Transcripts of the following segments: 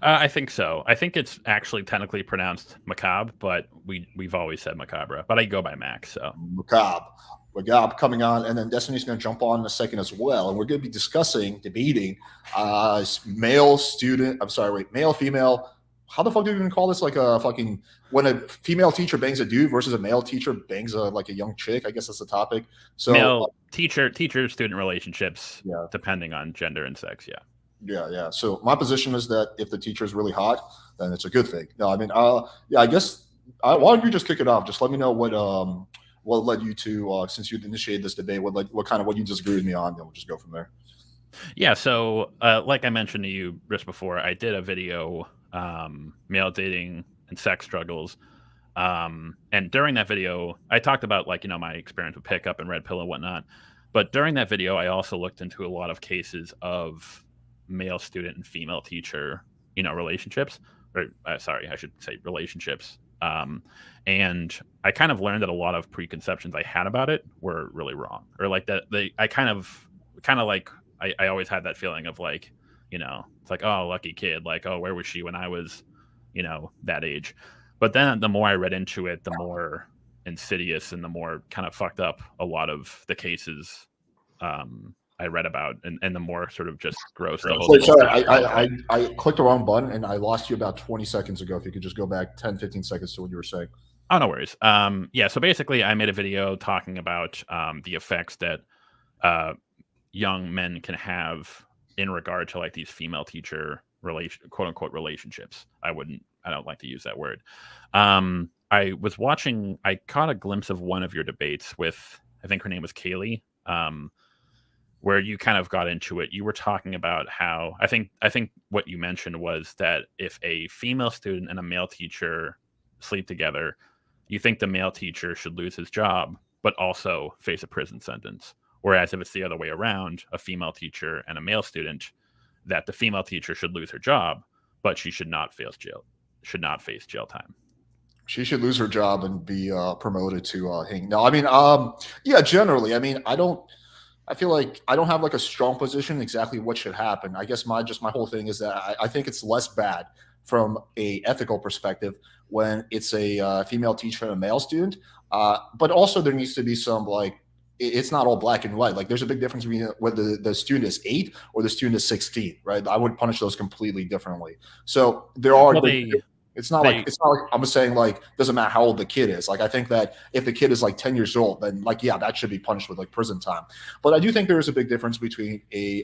I think so. I think it's actually technically pronounced macabre, but we've always said macabre. But I go by Mac. So Macabre. Macabre coming on, and then Destiny's going to jump on in a second as well. And we're going to be debating male student. I'm sorry, wait, male, female. How the fuck do you even call this? Like a fucking when a female teacher bangs a dude versus a male teacher bangs like a young chick. I guess that's the topic. So male teacher student relationships, yeah, depending on gender and sex. Yeah. yeah. So my position is that if the teacher is really hot, then it's a good thing. No, I mean, yeah, I guess. Why don't you just kick it off? Just let me know what led you to since you initiated this debate. What you disagree with me on, then we'll just go from there. Yeah. So, like I mentioned to you just before, I did a video, male dating and sex struggles. And during that video, I talked about like, my experience with pickup and red pill and whatnot. But during that video, I also looked into a lot of cases of male student and female teacher, relationships, or sorry, I should say relationships. And I kind of learned that a lot of preconceptions I had about it were really wrong, or like that I kind of like, I always had that feeling of like, it's like, oh, lucky kid, like, oh, where was she when I was, that age? But then the more I read into it, the more insidious and the more kind of fucked up a lot of the cases I read about, and the more sort of just gross the whole Wait, sorry, situation was. I clicked the wrong button and I lost you about 20 seconds ago. If you could just go back 10, 15 seconds to what you were saying. Oh, no worries. Yeah, so basically, I made a video talking about the effects that young men can have in regard to like these female teacher quote unquote relationships. I don't like to use that word. I caught a glimpse of one of your debates with, I think her name was Kaylee, where you kind of got into it. You were talking about how I think what you mentioned was that if a female student and a male teacher sleep together, you think the male teacher should lose his job, but also face a prison sentence. Whereas if it's the other way around, a female teacher and a male student, that the female teacher should lose her job, but she should not face jail time. She should lose her job and be promoted to Hing. No, I mean, yeah, generally, I mean, I feel like I don't have like a strong position exactly what should happen. I guess my whole thing is that I think it's less bad from a ethical perspective when it's a female teacher and a male student. But also there needs to be some like it's not all black and white. Like there's a big difference between whether the student is 8 or the student is 16, right? I would punish those completely differently. So there are Well, they it's not like I'm saying like doesn't matter how old the kid is. Like I think that if the kid is like 10 years old, then like yeah, that should be punished with like prison time. But I do think there is a big difference between a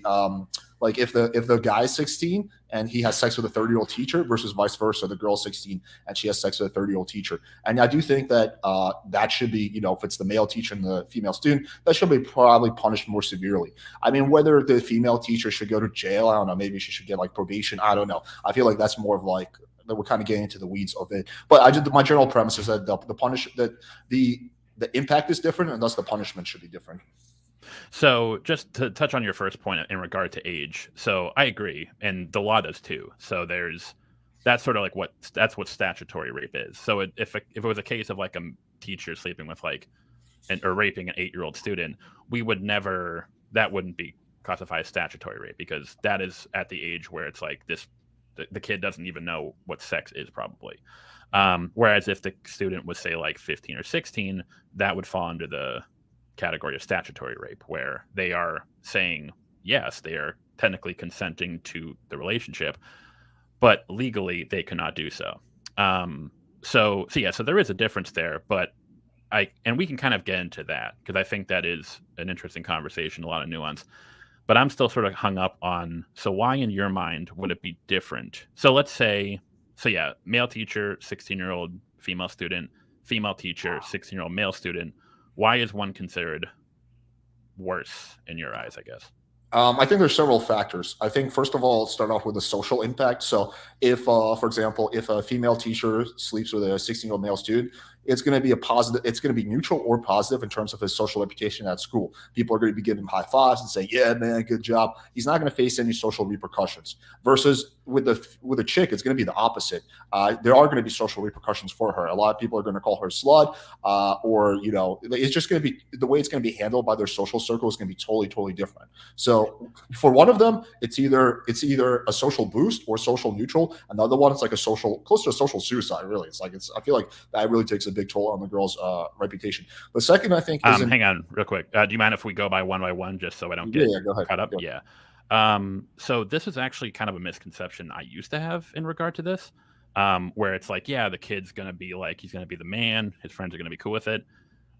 like if the guy is 16 and he has sex with a 30-year-old teacher versus vice versa, the girl's 16 and she has sex with a 30-year-old teacher. And I do think that that should be, if it's the male teacher and the female student, that should be probably punished more severely. I mean, whether the female teacher should go to jail, I don't know. Maybe she should get like probation. I don't know. I feel like that's more of like that we're kind of getting into the weeds of it. But my general premise is that the impact is different, and thus the punishment should be different. So just to touch on your first point in regard to age, so I agree, and the law does too. So that's sort of like that's what statutory rape is. So if it was a case of like a teacher sleeping with like or raping an 8-year-old student, that wouldn't be classified as statutory rape because that is at the age where it's like the kid doesn't even know what sex is probably. Whereas if the student was say like 15 or 16, that would fall under the category of statutory rape, where they are saying yes, they are technically consenting to the relationship, but legally they cannot do so. So there is a difference there, but and we can kind of get into that because I think that is an interesting conversation, a lot of nuance. But I'm still sort of hung up on, so why in your mind would it be different? So let's say, male teacher, 16-year-old female student, female teacher, 16-year-old male student. Why is one considered worse in your eyes, I guess? I think there's several factors. I think first of all, start off with the social impact. So, if, for example, if a female teacher sleeps with a 16-year-old male student, it's going to be a positive. It's going to be neutral or positive in terms of his social reputation at school. People are going to be giving him high fives and say, "Yeah, man, good job." He's not going to face any social repercussions. Versus with a chick, it's going to be the opposite. There are going to be social repercussions for her. A lot of people are going to call her slut, or it's just going to be the way it's going to be handled by their social circle is going to be totally different. So for one of them, it's either a social boost or social neutral. Another one, it's like close to a social suicide. Really, I feel like that really takes a big toll on the girl's reputation. The second, I think, is hang on real quick. Do you mind if we go by one, just so I don't get go ahead. caught up? Go. Yeah. So this is actually kind of a misconception I used to have in regard to this, where it's like, yeah, the kid's gonna be like, he's gonna be the man, his friends are gonna be cool with it.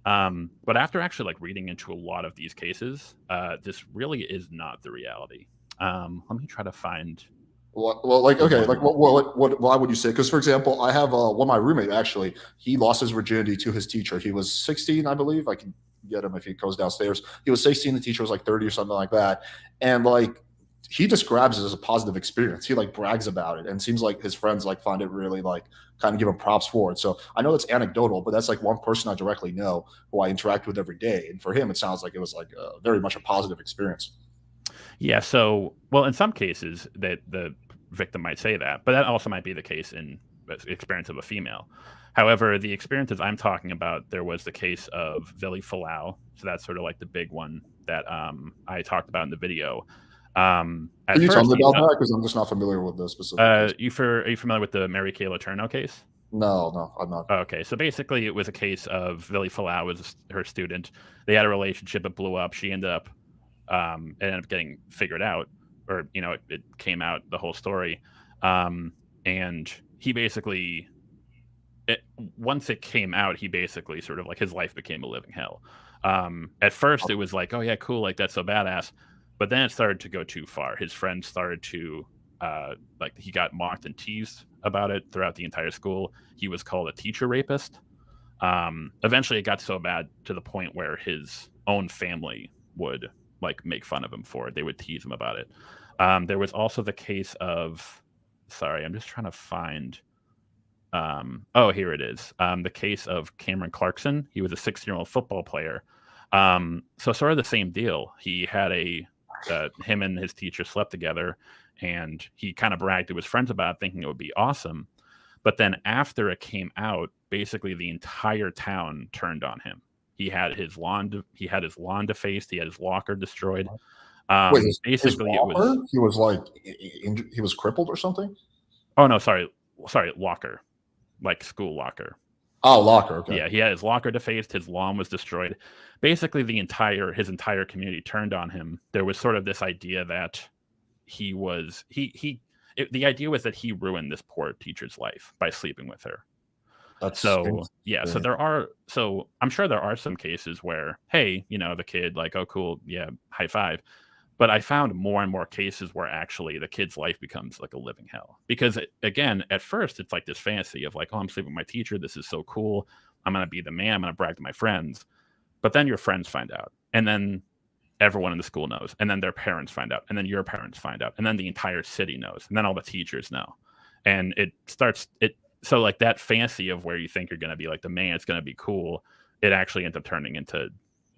But after actually like reading into a lot of these cases, this really is not the reality. Let me try to find. Well, like, okay, like, why would you say? Because, for example, I have one of my roommate, actually, he lost his virginity to his teacher. He was 16, I believe. I can get him if he goes downstairs. He was 16, the teacher was like 30 or something like that. And like, he describes it as a positive experience. He like brags about it, and seems like his friends like find it really like kind of give him props for it. So I know that's anecdotal, but that's like one person I directly know who I interact with every day. And for him, it sounds like it was like very much a positive experience. Yeah. So, well, in some cases, that the victim might say that, but that also might be the case in the experience of a female. However, the experiences I'm talking about, there was the case of Vili Falau. So that's sort of like the big one that I talked about in the video. Can you tell me about that? Because I'm just not familiar with this specific case. Are you familiar with the Mary Kay Letourneau case? No, I'm not. Okay, so basically, it was a case of Vili Falau was her student. They had a relationship. It blew up. She ended up getting figured out, or it came out, the whole story. And he basically, once it came out, he basically sort of like his life became a living hell. At first, it was like, oh yeah, cool, like that's so badass. But then it started to go too far. His friends started to like, he got mocked and teased about it throughout the entire school. He was called a teacher rapist. Eventually, it got so bad to the point where his own family would like make fun of him for it. They would tease him about it. There was also the case of, sorry, I'm just trying to find. Oh, here it is. The case of Cameron Clarkson. He was a 16-year-old football player. So sort of the same deal. He had him and his teacher slept together, and he kind of bragged to his friends about it, thinking it would be awesome. But then after it came out, basically the entire town turned on him. He had his lawn defaced. He had his locker destroyed. Wait, basically, it was he was like he was crippled or something. Oh no, sorry, locker, like school locker. Oh, locker. Okay. Yeah, he had his locker defaced. His lawn was destroyed. Basically, his entire community turned on him. There was sort of this idea that the idea was that he ruined this poor teacher's life by sleeping with her. So I'm sure there are some cases where, hey, the kid, like, oh cool, yeah, high five. But I found more and more cases where actually the kid's life becomes like a living hell. Because again, at first it's like this fantasy of like, oh, I'm sleeping with my teacher. This is so cool. I'm going to be the man. I'm going to brag to my friends. But then your friends find out. And then everyone in the school knows. And then their parents find out. And then your parents find out. And then the entire city knows. And then all the teachers know. And so like that fantasy of where you think you're going to be like the man, it's going to be cool. It actually ends up turning into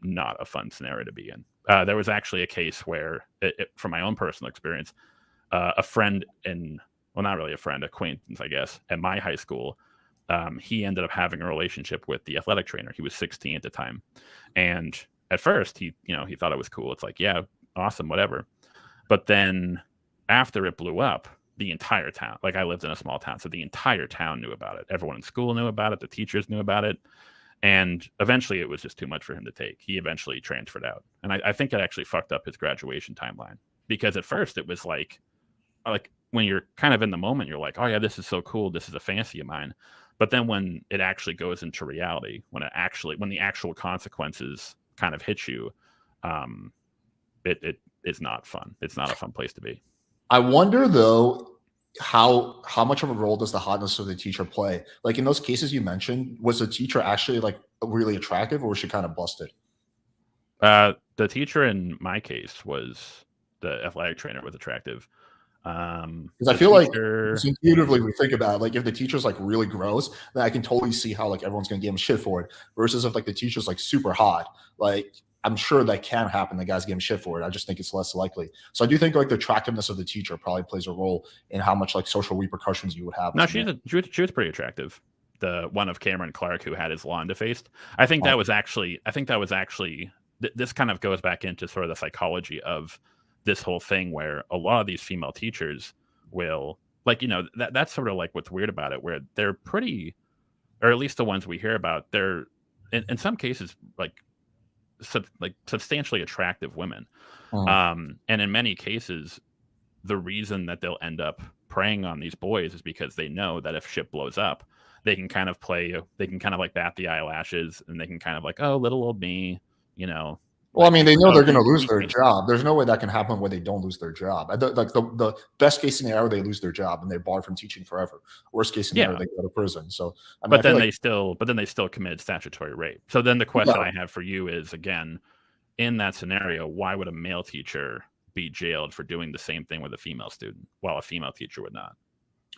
not a fun scenario to be in. There was actually a case where, from my own personal experience, a friend not really a friend, acquaintance, I guess, at my high school, he ended up having a relationship with the athletic trainer. He was 16 at the time. And at first, he thought it was cool. It's like, yeah, awesome, whatever. But then after it blew up, the entire town, like I lived in a small town, so the entire town knew about it. Everyone in school knew about it. The teachers knew about it. And eventually it was just too much for him to take. He eventually transferred out. And I think it actually fucked up his graduation timeline. Because at first it was like when you're kind of in the moment, you're like, oh yeah, this is so cool. This is a fantasy of mine. But then when it actually goes into reality, when the actual consequences kind of hit you, it is not fun. It's not a fun place to be. I wonder though, how much of a role does the hotness of the teacher play? Like in those cases you mentioned, was the teacher actually like really attractive, or was she kind of busted? The teacher in my case the athletic trainer was attractive. Because I The feel like teacher, intuitively we think about it, like if the teacher's like really gross, then I can totally see how like everyone's gonna give him shit for it. Versus if like the teacher's like super hot, like I'm sure that can happen. The guys give him shit for it. I just think it's less likely. So I do think like the attractiveness of the teacher probably plays a role in how much like social repercussions you would have no, as a man. she was pretty attractive. The one of Cameron Clark who had his lawn defaced. I think Oh, that was actually. I think that was actually. This kind of goes back into sort of the psychology of this whole thing, where a lot of these female teachers will, like, that's sort of like what's weird about it, where they're pretty, or at least the ones we hear about, they're in some cases like substantially attractive women, mm. and in many cases the reason that they'll end up preying on these boys is because they know that if shit blows up, they can kind of like bat the eyelashes, and they can kind of like, oh, little old me, you know, Well, I like, mean, they know oh, they're going to lose he their can't. job. There's no way that can happen where they don't lose their job. Like the best case scenario, they lose their job and they're barred from teaching forever. Worst case scenario, Yeah, they go to prison. So, I mean, I but feel then like, they still committed statutory rape. So then the question yeah, I have for you is, again, in that scenario, why would a male teacher be jailed for doing the same thing with a female student while a female teacher would not?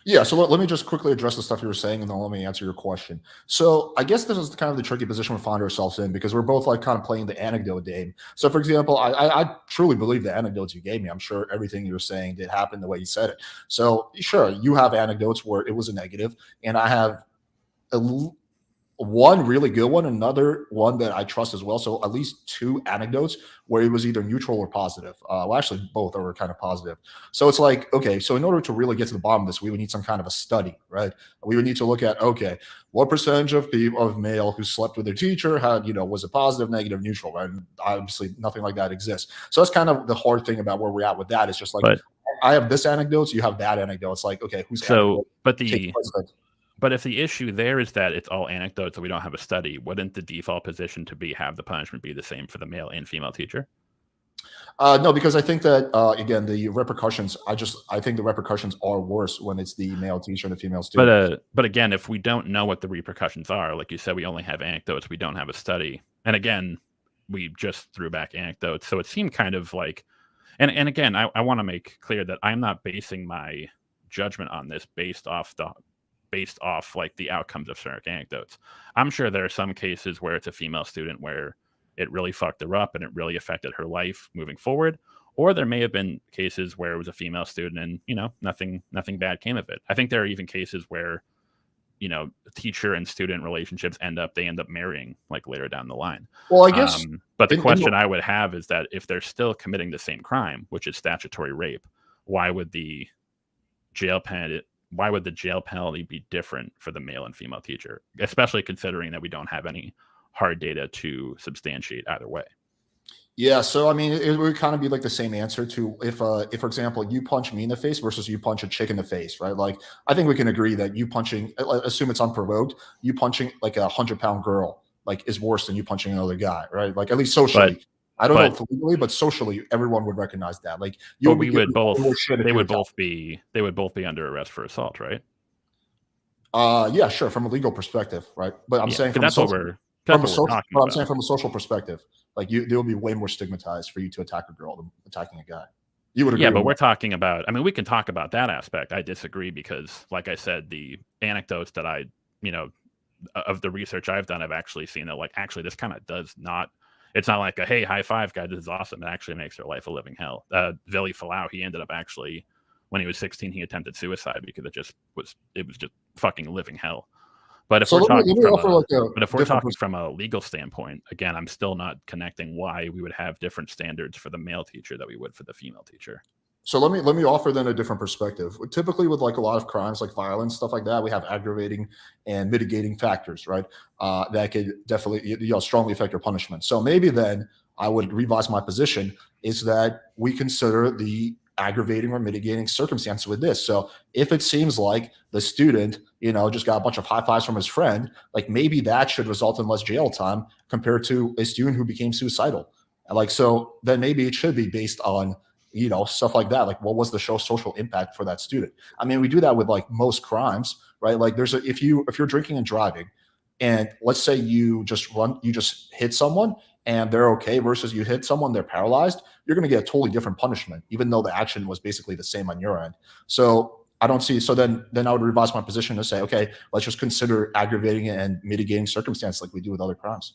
yeah. So let me just quickly address the stuff you were saying, and then let me answer your question. So I guess this is kind of the tricky position we find ourselves in because we're both like kind of playing the anecdote game. So, for example, I truly believe the anecdotes you gave me. I'm sure everything you're saying did happen the way you said it. So, sure, you have anecdotes where it was a negative, and I have a one really good one, another one that I trust as well. So at least two anecdotes where it was either neutral or positive. Well, actually, both are kind of positive. So it's like, okay, so in order to really get to the bottom of this, we would need some kind of a study, right? We would need to look at, okay, what percentage of people of male who slept with their teacher had, was it positive, negative, neutral, right? And obviously, nothing like that exists. So that's kind of the hard thing about where we're at with that. It's just like But I have this anecdote, so you have that anecdote. It's like, okay, whose so, anecdote takes precedent? but if the issue there is that it's all anecdotes and we don't have a study, wouldn't the default position to be have the punishment be the same for the male and female teacher? No, because I think that again, the repercussions. I think the repercussions are worse when it's the male teacher and the female student. But again, if we don't know what the repercussions are, like you said, we only have anecdotes, we don't have a study. And again, we just threw back anecdotes. So it seemed kind of like, and again, I want to make clear that I'm not basing my judgment on this based off like the outcomes of certain anecdotes. I'm sure there are some cases where it's a female student where it really fucked her up and it really affected her life moving forward. Or there may have been cases where it was a female student and, nothing bad came of it. I think there are even cases where, teacher and student relationships end up marrying like later down the line. Well, I guess But the in question I would have is that if they're still committing the same crime, which is statutory rape, why would the jail penalty be different for the male and female teacher, especially considering that we don't have any hard data to substantiate either way? yeah. So I mean, it would kind of be like the same answer to if, for example, you punch me in the face versus you punch a chick in the face, right? Like, I think we can agree that you punching, assume it's unprovoked, you punching like 100-pound girl, like, is worse than you punching another guy, right? Like, at least But socially. I don't know but if legally, but socially, everyone would recognize that. Like, you but would be we would given way more both shit if they you would attack. both be under arrest for assault, right? Yeah, sure, from a legal perspective, right? But I'm Yeah, saying because from a social that's what we're talking but I'm saying about. from a social perspective, like, there will be way more stigmatized for you to attack a girl than attacking a guy. You would Yeah, agree but with we're that? talking about. I mean, we can talk about that aspect. I disagree because, like I said, the anecdotes that you know, of the research I've done, I've actually seen that, like, actually, this kind of does not. It's not like a hey, high five, guy, this is awesome. It actually makes their life a living hell. Vili Falau, he ended up actually, when he was 16, he attempted suicide because it was just fucking living hell. But if So we're talking let me offer like a different from a legal standpoint, again, I'm still not connecting why we would have different standards for the male teacher that we would for the female teacher. So let me offer then a different perspective. Typically, with like a lot of crimes, like violence, stuff like that, we have aggravating and mitigating factors, right? That could definitely strongly affect your punishment. So maybe then I would revise my position is that we consider the aggravating or mitigating circumstance with this. So if it seems like the student, just got a bunch of high fives from his friend, like, maybe that should result in less jail time compared to a student who became suicidal. And like, so then maybe it should be based on stuff like that. Like, what was the social impact for that student? I mean, we do that with like most crimes, right? Like, if you're drinking and driving, and let's say you just hit someone, and they're okay versus you hit someone, they're paralyzed, you're going to get a totally different punishment, even though the action was basically the same on your end. So I don't see. So then I would revise my position to say, okay, let's just consider aggravating and mitigating circumstance like we do with other crimes.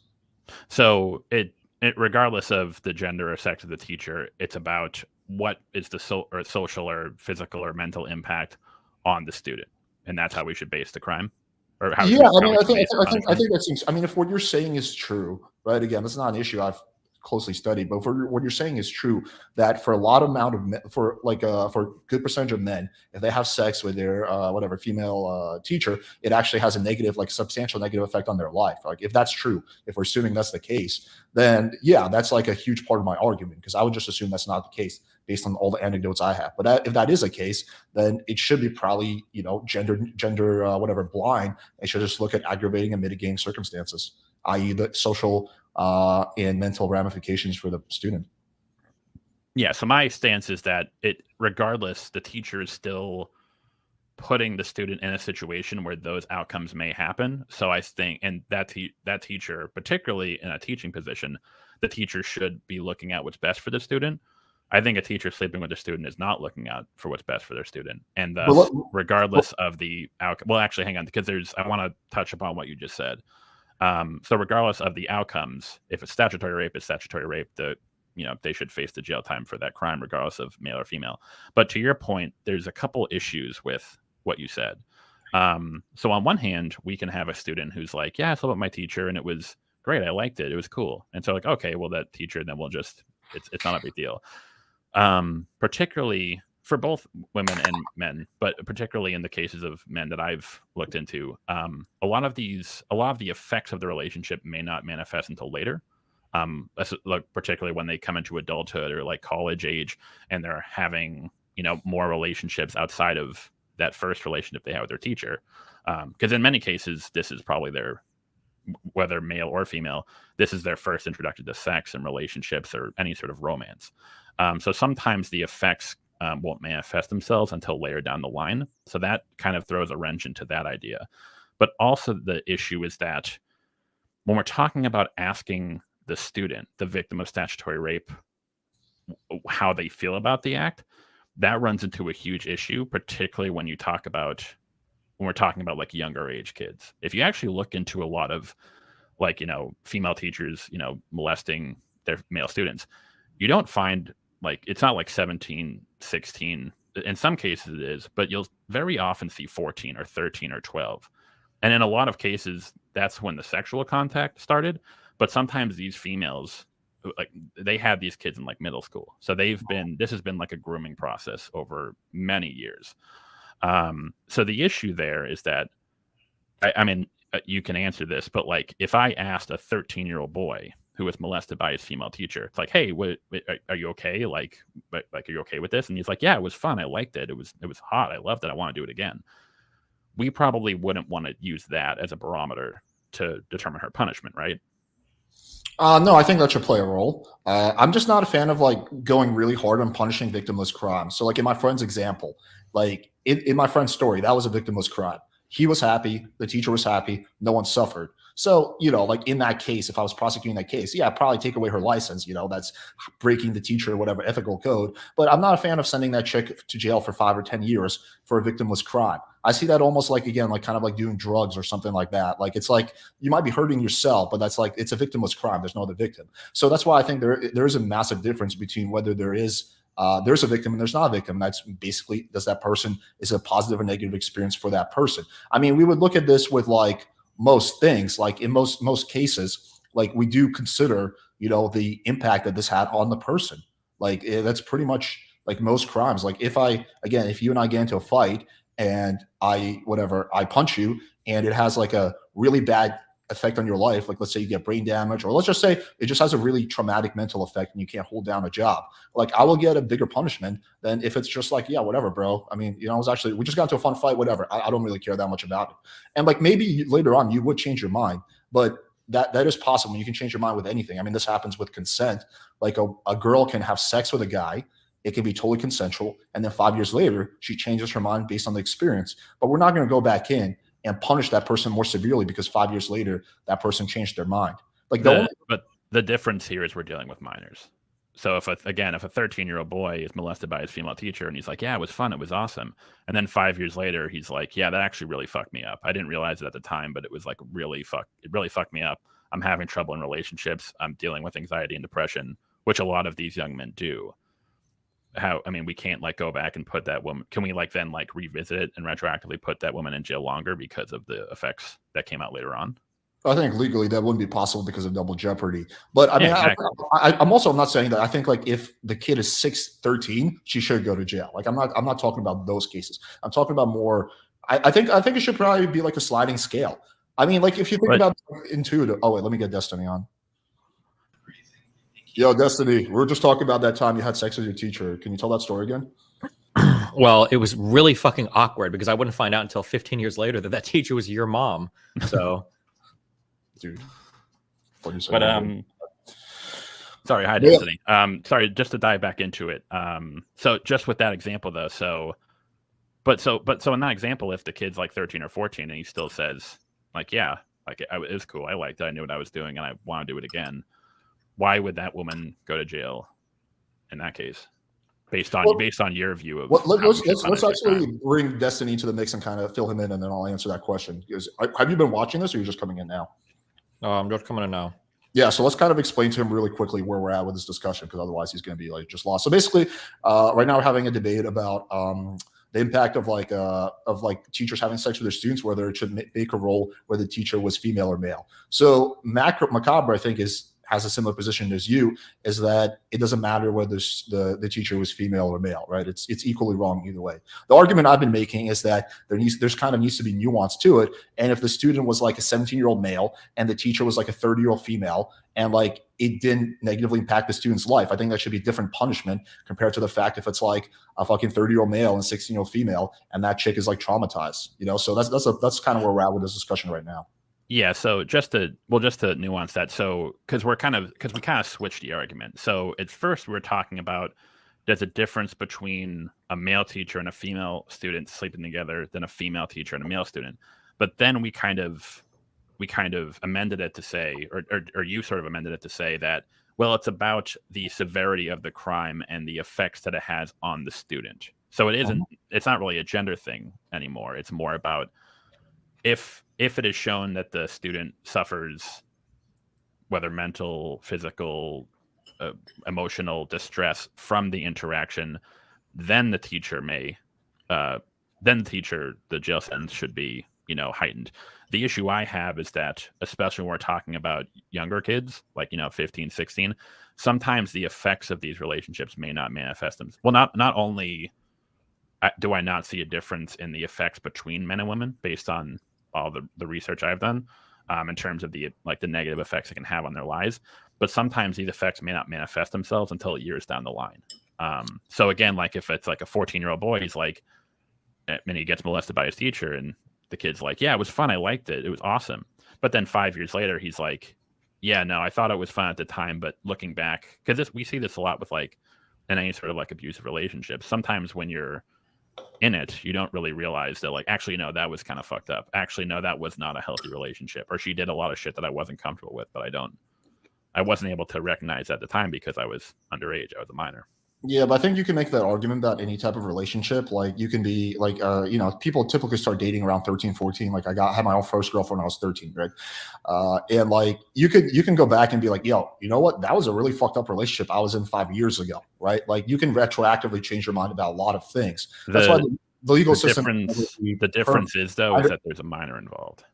So it regardless of the gender or sex of the teacher, it's about what is the social or physical or mental impact on the student, and that's how we should base the crime, or how Yeah, I how mean, we should base the I punishment. think that seems. I mean, if what you're saying is true, right? Again, that's not an issue I've closely studied, but if what you're saying is true, that for a lot amount of men, for a good percentage of men, if they have sex with their whatever female teacher, it actually has a negative, like substantial negative effect on their life. Like if that's true, if we're assuming that's the case, then yeah, that's like a huge part of my argument because I would just assume that's not the case based on all the anecdotes I have. But if that is a case, then it should be probably gender whatever blind. They should just look at aggravating and mitigating circumstances, i.e., the social and mental ramifications for the student. Yeah. So my stance is that regardless, the teacher is still putting the student in a situation where those outcomes may happen. So I think, and that teacher, particularly in a teaching position, the teacher should be looking at what's best for the student. I think a teacher sleeping with a student is not looking out for what's best for their student, and thus, regardless of the outcome. Well, actually, hang on, because I want to touch upon what you just said. So, regardless of the outcomes, if it's statutory rape, it's statutory rape. They should face the jail time for that crime, regardless of male or female. But to your point, there's a couple issues with what you said. So on one hand, we can have a student who's like, yeah, I slept with my teacher and it was great. I liked it. It was cool. And so like, okay, well that teacher, then it's not a big deal. Particularly for both women and men, but particularly in the cases of men that I've looked into, a lot of the effects of the relationship may not manifest until later. Like particularly when they come into adulthood or like college age and they're having, more relationships outside of that first relationship they had with their teacher. Because in many cases, this is probably whether male or female, this is their first introduction to sex and relationships or any sort of romance. So sometimes the effects won't manifest themselves until later down the line. So that kind of throws a wrench into that idea. But also the issue is that when we're talking about asking the student, the victim of statutory rape, how they feel about the act, that runs into a huge issue, particularly when we're talking about like younger age kids. If you actually look into a lot of like, female teachers, molesting their male students, you don't find like, it's not like 17, 16. In some cases it is, but you'll very often see 14 or 13 or 12. And in a lot of cases, that's when the sexual contact started. But sometimes these females, like they had these kids in like middle school. So this has been like a grooming process over many years. So the issue there is that, I mean, you can answer this, but like if I asked a 13-year-old boy who was molested by his female teacher, it's like, hey, are you okay? Like, are you okay with this? And he's like, yeah, it was fun. I liked it. It was hot. I loved it. I want to do it again. We probably wouldn't want to use that as a barometer to determine her punishment, right? No, I think that should play a role. I'm just not a fan of like going really hard on punishing victimless crimes. So, like in my friend's example, like in my friend's story, that was a victimless crime. He was happy, the teacher was happy, no one suffered. So, like in that case, if I was prosecuting that case, yeah, I'd probably take away her license. That's breaking the teacher or whatever ethical code. But I'm not a fan of sending that chick to jail for 5 or 10 years for a victimless crime. I see that almost like, again, like kind of like doing drugs or something like that. Like it's like you might be hurting yourself, but that's like it's a victimless crime. There's no other victim. So that's why I think there is a massive difference between whether there's a victim and there's not a victim. That's basically, is a positive or negative experience for that person? I mean, we would look at this with like most things, like in most cases, like we do consider, the impact that this had on the person. Like that's pretty much like most crimes. Like if you and I get into a fight and I punch you and it has like a really bad effect on your life, like let's say you get brain damage, or let's just say it just has a really traumatic mental effect and you can't hold down a job, like I will get a bigger punishment than if it's just like, yeah, whatever, bro. I mean, we just got into a fun fight, whatever. I don't really care that much about it. And like maybe later on you would change your mind, but that is possible. You can change your mind with anything. I mean, this happens with consent. Like a girl can have sex with a guy, it can be totally consensual, and then 5 years later she changes her mind based on the experience. But we're not going to go back in and punish that person more severely because 5 years later that person changed their mind. Like the difference here is we're dealing with minors. So if a 13-year-old boy is molested by his female teacher and he's like, yeah, it was fun, it was awesome, and then 5 years later he's like, yeah, that actually really fucked me up. I didn't realize it at the time, but it was like it really fucked me up. I'm having trouble in relationships. I'm dealing with anxiety and depression, which a lot of these young men do. We can't like go back and put that woman. Can we like then like revisit it and retroactively put that woman in jail longer because of the effects that came out later on? I think legally that wouldn't be possible because of double jeopardy. But I mean, exactly. I'm not saying that. I think like if the kid is 13, she should go to jail. Like I'm not talking about those cases. I'm talking about more. I think it should probably be like a sliding scale. I mean, like if you think about intuitive. Oh wait, let me get Destiny on. Yo, Destiny, we were just talking about that time you had sex with your teacher. Can you tell that story again? Well, it was really fucking awkward because I wouldn't find out until 15 years later that teacher was your mom. So. Dude. But sorry, hi Destiny. Sorry, just to dive back into it. So just with that example though, so in that example, if the kid's like 13 or 14 and he still says like, yeah, like it was cool, I liked it, I knew what I was doing, and I want to do it again, why would that woman go to jail in that case? Based on your view of let's actually bring Destiny to the mix and kind of fill him in, and then I'll answer that question. Because have you been watching this, or are you just coming in now? I'm just coming in now. Yeah, so let's kind of explain to him really quickly where we're at with this discussion, because otherwise he's going to be like just lost. So basically, right now we're having a debate about the impact of teachers having sex with their students, whether it should make a role where the teacher was female or male. So Macabre, I think, has a similar position as you, is that it doesn't matter whether the teacher was female or male, right? It's equally wrong either way. The argument I've been making is that there's kind of needs to be nuance to it. And if the student was like a 17-year-old male and the teacher was like a 30-year-old female, and like it didn't negatively impact the student's life, I think that should be different punishment compared to the fact if it's like a fucking 30-year-old male and 16-year-old female and that chick is like traumatized, you know? So that's kind of where we're at with this discussion right now. Yeah, so just to nuance that, so because we kind of switched the argument. So at first we were talking about there's a difference between a male teacher and a female student sleeping together than a female teacher and a male student. But then we kind of amended it to say, or you sort of amended it to say that, well, it's about the severity of the crime and the effects that it has on the student. So it's not really a gender thing anymore. It's more about if it is shown that the student suffers, whether mental, physical, emotional distress from the interaction, then the jail sentence should be, heightened. The issue I have is that, especially when we're talking about younger kids, like, 15, 16, sometimes the effects of these relationships may not manifest themselves. Well, not only do I not see a difference in the effects between men and women based on all the research I've done, in terms of the negative effects it can have on their lives, but sometimes these effects may not manifest themselves until years down the line. So again, like if it's like a 14-year-old boy, he's like, and he gets molested by his teacher, and the kid's like, yeah, it was fun, I liked it, it was awesome. But then 5 years later, he's like, yeah, no, I thought it was fun at the time, but looking back, because we see this a lot with like in any sort of like abusive relationship. Sometimes when you're in it, you don't really realize that, like, actually, no, that was kind of fucked up. Actually, no, that was not a healthy relationship. Or she did a lot of shit that I wasn't comfortable with, but I wasn't able to recognize at the time because I was underage. I was a minor. Yeah, but I think you can make that argument about any type of relationship. Like you can be like, people typically start dating around 13, 14. Like I had my own first girlfriend when I was 13, right? And like you can go back and be like, yo, you know what? That was a really fucked up relationship I was in 5 years ago, right? Like you can retroactively change your mind about a lot of things. That's why the legal system. The difference is though is that there's a minor involved.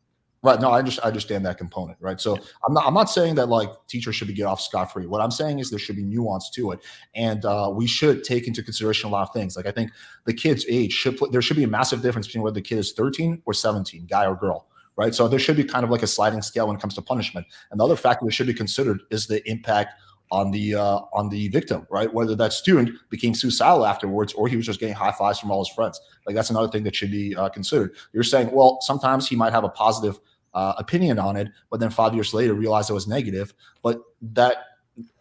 Right. No, I understand that component. Right. So I'm not saying that like teachers should be get off scot-free. What I'm saying is there should be nuance to it. And we should take into consideration a lot of things. Like I think the kid's age there should be a massive difference between whether the kid is 13 or 17, guy or girl. Right. So there should be kind of like a sliding scale when it comes to punishment. And the other factor that should be considered is the impact on the victim, right? Whether that student became suicidal afterwards or he was just getting high fives from all his friends. Like that's another thing that should be considered. You're saying, well, sometimes he might have a positive opinion on it, but then 5 years later realize it was negative. But that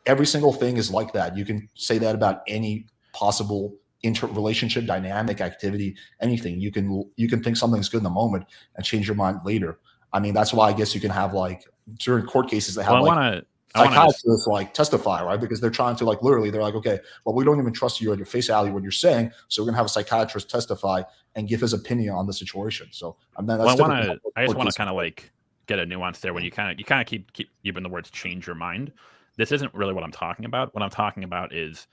every single thing is like that. You can say that about any possible interrelationship dynamic activity, anything. You can think something's good in the moment and change your mind later. I mean, that's why I guess you can have like during court cases that have psychiatrists like testify, right? Because they're trying to like literally, they're like, okay, well, we don't even trust you at your face value what you're saying, so we're gonna have a psychiatrist testify and give his opinion on the situation. So I mean, that's I just want to kind of like get a nuance there when you kind of keep using the words change your mind. This isn't really what I'm talking about. What I'm talking about is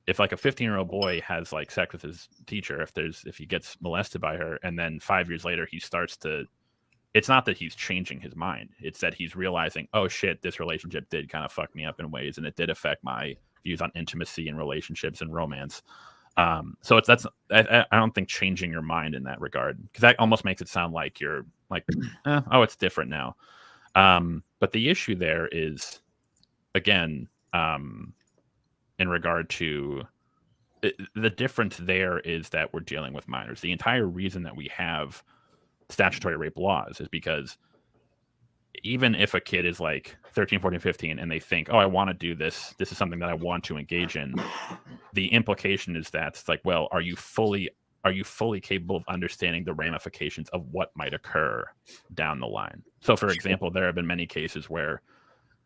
if like a 15-year-old boy has like sex with his teacher, if he gets molested by her, and then 5 years later he starts to, it's not that he's changing his mind. It's that he's realizing, oh shit, this relationship did kind of fuck me up in ways, and it did affect my views on intimacy and relationships and romance. So I don't think changing your mind in that regard, because that almost makes it sound like you're like, oh, it's different now. But the issue there is, again, in regard to the difference there is that we're dealing with minors. The entire reason that we have statutory rape laws is because even if a kid is like 13, 14, 15 and they think, oh, I want to do this, this is something that I want to engage in, the implication is that it's like, well, are you fully capable of understanding the ramifications of what might occur down the line? So for example, there have been many cases where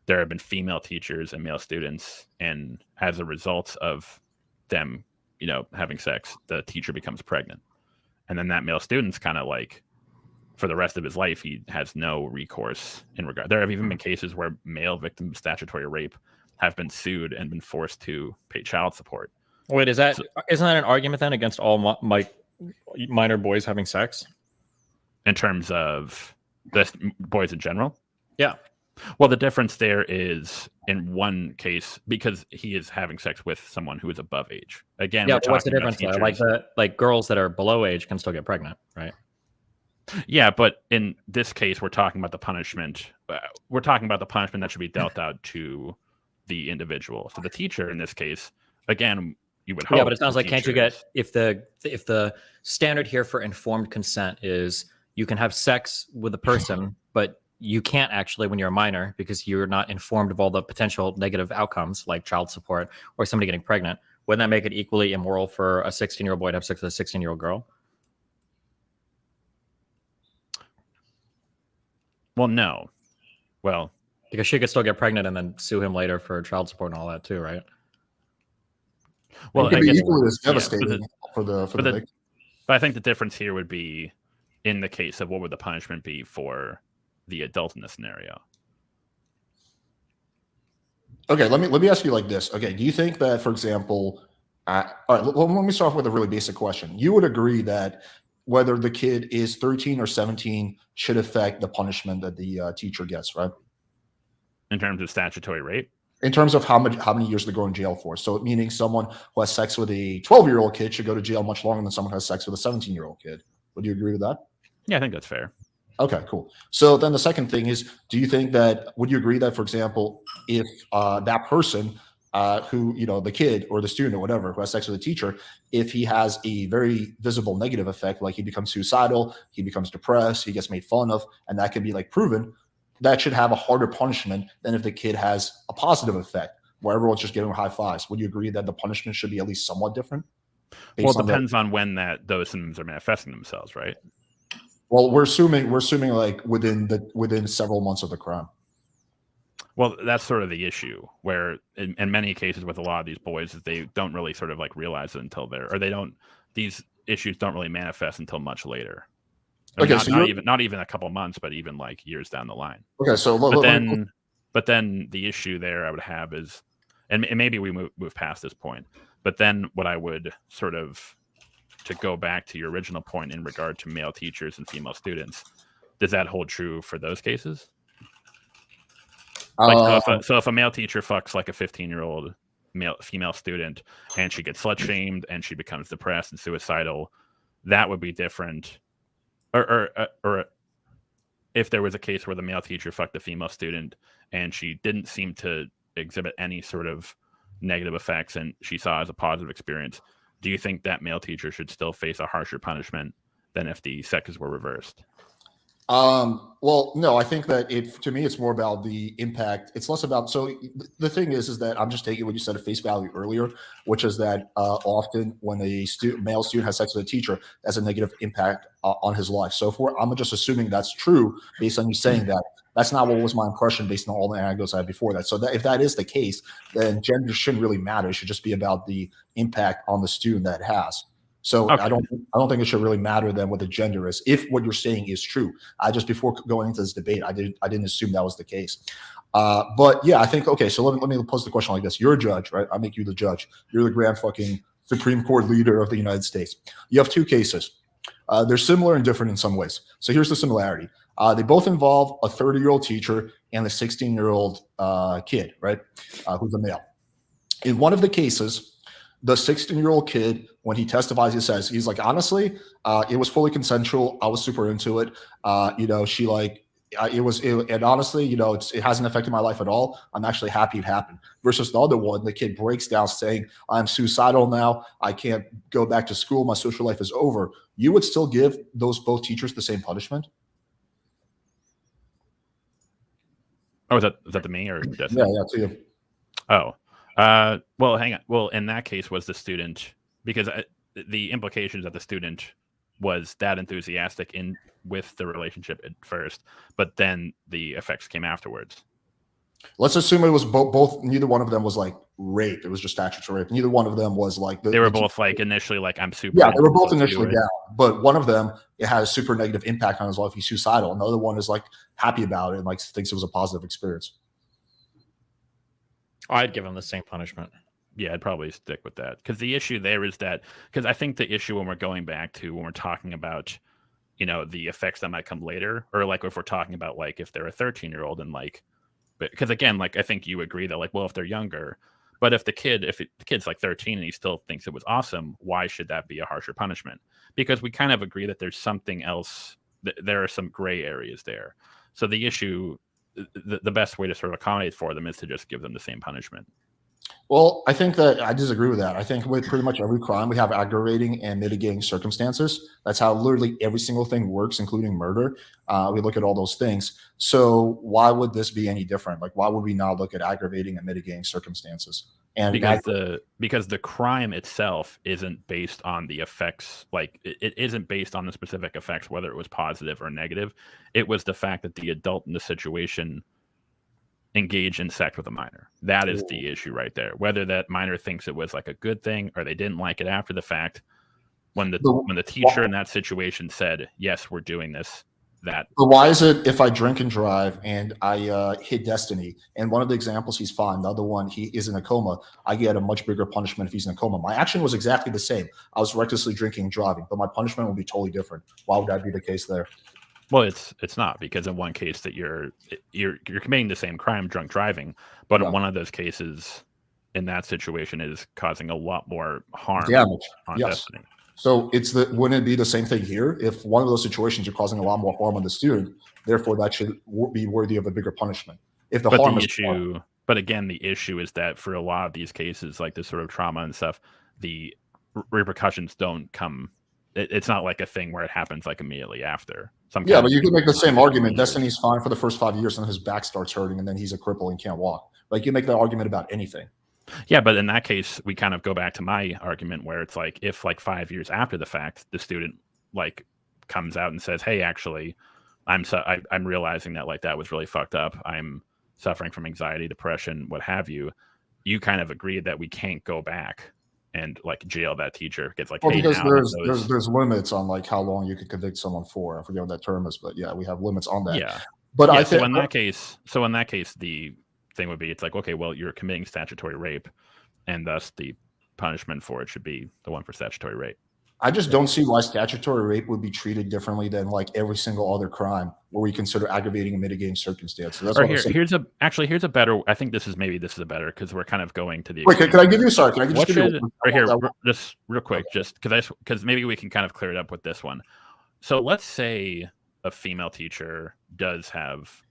there have been female teachers and male students, and as a result of them, having sex, the teacher becomes pregnant, and then that male student's kind of like, for the rest of his life, he has no recourse in regard. There have even been cases where male victims of statutory rape have been sued and been forced to pay child support. Wait, isn't that an argument then against all minor boys having sex? In terms of the boys in general? Yeah. Well, the difference there is in one case, because he is having sex with someone who is above age. Again, yeah, but what's the difference there? Like girls that are below age can still get pregnant, right? Yeah, but in this case, we're talking about the punishment. We're talking about the punishment that should be dealt out to the individual. So the teacher, in this case, again, you would hope. Yeah, but it sounds like can't you get, if the standard here for informed consent is you can have sex with a person, but you can't actually when you're a minor because you're not informed of all the potential negative outcomes like child support or somebody getting pregnant. Wouldn't that make it equally immoral for a 16-year-old boy to have sex with a 16-year-old girl? Well, no. Well, because she could still get pregnant and then sue him later for child support and all that too, right? Well, it could be equally as devastating for the victim. But I think the difference here would be in the case of what would the punishment be for the adult in this scenario. Okay, let me ask you like this. Okay, do you think that, for example, all right, let me start off with a really basic question. You would agree that whether the kid is 13 or 17 should affect the punishment that the teacher gets, right? In terms of statutory rape? In terms of how many years they go in jail for. So meaning someone who has sex with a 12-year-old kid should go to jail much longer than someone who has sex with a 17-year-old kid. Would you agree with that? Yeah, I think that's fair. Okay, cool. So then the second thing is, would you agree that, for example, if that person who, the kid or the student or whatever who has sex with a teacher, if he has a very visible negative effect, like he becomes suicidal, he becomes depressed, he gets made fun of, and that can be like proven, that should have a harder punishment than if the kid has a positive effect where everyone's just giving high fives. Would you agree that the punishment should be at least somewhat different? Well, it depends on when those symptoms are manifesting themselves, right? Well, we're assuming like within several months of the crime. Well, that's sort of the issue where in many cases with a lot of these boys, they don't really sort of like realize it until these issues don't really manifest until much later. I mean, okay, not even a couple months, but even like years down the line. Okay, so but then the issue there I would have is, and maybe we move past this point, but then what I would sort of, to go back to your original point in regard to male teachers and female students, does that hold true for those cases? Like, so if a male teacher fucks like a 15-year-old female student and she gets slut shamed and she becomes depressed and suicidal, that would be different. Or if there was a case where the male teacher fucked the female student and she didn't seem to exhibit any sort of negative effects and she saw it as a positive experience, do you think that male teacher should still face a harsher punishment than if the sexes were reversed? Well, no, I think that to me, it's more about the impact. It's less about, so the thing is that I'm just taking what you said at face value earlier, which is that often when a male student has sex with a teacher, that's a negative impact on his life. So I'm just assuming that's true based on you saying that. That's not what was my impression based on all the anecdotes I had before that. So that if that is the case, then gender shouldn't really matter. It should just be about the impact on the student that it has. So Okay. I don't think it should really matter then what the gender is if what you're saying is true. I just, before going into this debate, I didn't assume that was the case. But yeah, I think, okay, so let me pose the question like this. You're a judge, right? I make you the judge. You're the grand fucking Supreme Court leader of the United States. You have two cases. They're similar and different in some ways. So here's the similarity. They both involve a 30-year-old teacher and a 16-year-old kid, right? Who's a male. In one of the cases, the 16-year-old kid, when he testifies, he says, he's like, honestly, it was fully consensual. I was super into it. She like, and honestly, it hasn't affected my life at all. I'm actually happy it happened. Versus the other one, the kid breaks down saying, I'm suicidal now. I can't go back to school. My social life is over. You would still give those both teachers the same punishment? Oh, is that to me or Yeah, to you. Oh, well, hang on. Well, in that case, was the student, because the implications that the student was that enthusiastic with the relationship at first, but then the effects came afterwards. Let's assume it was both. Neither one of them was like rape. It was just statutory rape. Neither one of them was like they were both like initially like, I'm super. Yeah, they were both initially down, but one of them, it had a super negative impact on his life. He's suicidal. Another one is like happy about it and like thinks it was a positive experience. I'd give him the same punishment. Yeah, I'd probably stick with that, because the issue there is that, because I think the issue when we're talking about, the effects that might come later, or like if we're talking about like if they're a 13-year-old and like, because again, like I think you agree that like, well, if they're younger, but if the kid's like 13 and he still thinks it was awesome, why should that be a harsher punishment? Because we kind of agree that there's something else, there are some gray areas there. So the issue, the best way to sort of accommodate for them is to just give them the same punishment. Well, I think that I disagree with that. I think with pretty much every crime, we have aggravating and mitigating circumstances. That's how literally every single thing works, including murder. We look at all those things. So why would this be any different? Like, why would we not look at aggravating and mitigating circumstances? And because the crime itself isn't based on the effects, like it isn't based on the specific effects, whether it was positive or negative. It was the fact that the adult in the situation engaged in sex with a minor. That is the issue right there. Whether that minor thinks it was like a good thing or they didn't like it after the fact, when the teacher in that situation said, yes, we're doing this, that. But why is it if I drink and drive and I hit Destiny, and one of the examples he's fine, the other one he is in a coma, I get a much bigger punishment if he's in a coma? My action was exactly the same. I was recklessly drinking and driving, but my punishment would be totally different. Why would that be the case there? Well, it's not, because in one case that you're committing the same crime, drunk driving, but in one of those cases, in that situation, is causing a lot more harm, damage on Destiny. So wouldn't it be the same thing here? If one of those situations you're causing a lot more harm on the student, therefore that should be worthy of a bigger punishment. If the harm is issue, but again, the issue is that for a lot of these cases, like this sort of trauma and stuff, the repercussions don't come. It's not like a thing where it happens like immediately after. Yeah, but you can make the same argument. Destiny's fine for the first 5 years, and his back starts hurting, and then he's a cripple and can't walk. Like, you make that argument about anything. Yeah, but in that case, we kind of go back to my argument where it's like, if like 5 years after the fact, the student like comes out and says, "Hey, actually, I'm realizing that like that was really fucked up. I'm suffering from anxiety, depression, what have you." You kind of agreed that we can't go back and like jail that teacher. It's like, well, hey, because there's limits on like how long you could convict someone for. I forget what that term is, but yeah, we have limits on that. Yeah, but I think in that case, the thing would be, it's like, okay, well, you're committing statutory rape, and thus the punishment for it should be the one for statutory rape. I just don't see why statutory rape would be treated differently than like every single other crime where we consider aggravating and mitigating circumstances. That's here's a better. I think this is a better, because we're kind of going to the. Wait, can I give you? Sorry, can I just give you right here, just real quick, just because maybe we can kind of clear it up with this one. So let's say a female teacher does have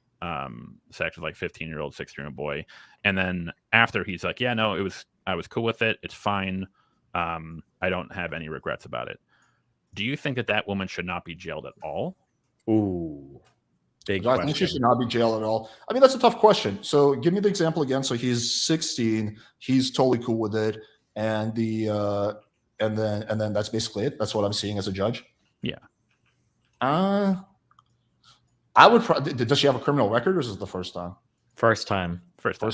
sex with like 15-year-old, 16-year-old boy, and then after he's like, yeah, no, I was cool with it. It's fine. I don't have any regrets about it. Do you think that woman should not be jailed at all? Ooh. big I think she question. should not be jailed at all. I mean, that's a tough question. So give me the example again. So he's 16. He's totally cool with it, and then that's basically it. That's what I'm seeing as a judge. Yeah. I would. Does she have a criminal record, or is this the first time? First time. First time.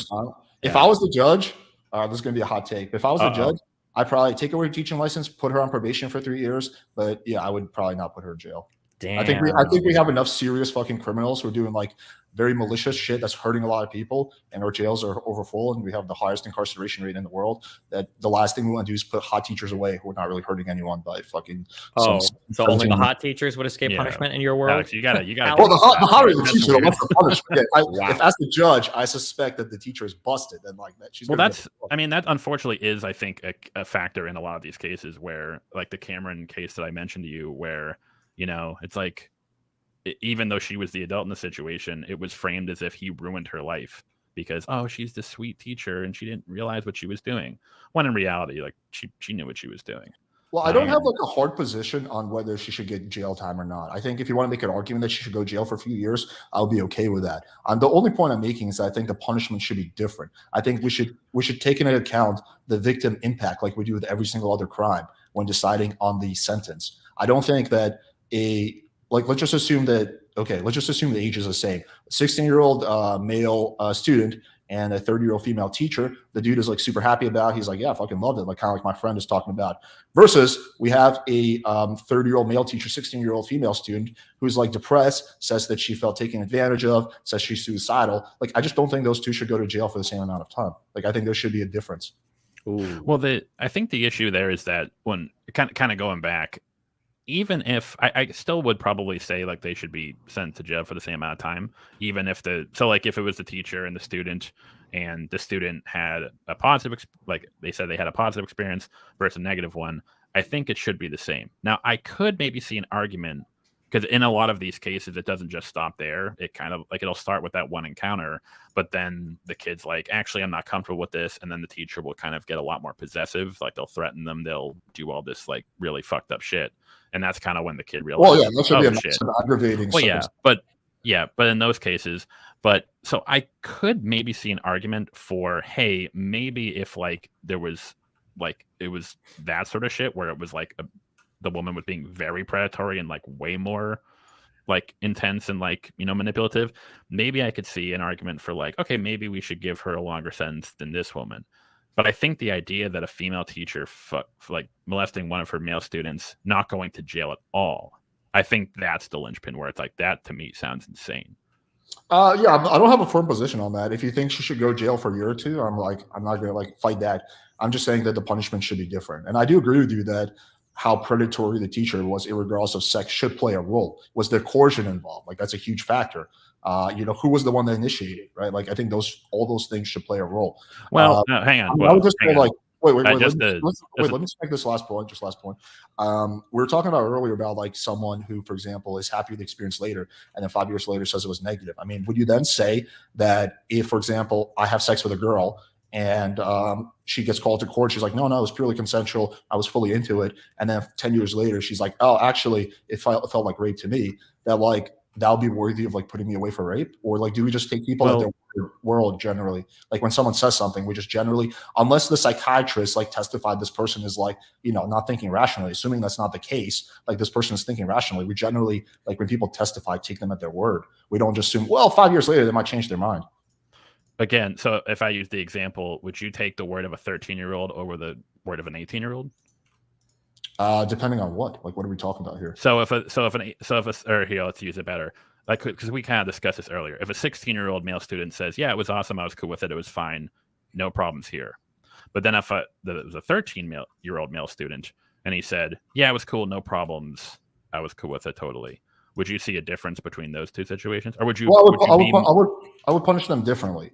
Yeah. If I was the judge, this is going to be a hot take. If I was the judge, I'd probably take away her teaching license, put her on probation for 3 years. But yeah, I would probably not put her in jail. Damn. I think we have enough serious fucking criminals who are doing like very malicious shit that's hurting a lot of people, and our jails are overfull, and we have the highest incarceration rate in the world. That the last thing we want to do is put hot teachers away who are not really hurting anyone by fucking. So only the hot teachers would escape punishment in your world. Alex, you gotta. Well, the hotter the teacher, the less the punishment. Yeah, if as the judge, I suspect that the teacher is busted, and like that she's. Well, that unfortunately is, I think, a factor in a lot of these cases where, like the Cameron case that I mentioned to you, where it's like, even though she was the adult in the situation, it was framed as if he ruined her life because, she's this sweet teacher and she didn't realize what she was doing. When in reality, like she knew what she was doing. Well, I don't have like a hard position on whether she should get jail time or not. I think if you want to make an argument that she should go to jail for a few years, I'll be okay with that. The only point I'm making is that I think the punishment should be different. I think we should take into account the victim impact like we do with every single other crime when deciding on the sentence. I don't think that let's just assume the age is the same. A 16-year-old male student and a 30-year-old female teacher. The dude is like super happy about. He's like, yeah, I fucking loved it. Like kind of like my friend is talking about. Versus we have a 30-year-old male teacher, 16-year-old female student who's like depressed, says that she felt taken advantage of, says she's suicidal. Like I just don't think those two should go to jail for the same amount of time. Like I think there should be a difference. Ooh. Well, I think the issue there is that when kind of going back, even if I still would probably say like they should be sent to jail for the same amount of time, even if if it was the teacher and the student had a positive, like they said they had a positive experience versus a negative one, I think it should be the same. Now, I could maybe see an argument because in a lot of these cases, it doesn't just stop there. It kind of like it'll start with that one encounter, but then the kid's like, actually, I'm not comfortable with this. And then the teacher will kind of get a lot more possessive. Like they'll threaten them. They'll do all this like really fucked up shit. And that's kind of when the kid realizes. Well, yeah, that should be a massive aggravating. Well, but in those cases, so I could maybe see an argument for, hey, maybe if like there was like it was that sort of shit where it was like the woman was being very predatory and like way more like intense and like manipulative, maybe I could see an argument for like, okay, maybe we should give her a longer sentence than this woman. But I think the idea that a female teacher like molesting one of her male students not going to jail at all, I think that's the linchpin where it's like that to me sounds insane. Yeah, I don't have a firm position on that. If you think she should go to jail for a year or two, I'm not going to like fight that. I'm just saying that the punishment should be different. And I do agree with you that how predatory the teacher was, regardless of sex, should play a role. Was there coercion involved? Like that's a huge factor. Who was the one that initiated, right? Like I think all those things should play a role. Well, no, hang on. I would just say like, wait. Let me make this last point. We were talking about earlier about like someone who, for example, is happy with the experience later, and then 5 years later says it was negative. I mean, would you then say that if, for example, I have sex with a girl and she gets called to court, she's like, no, it was purely consensual, I was fully into it, and then 10 years later she's like, oh, actually, it felt like rape to me, that'll be worthy of like putting me away for rape? Or like, do we just take people at their world generally? Like when someone says something, we just generally, unless the psychiatrist like testified this person is like, not thinking rationally, assuming that's not the case, like this person is thinking rationally, we generally, like when people testify, take them at their word. We don't just assume, well, 5 years later, they might change their mind. Again, so if I use the example, would you take the word of a 13-year-old over the word of an 18-year-old? Depending on what? Like, what are we talking about here? Here, let's use it better. Like, because we kind of discussed this earlier. If a 16-year-old male student says, yeah, it was awesome, I was cool with it, it was fine, no problems here. But then if it was a 13-year-old male student and he said, yeah, it was cool, no problems, I was cool with it totally. Would you see a difference between those two situations? Or would you? Well, I would punish them differently.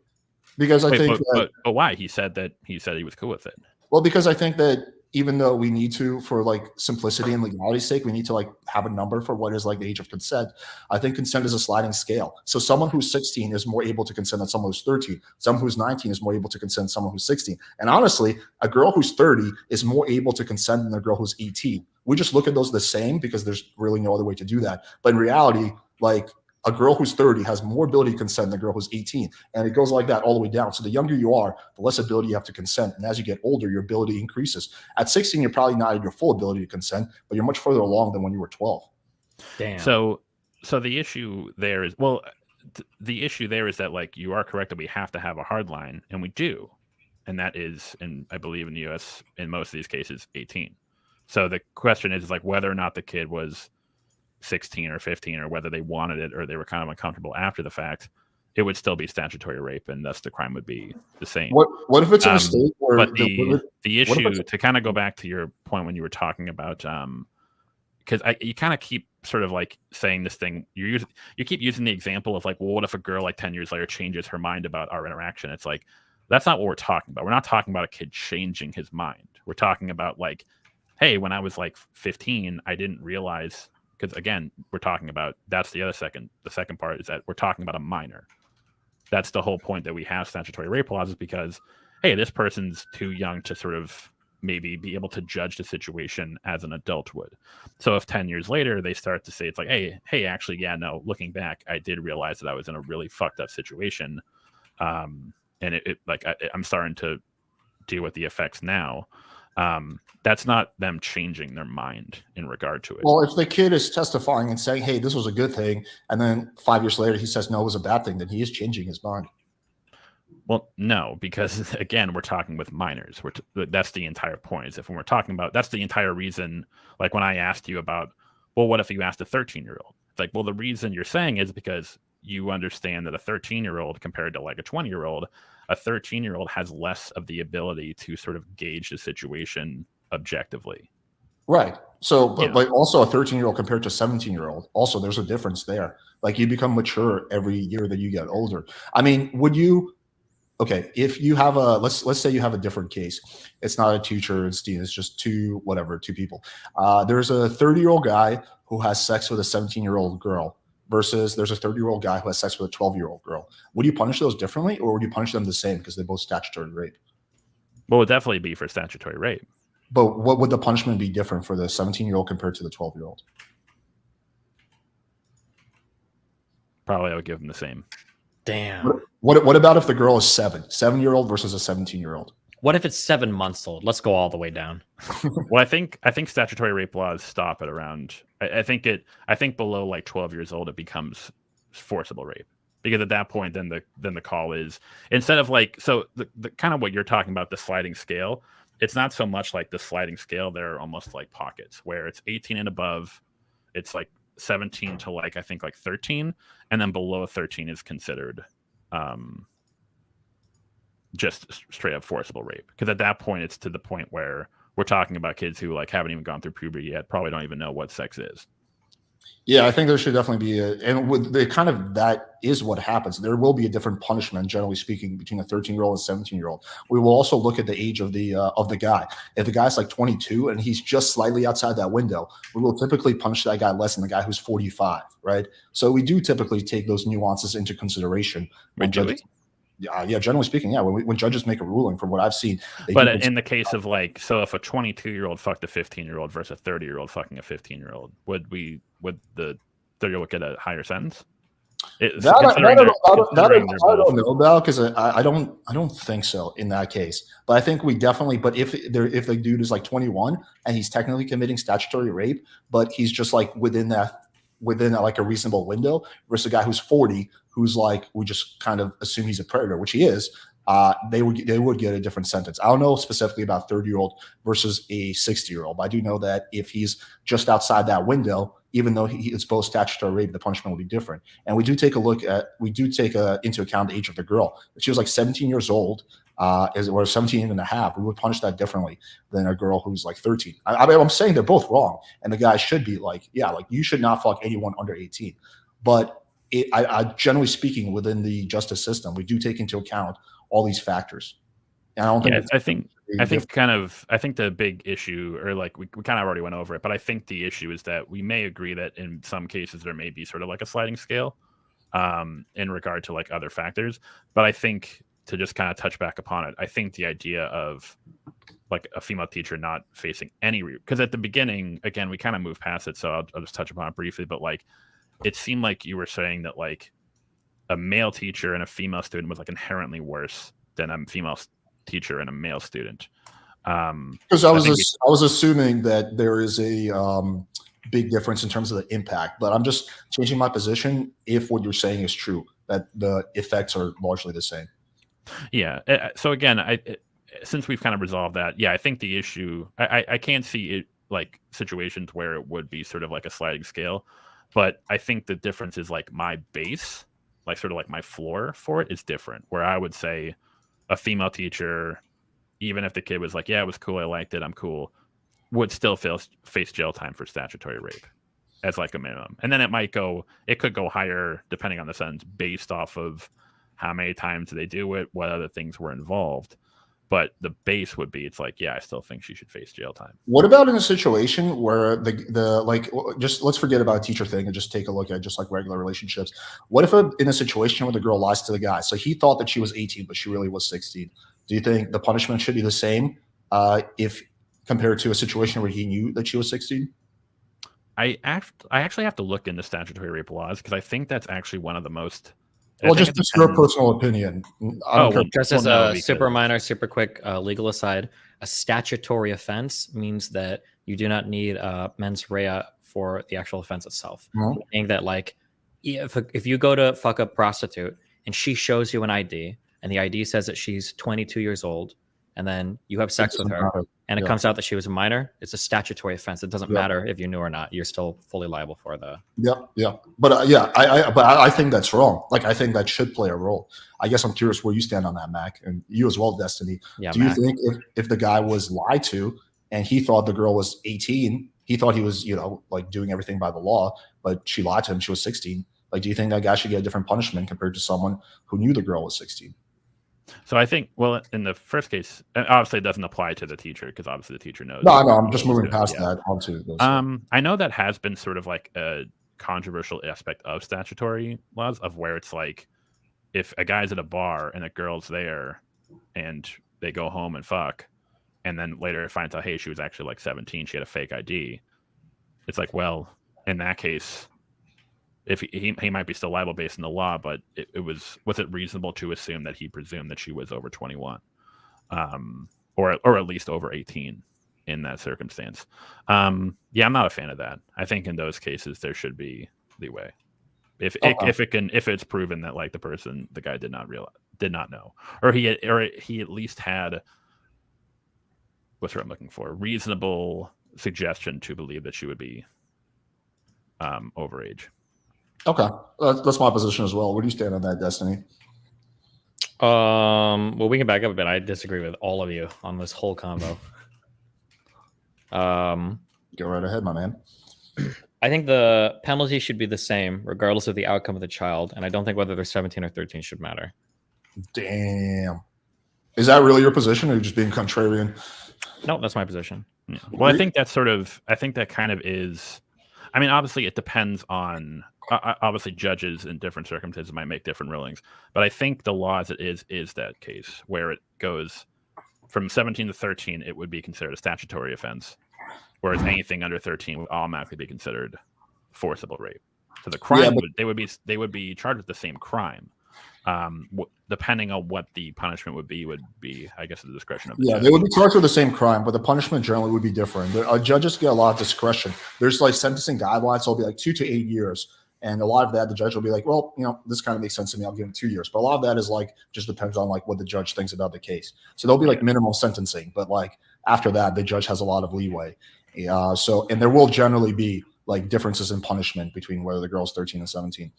Because I think but why? He said he was cool with it. Well, because I think that even though we need to, for like simplicity and legality's sake, we need to like have a number for what is like the age of consent. I think consent is a sliding scale. So someone who's 16 is more able to consent than someone who's 13. Someone who's 19 is more able to consent than someone who's 16. And honestly, a girl who's 30 is more able to consent than a girl who's 18. We just look at those the same because there's really no other way to do that. But in reality, like a girl who's 30 has more ability to consent than a girl who's 18. And it goes like that all the way down. So the younger you are, the less ability you have to consent. And as you get older, your ability increases. At 16, you're probably not at your full ability to consent, but you're much further along than when you were 12. Damn. So the issue there is, the issue there is that, like, you are correct that we have to have a hard line, and we do. And that is, and I believe in the US, in most of these cases, 18. So the question is like whether or not the kid was 16 or 15, or whether they wanted it or they were kind of uncomfortable after the fact, it would still be stastatory rape, and thus the crime would be the same. What if it's a mistake? But the issue, to kind of go back to your point when you were talking about, because you kind of keep sort of like saying this thing, you keep using the example of like, well, what if a girl like 10 years later changes her mind about our interaction? It's like, that's not what we're talking about. We're not talking about a kid changing his mind. We're talking about like, hey, when I was like 15, I didn't realize, because again, we're talking about, that's the second part is that we're talking about a minor. That's the whole point that we have statutory rape laws, is because, hey, this person's too young to sort of maybe be able to judge the situation as an adult would. So if 10 years later they start to say, it's like, hey, actually, yeah, no, looking back, I did realize that I was in a really fucked up situation. And I'm starting to deal with the effects now. That's not them changing their mind in regard to it. Well, if the kid is testifying and saying, hey, this was a good thing, and then 5 years later he says, no, it was a bad thing, then he is changing his mind. Well, no, because again, we're talking with minors. That's the entire point. Is if when we're talking about, that's the entire reason. Like when I asked you about, well, what if you asked a 13-year-old? It's like, well, the reason you're saying is because you understand that a 13-year-old compared to like a 20-year-old, a 13-year-old has less of the ability to sort of gauge the situation objectively. Right. So, but also a 13-year-old compared to a 17-year-old, also there's a difference there. Like you become mature every year that you get older. I mean, okay, if you have let's say you have a different case. It's not a teacher and Steve, it's just two people. There's a 30-year-old guy who has sex with a 17-year-old girl versus there's a 30-year-old guy who has sex with a 12-year-old girl. Would you punish those differently, or would you punish them the same because they're both statutory rape? Well, it would definitely be for statutory rape. But what would the punishment be different for the 17-year-old compared to the 12-year-old? Probably I would give them the same. Damn. What about if the girl is 7-year-old versus a 17-year-old? What if it's 7 months old? Let's go all the way down. Well, I think statutory rape laws stop at around. I think below like 12 years old, it becomes forcible rape, because at that point, then the call is, instead of like, so the kind of what you're talking about, the sliding scale. It's not so much like the sliding scale. They're almost like pockets where it's 18 and above. It's like 17 to like, I think like 13, and then below 13 is considered just straight up forcible rape, because at that point it's to the point where we're talking about kids who like haven't even gone through puberty yet, probably don't even know what sex is. Yeah, I think there should definitely be and with the kind of, that is what happens. There will be a different punishment, generally speaking, between a 13-year-old and 17-year-old. We will also look at the age of the guy. If the guy's like 22 and he's just slightly outside that window, we will typically punish that guy less than the guy who's 45, right? So we do typically take those nuances into consideration when judges. Yeah, generally speaking, yeah. When judges make a ruling, from what I've seen. But in the case of like, so if a 22-year-old fucked a 15-year-old versus a 30-year-old fucking a 15-year-old, would the 30-year-old get a higher sentence? I don't know about, because I don't think so in that case. But I think we definitely. But if the dude is like 21 and he's technically committing statutory rape, but he's just like within like a reasonable window, versus a guy who's 40, who's like, we just kind of assume he's a predator, which he is. They would get a different sentence. I don't know specifically about 30-year-old versus a 60-year-old, but I do know that if he's just outside that window, even though it's both statutory rape, the punishment will be different. And we do take into account the age of the girl. If she was like 17 years old, or 17 and a half, we would punish that differently than a girl who's like 13. I'm saying they're both wrong, and the guy should be like, yeah, like you should not fuck anyone under 18. But I generally speaking, within the justice system, we do take into account all these factors. And I don't think I think the big issue, or like we kind of already went over it, but I think the issue is that we may agree that in some cases there may be sort of like a sliding scale in regard to like other factors. But I think, to just kind of touch back upon it, I think the idea of like a female teacher not facing any, because at the beginning, again, we kind of moved past it, so I'll just touch upon it briefly, but like it seemed like you were saying that like a male teacher and a female student was like inherently worse than a female teacher and a male student. Because I was assuming that there is a big difference in terms of the impact, but I'm just changing my position if what you're saying is true, that the effects are largely the same. Yeah. So again, since we've kind of resolved that, yeah, I think the issue, I can't see it like situations where it would be sort of like a sliding scale, but I think the difference is like my base, like sort of like my floor for it is different, where I would say a female teacher, even if the kid was like, yeah, it was cool, I liked it, I'm cool, would still face jail time for statutory rape as like a minimum. And then it could go higher depending on the sentence based off of how many times they do it, what other things were involved. But the base would be, it's like, yeah, I still think she should face jail time. What about in a situation where the like, just let's forget about a teacher thing and just take a look at just like regular relationships. What if in a situation where the girl lies to the guy? So he thought that she was 18, but she really was 16. Do you think the punishment should be the same if compared to a situation where he knew that she was 16? I actually have to look into statutory rape laws because I think that's actually one of the most. Well, just your personal opinion. Just as a super minor, super quick legal aside, a statutory offense means that you do not need mens rea for the actual offense itself. Mm-hmm. Meaning that, like, if you go to fuck a prostitute and she shows you an ID and the ID says that she's 22 years old, and then you have sex with her, and it comes out that she was a minor, it's a statutory offense. It doesn't matter if you knew or not. You're still fully liable for the. Yeah. But I think that's wrong. Like, I think that should play a role. I guess I'm curious where you stand on that, Mac, and you as well, Destiny. Yeah, do you think if the guy was lied to and he thought the girl was 18, he thought he was, like doing everything by the law, but she lied to him, she was 16. Like, do you think that guy should get a different punishment compared to someone who knew the girl was 16? So I think, well, in the first case, obviously it doesn't apply to the teacher because obviously the teacher knows. No, I'm just moving past that onto this. I know that has been sort of like a controversial aspect of statutory laws, of where it's like if a guy's at a bar and a girl's there and they go home and fuck, and then later it finds out, hey, she was actually like 17, she had a fake ID. It's like, well, in that case, if he might be still liable based on the law, but was it reasonable to assume that he presumed that she was over 21, or at least over 18 in that circumstance? I'm not a fan of that. I think in those cases there should be leeway if it's proven that like the guy did not know, or he at least had, what's what I'm looking for, reasonable suggestion to believe that she would be overage. Okay, that's my position as well. Where do you stand on that, Destiny? Well, we can back up a bit. I disagree with all of you on this whole combo. Go right ahead, my man. I think the penalty should be the same regardless of the outcome of the child, and I don't think whether they're 17 or 13 should matter. Damn. Is that really your position, or are you just being contrarian? No, that's my position. Yeah. Well, I think that kind of is. I mean, obviously, it depends on. Obviously, judges in different circumstances might make different rulings, but I think the law as it is that case where it goes from 17 to 13, it would be considered a statutory offense, whereas anything under 13 would automatically be considered forcible rape. So the crime they would be charged with the same crime. Depending on what the punishment would be, I guess, at the discretion of the judge. They would be charged with the same crime, but the punishment generally would be different. Judges get a lot of discretion. There's like sentencing guidelines, so it'll be like 2 to 8 years. And a lot of that, the judge will be like, well, this kind of makes sense to me. I'll give him 2 years. But a lot of that is like, just depends on like what the judge thinks about the case. So there'll be like minimal sentencing, but like after that, the judge has a lot of leeway. And there will generally be like differences in punishment between whether the girl's 13 and 17.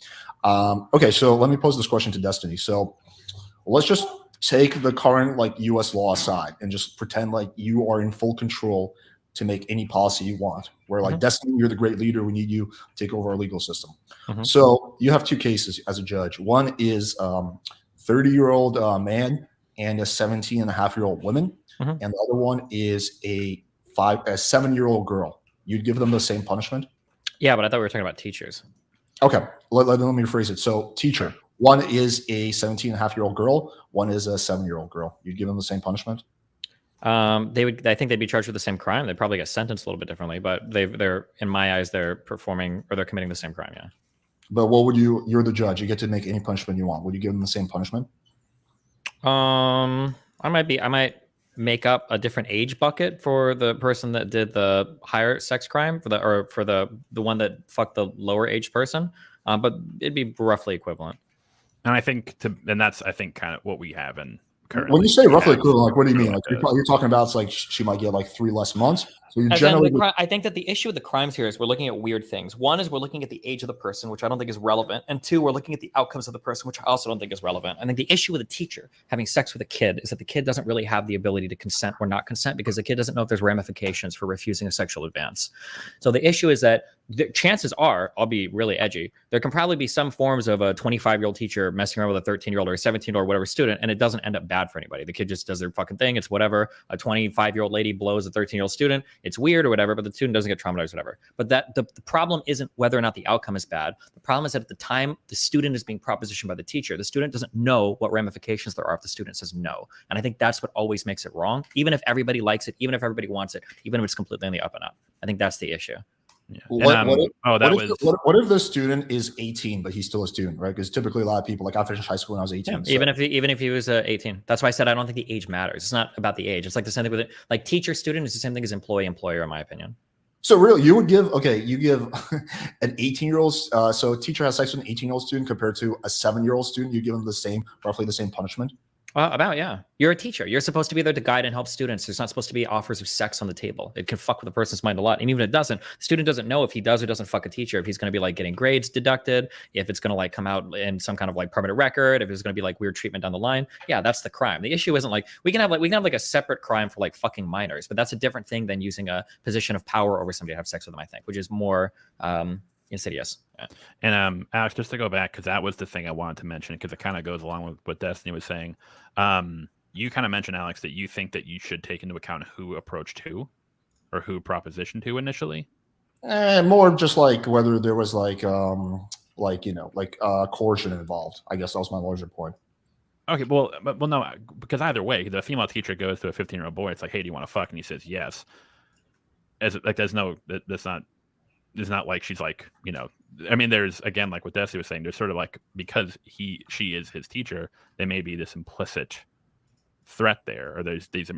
Okay, so let me pose this question to Destiny. So let's just take the current like U.S. law aside and just pretend like you are in full control to make any policy you want. Where like Destiny, you're the great leader. We need you to take over our legal system. So you have 2 cases as a judge. One is 30-year-old man and a 17-and-a-half-year-old woman, and the other one is a 7-year-old girl. You'd give them the same punishment? Yeah, but I thought we were talking about teachers. Okay, let me rephrase it. So teacher, one is a 17-and-a-half-year-old girl, one is a 7-year-old girl. You'd give them the same punishment? I think they'd be charged with the same crime. They'd probably get sentenced a little bit differently, but they're in my eyes, they're committing the same crime. Yeah. But what would you're the judge. You get to make any punishment you want. Would you give them the same punishment? I might make up a different age bucket for the person that did the higher sex crime for the one that fucked the lower age person. But it'd be roughly equivalent. And that's I think kind of what we have in currently. When you say roughly equivalent, like what do you mean? Like you're talking about it's like she might get like 3 less months. So you generally, I think that the issue with the crimes here is we're looking at weird things. One is we're looking at the age of the person, which I don't think is relevant. And two, we're looking at the outcomes of the person, which I also don't think is relevant. I think the issue with a teacher having sex with a kid is that the kid doesn't really have the ability to consent or not consent because the kid doesn't know if there's ramifications for refusing a sexual advance. So the issue is that the chances are, I'll be really edgy, there can probably be some forms of a 25-year-old teacher messing around with a 13-year-old or a 17-year-old or whatever student, and it doesn't end up bad for anybody. The kid just does their fucking thing. It's whatever. A 25-year-old lady blows a 13-year-old student. It's weird or whatever, but the student doesn't get traumatized or whatever. But the problem isn't whether or not the outcome is bad. The problem is that at the time the student is being propositioned by the teacher, the student doesn't know what ramifications there are if the student says no. And I think that's what always makes it wrong, even if everybody likes it, even if everybody wants it, even if it's completely on the up and up. I think that's the issue. Yeah. What if the student is 18 but he's still a student, right? Because typically a lot of people, like I finished high school when I was 18. Yeah, so. even if he was 18, that's why I said I don't think the age matters. It's not about the age. It's like the same thing with it. Like teacher student is the same thing as employee employer, in my opinion. So really, you give an 18-year-old. So a teacher has sex with an 18-year-old student compared to a 7-year-old student. You give them roughly the same punishment. Yeah. You're a teacher. You're supposed to be there to guide and help students. There's not supposed to be offers of sex on the table. It can fuck with a person's mind a lot. And even if it doesn't, the student doesn't know if he does or doesn't fuck a teacher, if he's going to be like getting grades deducted, if it's going to like come out in some kind of like permanent record, if there's going to be like weird treatment down the line. Yeah, that's the crime. The issue isn't like we can have like a separate crime for like fucking minors, but that's a different thing than using a position of power over somebody to have sex with them, I think, which is more insidious. Yeah. And Alex, just to go back, because that was the thing I wanted to mention, because it kind of goes along with what Destiny was saying. You kind of mentioned, Alex, that you think that you should take into account who approached who or who propositioned who initially. More just like whether there was coercion involved. I guess that was my larger point. Okay, well, no, because either way, the female teacher goes to a 15-year-old boy. It's like, hey, do you want to fuck? And he says yes. It's not like she's like, I mean, there's, again, like what Desi was saying, there's sort of like, because she is his teacher, there may be this implicit threat there, or there's these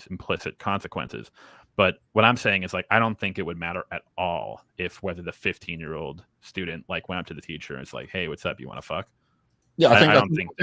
implicit consequences. But what I'm saying is, like, I don't think it would matter at all if whether the 15-year-old student like went up to the teacher and it's like, hey, what's up? You want to fuck? Yeah, I think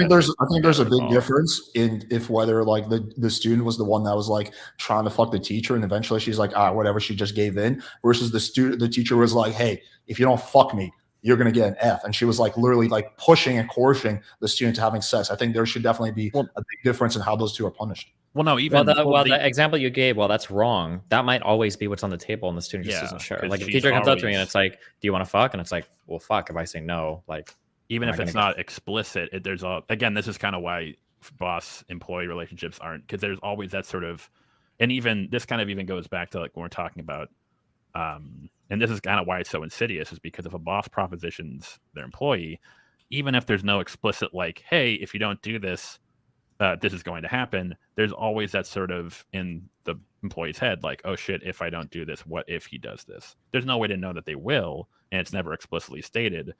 there's a big difference in if whether like the student was the one that was like trying to fuck the teacher and eventually she's like, whatever, she just gave in, versus the teacher was like, hey, if you don't fuck me, you're gonna get an F, and she was like literally like pushing and coercing the student to having sex. I think there should definitely be a big difference in how those two are punished. Well, no, even the example you gave, that's wrong. That might always be what's on the table, and the student just isn't sure. Like if the teacher comes up to me and it's like, "Do you want to fuck?" and it's like, "Well, fuck." If I say no, like. Even if it's not explicit, again, this is kind of why boss-employee relationships aren't, because there's always that sort of, and even this kind of even goes back to like when we're talking about, and this is kind of why it's so insidious, is because if a boss propositions their employee, even if there's no explicit like, hey, if you don't do this, this is going to happen, there's always that sort of in the employee's head, like, oh shit, if I don't do this, what if he does this? There's no way to know that they will, and it's never explicitly stated.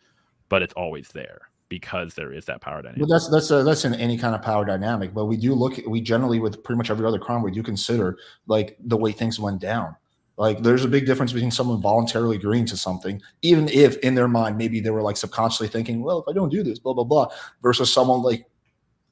But it's always there because there is that power dynamic. But that's in any kind of power dynamic. But we generally, with pretty much every other crime, we do consider like the way things went down. Like there's a big difference between someone voluntarily agreeing to something, even if in their mind maybe they were like subconsciously thinking, well, if I don't do this, blah blah blah, versus someone like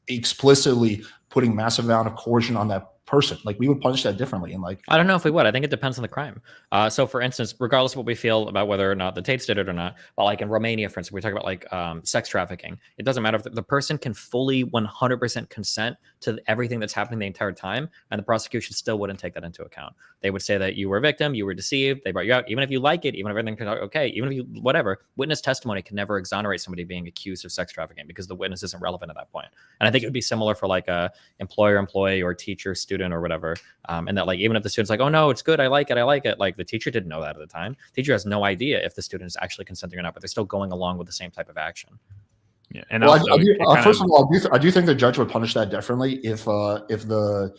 explicitly putting massive amount of coercion on that person. Like we would punish that differently. And like, I don't know if we would. I think it depends on the crime. So for instance, regardless of what we feel about whether or not the Tates did it or not, but like in Romania, for instance, we talk about like sex trafficking. It doesn't matter if the person can fully 100% consent to everything that's happening the entire time, and the prosecution still wouldn't take that into account. They would say that you were a victim, you were deceived, they brought you out, even if you like it, even if everything turned out okay, even if you whatever. Witness testimony can never exonerate somebody being accused of sex trafficking because the witness isn't relevant at that point. And I think it would be similar for like a employer, employee, or teacher, student, or whatever. And that like even if the student's like, oh no, it's good, I like it, like the teacher didn't know that at the time. The teacher has no idea if the student is actually consenting or not, but they're still going along with the same type of action. Yeah, and well, first of all, I do think the judge would punish that differently if the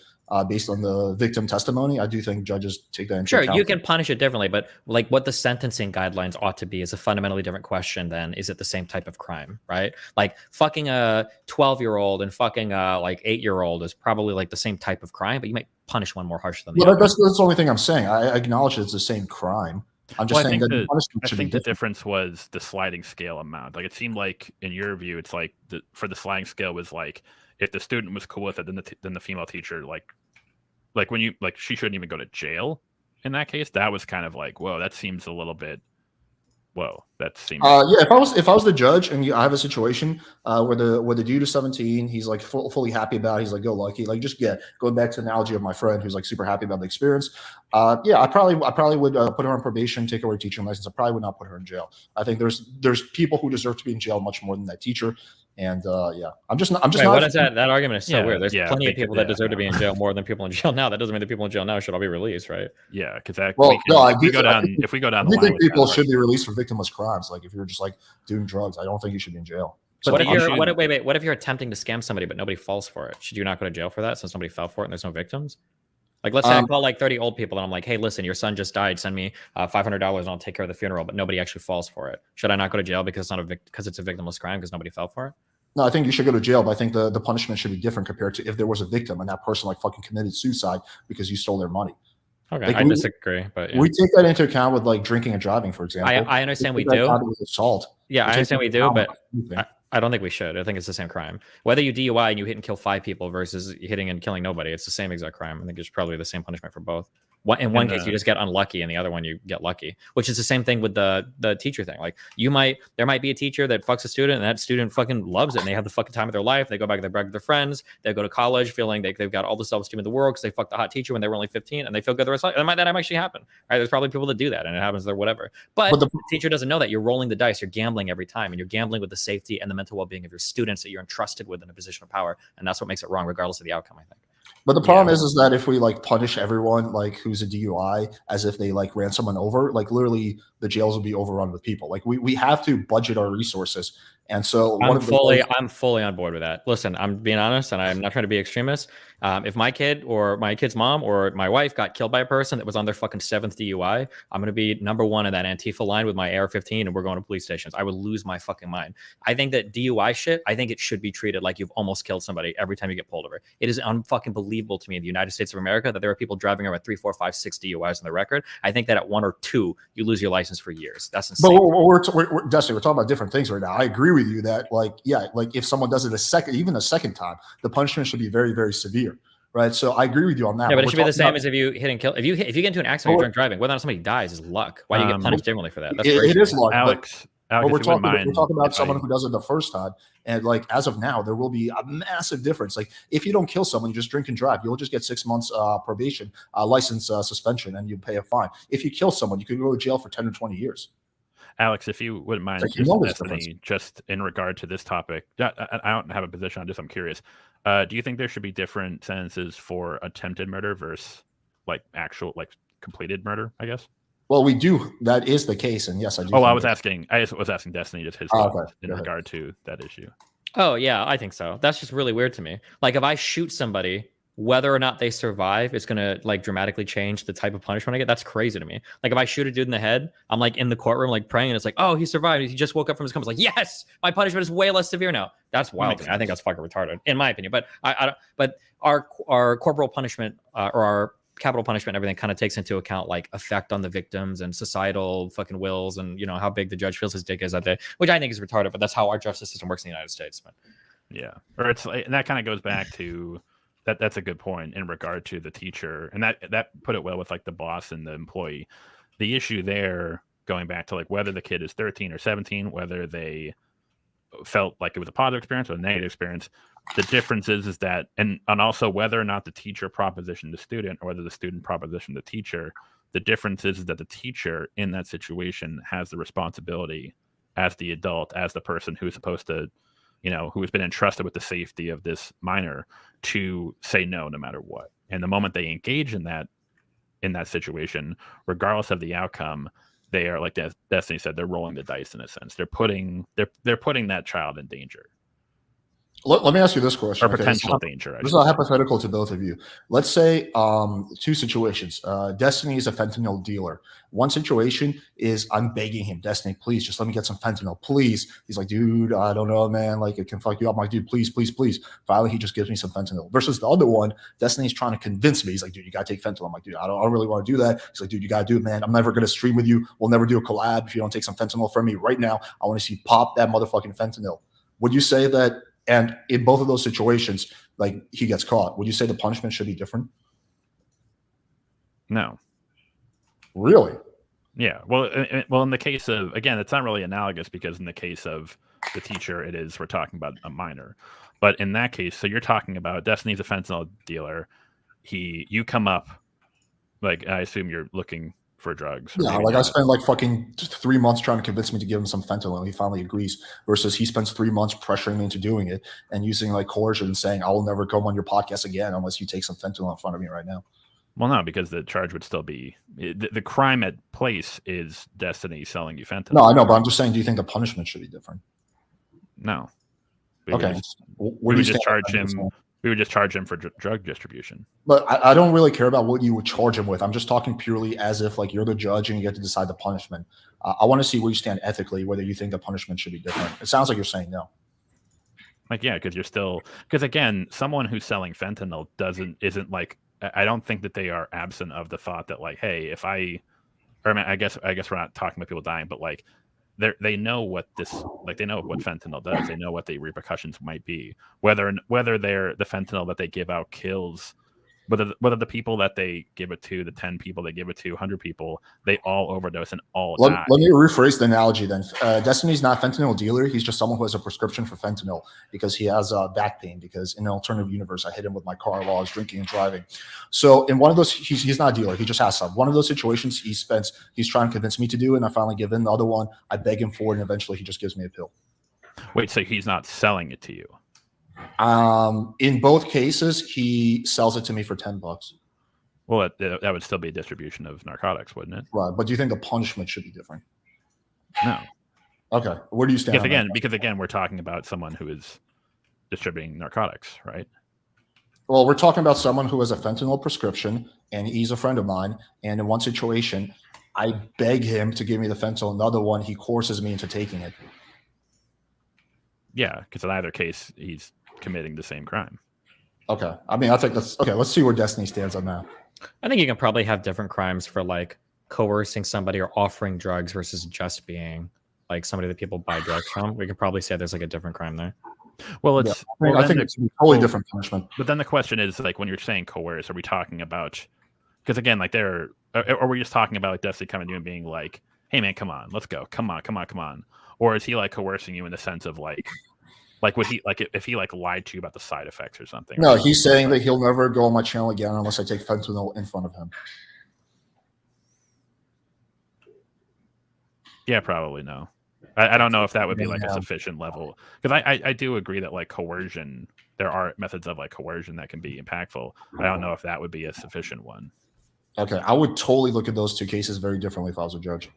based on the victim testimony, I do think judges take that into Sure, account. you can punish it differently, but like what the sentencing guidelines ought to be is a fundamentally different question than is it the same type of crime, right? Like fucking a 12-year-old and fucking a like 8-year-old is probably like the same type of crime, but you might punish one more harsh than the other. That's the only thing I'm saying. I acknowledge it's the same crime. I'm just saying that the punishment should be the different. difference was the sliding scale amount. Like it seemed like in your view, it's like for the sliding scale was like if the student was cool with it, then the female teacher like when you like she shouldn't even go to jail in that case. That was kind of like, whoa, that seems a little bit. Whoa, that seems. Yeah, if I was the judge and I have a situation where the dude is 17, he's like fully happy about it, he's like go lucky, like just going back to the analogy of my friend who's like super happy about the experience. Yeah, I probably would put her on probation, take away her teaching license. I probably would not put her in jail. I think there's people who deserve to be in jail much more than that teacher. And yeah, I'm just not. Wait, what is that? That argument is so Yeah, weird. There's yeah, plenty of they- people that deserve to be in jail more than people in jail now. That doesn't mean the people in jail now should all be released, right? Yeah, because that. Well, no, if we go down I the line, think with people that, should be released for victimless crimes. Like if you're just like doing drugs, I don't think you should be in jail. But what if you you're should- wait, what if you're attempting to scam somebody but nobody falls for it? Should you not go to jail for that since nobody fell for it and there's no victims? Like let's say I call like 30 old people and I'm like, hey, listen, your son just died. Send me $500 and I'll take care of the funeral. But nobody actually falls for it. Should I not go to jail because it's a victimless crime because nobody fell for it? No, I think you should go to jail, but I think the punishment should be different compared to if there was a victim and that person like fucking committed suicide because you stole their money. Okay, Like, I disagree, but yeah. We take that into account with like drinking and driving, for example. I understand we take that do. account with assault. Yeah, I understand we do, but Anything. I don't think we should. I think it's the same crime. Whether you DUI and you hit and kill 5 people versus hitting and killing nobody, it's the same exact crime. I think it's probably the same punishment for both. In one case, you just get unlucky, and the other one you get lucky. Which is the same thing with the teacher thing. Like there might be a teacher that fucks a student, and that student fucking loves it, and they have the fucking time of their life. They go back to their friends. They go to college feeling they've got all the self-esteem in the world because they fucked the hot teacher when they were only 15, and they feel good the rest of life. That might actually happen. Right? There's probably people that do that, and it happens there, whatever. But the teacher doesn't know that you're rolling the dice. You're gambling every time, and you're gambling with the safety and the mental well-being of your students that you're entrusted with in a position of power, and that's what makes it wrong, regardless of the outcome. I think. But the problem is that if we like punish everyone like who's a DUI as if they like ran someone over, like literally the jails will be overrun with people. Like we have to budget our resources. And so I'm fully on board with that. Listen, I'm being honest, and I'm not trying to be extremist. If my kid or my kid's mom or my wife got killed by a person that was on their fucking 7th DUI, I'm going to be number 1 in that Antifa line with my AR-15, and we're going to police stations. I would lose my fucking mind. I think that DUI shit, I think it should be treated like you've almost killed somebody every time you get pulled over. It is unfucking believable to me in the United States of America that there are people driving around with 3, 4, 5, 6 DUIs on the record. I think that at 1 or 2, you lose your license for years. That's insane. But we're Destiny, we're talking about different things right now. I agree with you that like if someone does it a second time, the punishment should be very, very severe. Right. So I agree with you on that. Yeah, but it should be the same as if you hit and kill. If you get into an accident, you're drunk driving, whether or not somebody dies is luck. Why do you get punished differently for that? That's it is luck. Alex, but we're talking about someone who does it the first time. And like as of now, there will be a massive difference. Like if you don't kill someone, you just drink and drive, you'll just get 6 months probation, license suspension, and you pay a fine. If you kill someone, you could go to jail for 10 or 20 years. Alex, if you wouldn't mind, just in regard to this topic, I don't have a position on this. I'm curious. Do you think there should be different sentences for attempted murder versus like actual like completed murder? I guess. Well, we do. That is the case, and yes, I do. Oh, I was asking Destiny just his thoughts in regard to that issue. Oh yeah, I think so. That's just really weird to me. Like if I shoot somebody, whether or not they survive, it's gonna like dramatically change the type of punishment I get. That's crazy to me. Like if I shoot a dude in the head, I'm like in the courtroom like praying, and it's like, oh, he survived. He just woke up from his coma. It's like, yes, my punishment is way less severe now. That's wild to me. I think that's fucking retarded, in my opinion. But I don't. But our corporal punishment or our capital punishment, and everything kind of takes into account like effect on the victims and societal fucking wills, and you know how big the judge feels his dick is that day, which I think is retarded. But that's how our justice system works in the United States. But yeah, or it's like, and that kind of goes back to. That's a good point in regard to the teacher, and that put it well with like the boss and the employee. The issue there, going back to like whether the kid is 13 or 17, whether they felt like it was a positive experience or a negative experience, the difference is that, and also whether or not the teacher propositioned the student or whether the student propositioned the teacher, the difference is that the teacher in that situation has the responsibility as the adult, as the person who's supposed to, who has been entrusted with the safety of this minor, to say no matter what. And the moment they engage in that situation, regardless of the outcome, they are, like Destiny said, they're rolling the dice in a sense. They're putting that child in danger. Let me ask you this question. or potential danger. This is a hypothetical to both of you. Let's say two situations. Destiny is a fentanyl dealer. One situation is I'm begging him, Destiny, please just let me get some fentanyl, please. He's like, dude, I don't know, man. Like it can fuck you up. I'm like, dude, please, please, please. Finally, he just gives me some fentanyl. Versus the other one, Destiny's trying to convince me. He's like, dude, you gotta take fentanyl. I'm like, dude, I don't really want to do that. He's like, dude, you gotta do it, man. I'm never gonna stream with you. We'll never do a collab if you don't take some fentanyl from me right now. I want to see pop that motherfucking fentanyl. Would you say that? And in both of those situations, like he gets caught, would you say the punishment should be different? No. Really? Yeah. Well, in the case of, again, it's not really analogous because in the case of the teacher, we're talking about a minor. But in that case, so you're talking about Destiny's a fentanyl dealer. You come up, like I assume you're looking for drugs. Yeah, like I spent like fucking 3 months trying to convince me to give him some fentanyl, and he finally agrees. Versus he spends 3 months pressuring me into doing it and using like coercion and saying, I will never come on your podcast again unless you take some fentanyl in front of me right now. Well, no, because the charge would still be the crime at place is Destiny selling you fentanyl. No, I know, but I'm just saying, do you think the punishment should be different? No. Okay. We would just charge him. We would just charge him for drug distribution. But I don't really care about what you would charge him with. I'm just talking purely as if like you're the judge and you get to decide the punishment. I want to see where you stand ethically, whether you think the punishment should be different. It sounds like you're saying no. Like, yeah, because again, someone who's selling fentanyl isn't like, I don't think that they are absent of the thought that like, hey, I guess we're not talking about people dying, but like they know what they know what fentanyl does. They know what the repercussions might be, whether the fentanyl that they give out kills, whether the people that they give it to, the 10 people they give it to, 100 people, they all overdose and all die. Let me rephrase the analogy then. Destiny's not a fentanyl dealer. He's just someone who has a prescription for fentanyl because he has back pain, because in an alternative universe, I hit him with my car while I was drinking and driving. So in one of those, he's not a dealer. He just has some. One of those situations he's trying to convince me to do, and I finally give in. The other one, I beg him for it, and eventually he just gives me a pill. Wait, so he's not selling it to you? In both cases, he sells it to me for $10. Well, that would still be a distribution of narcotics, wouldn't it? Right, but do you think the punishment should be different? No. Okay, where do you stand? Because again, we're talking about someone who is distributing narcotics, right? Well, we're talking about someone who has a fentanyl prescription, and he's a friend of mine. And in one situation, I beg him to give me the fentanyl. Another one, he coerces me into taking it. Yeah, because in either case, he's committing the same crime. Okay. I mean, I think that's okay. Let's see where Destiny stands on that. I think you can probably have different crimes for like coercing somebody or offering drugs versus just being like somebody that people buy drugs from. We could probably say there's like a different crime there. Well, I think it's a totally different punishment. But then the question is, like, when you're saying coerce, are we talking about? Because again, like or we're just talking about like Destiny coming to you and being like, "Hey, man, come on, let's go, come on," or is he like coercing you in the sense of like would he like if he like lied to you about the side effects or something? No, he's saying that he'll never go on my channel again unless I take fentanyl in front of him. Yeah, probably no. I don't know if that would be like a sufficient level, because I do agree that like coercion, there are methods of like coercion that can be impactful. I don't know if that would be a sufficient one. Okay, I would totally look at those two cases very differently if I was a judge.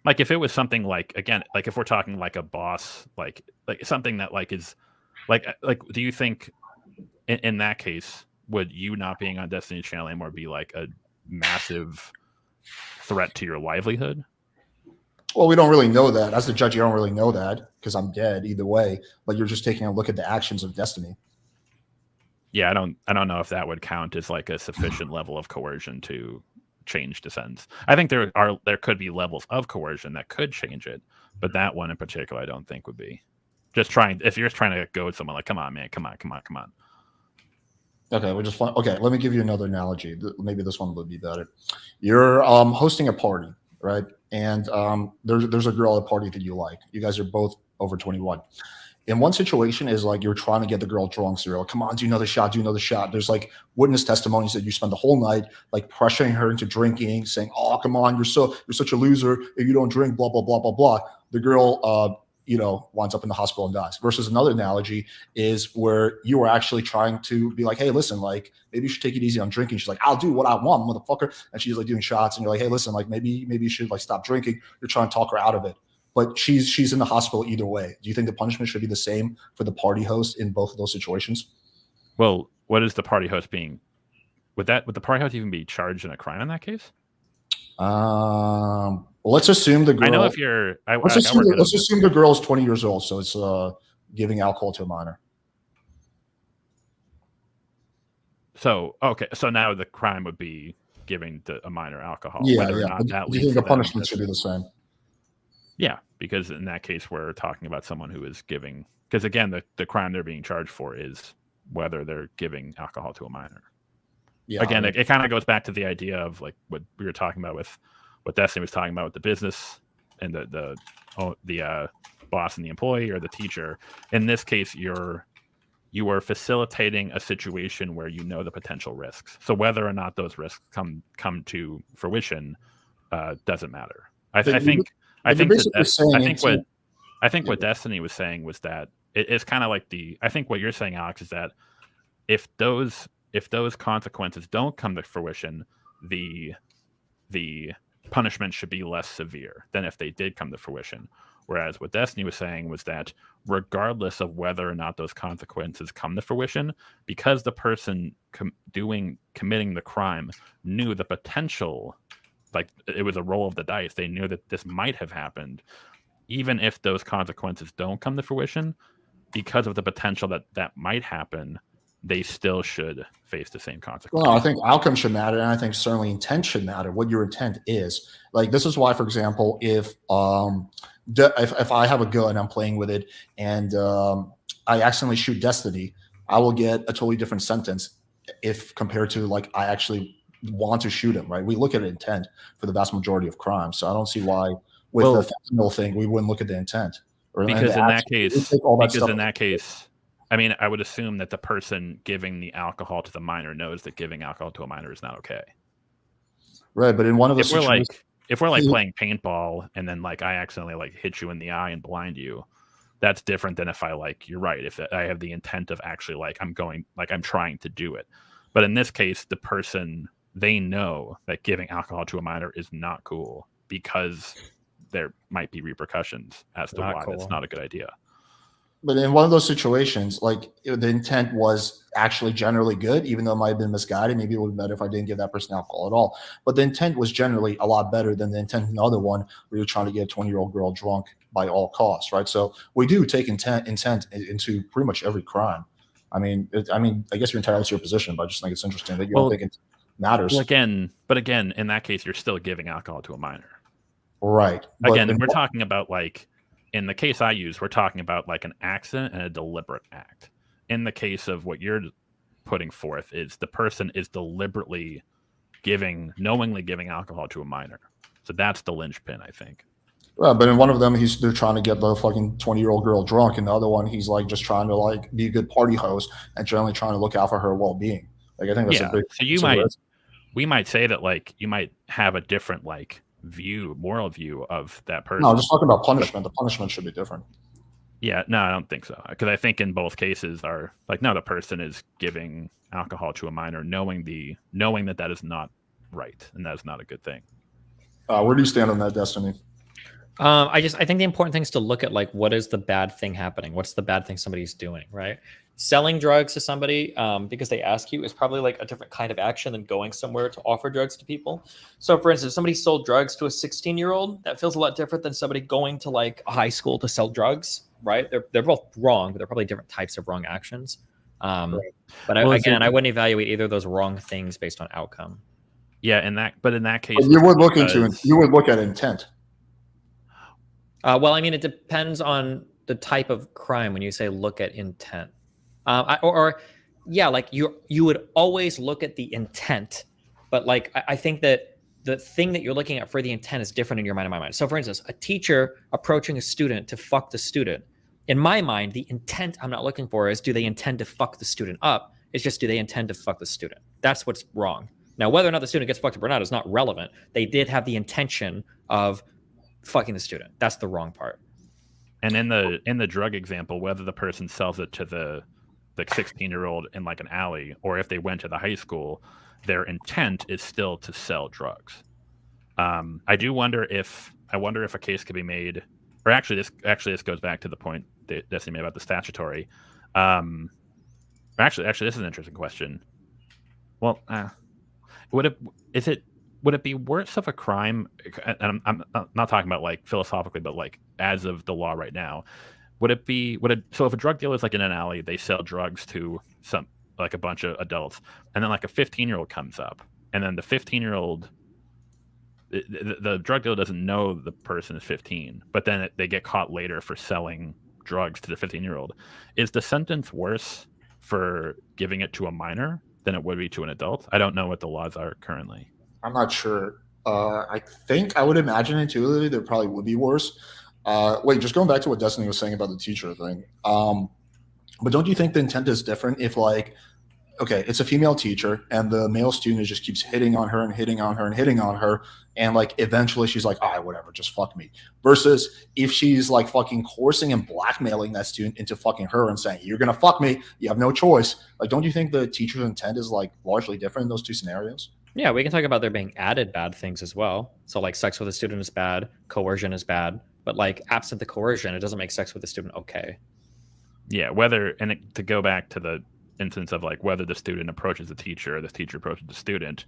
Like if it was something like, again, like if we're talking like a boss, like something that like is like do you think in that case would you not being on Destiny's channel anymore be like a massive threat to your livelihood? Well, we don't really know that. As the judge, you don't really know that because I'm dead either way. But you're just taking a look at the actions of Destiny. Yeah, I don't know if that would count as like a sufficient level of coercion to change dissent. I think there could be levels of coercion that could change it, but that one in particular, I don't think would be. If you're just trying to go with someone like, come on, man, come on. Okay, okay. Let me give you another analogy. Maybe this one would be better. You're hosting a party, right? And there's a girl at a party that you like. You guys are both over 21. In one situation is like you're trying to get the girl drunk. So you're like, come on, do another shot. There's like witness testimonies that you spend the whole night like pressuring her into drinking, saying, oh, come on, you're such a loser if you don't drink, blah, blah, blah, blah, blah. The girl winds up in the hospital and dies. Versus another analogy is where you are actually trying to be like, hey, listen, like maybe you should take it easy on drinking. She's like, I'll do what I want, motherfucker. And she's like doing shots, and you're like, hey, listen, like maybe you should like stop drinking. You're trying to talk her out of it. but she's in the hospital either way. Do you think the punishment should be the same for the party host in both of those situations? Well, what is the party host being? Would the party host even be charged in a crime in that case? Let's assume the girl. I know if you're. Let's assume the girl is 20 years old, so it's giving alcohol to a minor. So okay, so now the crime would be giving a minor alcohol. Yeah, whether yeah. Or not that do you think the punishment should be the same? Yeah, because in that case, we're talking about someone who is giving. Because again, the crime they're being charged for is whether they're giving alcohol to a minor. Yeah. Again, it kind of goes back to the idea of like what we were talking about with what Destiny was talking about with the business and the boss and the employee or the teacher. In this case, you are facilitating a situation where you know the potential risks. So whether or not those risks come to fruition doesn't matter. I think what Destiny was saying was that it's kind of like I think what you're saying, Alex, is that if those consequences don't come to fruition, the punishment should be less severe than if they did come to fruition. Whereas what Destiny was saying was that regardless of whether or not those consequences come to fruition, because the person committing the crime knew the potential, like it was a roll of the dice, they knew that this might have happened, even if those consequences don't come to fruition, because of the potential that might happen, they still should face the same consequences. Well, I think outcome should matter, and I think certainly intent should matter. What your intent is, like this is why, for example, if I have a gun, I'm playing with it, and I accidentally shoot Destiny, I will get a totally different sentence if compared to like I actually want to shoot him. Right? We look at intent for the vast majority of crimes, so I don't see why with the fentanyl thing we wouldn't look at the intent. Because in that case. I mean, I would assume that the person giving the alcohol to the minor knows that giving alcohol to a minor is not okay. Right, but in one of those situations, if we're like playing paintball and then like I accidentally like hit you in the eye and blind you, that's different than if you're right, if I have the intent of actually like I'm trying to do it. But in this case, the person, they know that giving alcohol to a minor is not cool because there might be repercussions as to why that's not a good idea. But in one of those situations, like the intent was actually generally good, even though it might have been misguided. Maybe it would be better if I didn't give that person alcohol at all. But the intent was generally a lot better than the intent in the other one where you're trying to get a 20-year-old girl drunk by all costs, right? So we do take intent into pretty much every crime. I mean, I guess you're entitled to your position, but I just think it's interesting that you don't think it matters. But again, in that case, you're still giving alcohol to a minor. Right. Again, we're talking about like, in the case I use, we're talking about like an accident and a deliberate act. In the case of what you're putting forth is the person is deliberately knowingly giving alcohol to a minor. So that's the linchpin, I think. Right, but in one of them, they're trying to get the fucking 20-year-old girl drunk, and the other one, he's like just trying to like be a good party host and generally trying to look out for her well-being. Like I think that's a big. So we might say that like you might have a different like moral view of that person. No, I'm just talking about punishment. The punishment should be different. Yeah, no, I don't think so. Because I think in both cases are like, no, the person is giving alcohol to a minor, knowing that is not right and that is not a good thing. Where do you stand on that, Destiny? I think the important thing is to look at like what is the bad thing happening? What's the bad thing somebody's doing, right? Selling drugs to somebody because they ask you is probably like a different kind of action than going somewhere to offer drugs to people. So for instance, if somebody sold drugs to a 16-year-old, that feels a lot different than somebody going to like a high school to sell drugs, right? They're both wrong, but they're probably different types of wrong actions. Right. But I wouldn't evaluate either of those wrong things based on outcome. Yeah, in that case, you would look at intent. Well, I mean, it depends on the type of crime when you say look at intent. Like you would always look at the intent, but like I think that the thing that you're looking at for the intent is different in your mind and my mind. So for instance, a teacher approaching a student to fuck the student. In my mind, the intent I'm not looking for is do they intend to fuck the student up? It's just do they intend to fuck the student? That's what's wrong. Now, whether or not the student gets fucked up or not is not relevant. They did have the intention of fucking the student. That's the wrong part. And in the drug example, whether the person sells it to the 16-year-old in like an alley or if they went to the high school, their intent is still to sell drugs. I wonder if a case could be made or this goes back to the point that Destiny made about the statutory. Um, actually, this is an interesting question. Well, would it is it would it be worse of a crime? And I'm not talking about like philosophically, but like as of the law right now, would it so if a drug dealer is like in an alley, they sell drugs to some like a bunch of adults, and then like a 15-year-old comes up, and then the 15-year-old the drug dealer doesn't know the person is 15, but then they get caught later for selling drugs to the 15-year-old. Is the sentence worse for giving it to a minor than it would be to an adult? I don't know what the laws are currently. I'm not sure. I think I would imagine intuitively there probably would be worse. Wait, just going back to what Destiny was saying about the teacher thing. But don't you think the intent is different if, like, okay, it's a female teacher and the male student just keeps hitting on her and hitting on her and hitting on her, and like eventually she's like, all right, whatever, just fuck me. Versus if she's like fucking coercing and blackmailing that student into fucking her and saying, you're gonna fuck me, you have no choice. Like, don't you think the teacher's intent is like largely different in those two scenarios? Yeah, we can talk about there being added bad things as well. So like sex with a student is bad, coercion is bad, but like absent the coercion, it doesn't make sex with a student okay. Yeah, to go back to the instance of like whether the student approaches the teacher or the teacher approaches the student,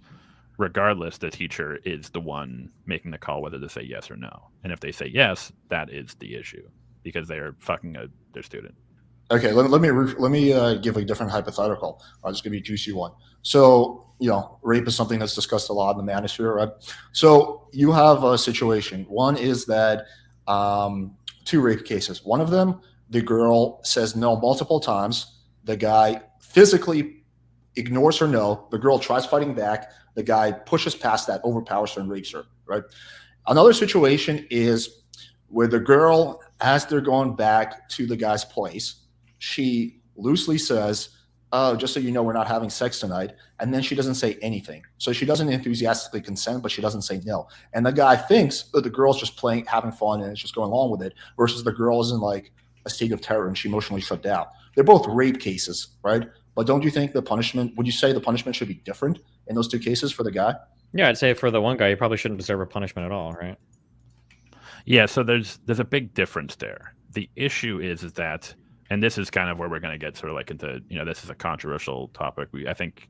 regardless, the teacher is the one making the call whether to say yes or no. And if they say yes, that is the issue because they are fucking their student. Okay, let me give a different hypothetical. I'll just give you a juicy one. So, rape is something that's discussed a lot in the manosphere, right? So you have a situation. One is that two rape cases. One of them, the girl says no multiple times. The guy physically ignores her no. The girl tries fighting back. The guy pushes past that, overpowers her, and rapes her, right? Another situation is where the girl, as they're going back to the guy's place, she loosely says, oh, just so you know, we're not having sex tonight. And then she doesn't say anything. So she doesn't enthusiastically consent, but she doesn't say no. And the guy thinks that the girl's just playing, having fun, and it's just going along with it, versus the girl is in like a state of terror and she emotionally shut down. They're both rape cases, right? But don't you think would you say the punishment should be different in those two cases for the guy? Yeah, I'd say for the one guy, he probably shouldn't deserve a punishment at all, right? Yeah, so there's a big difference there. The issue is that, and this is kind of where we're going to get sort of like into, this is a controversial topic.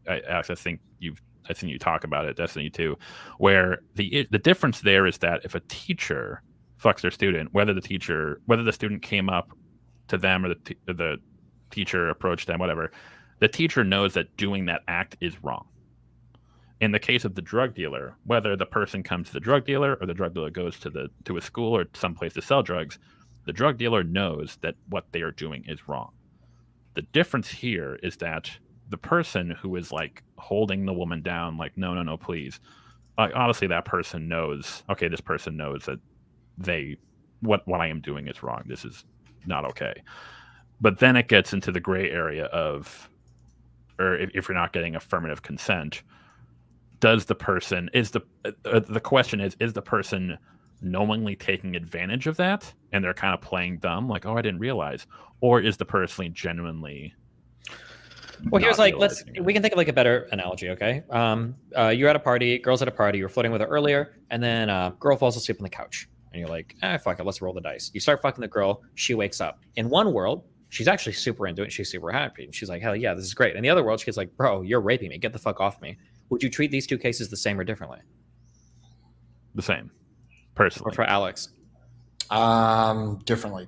Alex, I think you talk about it, Destiny too, where the difference there is that if a teacher fucks their student, whether the student came up to them or the teacher approached them, whatever, the teacher knows that doing that act is wrong. In the case of the drug dealer, whether the person comes to the drug dealer or the drug dealer goes to a school or someplace to sell drugs, the drug dealer knows that what they are doing is wrong. The difference here is that the person who is like holding the woman down, like, no, please. Obviously, that person knows. Okay, this person knows that what I am doing is wrong. This is not okay. But then it gets into the gray area of, or if you're not getting affirmative consent, does the person the question is the person knowingly taking advantage of that and they're kind of playing dumb, like, oh, I didn't realize, or is the person genuinely? Well, here's like, we can think of like a better analogy, okay? You're at a party, girl's at a party, you were flirting with her earlier, and then girl falls asleep on the couch. And you're like, fuck it, let's roll the dice. You start fucking the girl, she wakes up. In one world, she's actually super into it, she's super happy. And she's like, hell yeah, this is great. In the other world, she's like, bro, you're raping me, get the fuck off me. Would you treat these two cases the same or differently? The same, personally. Or for Alex? Differently.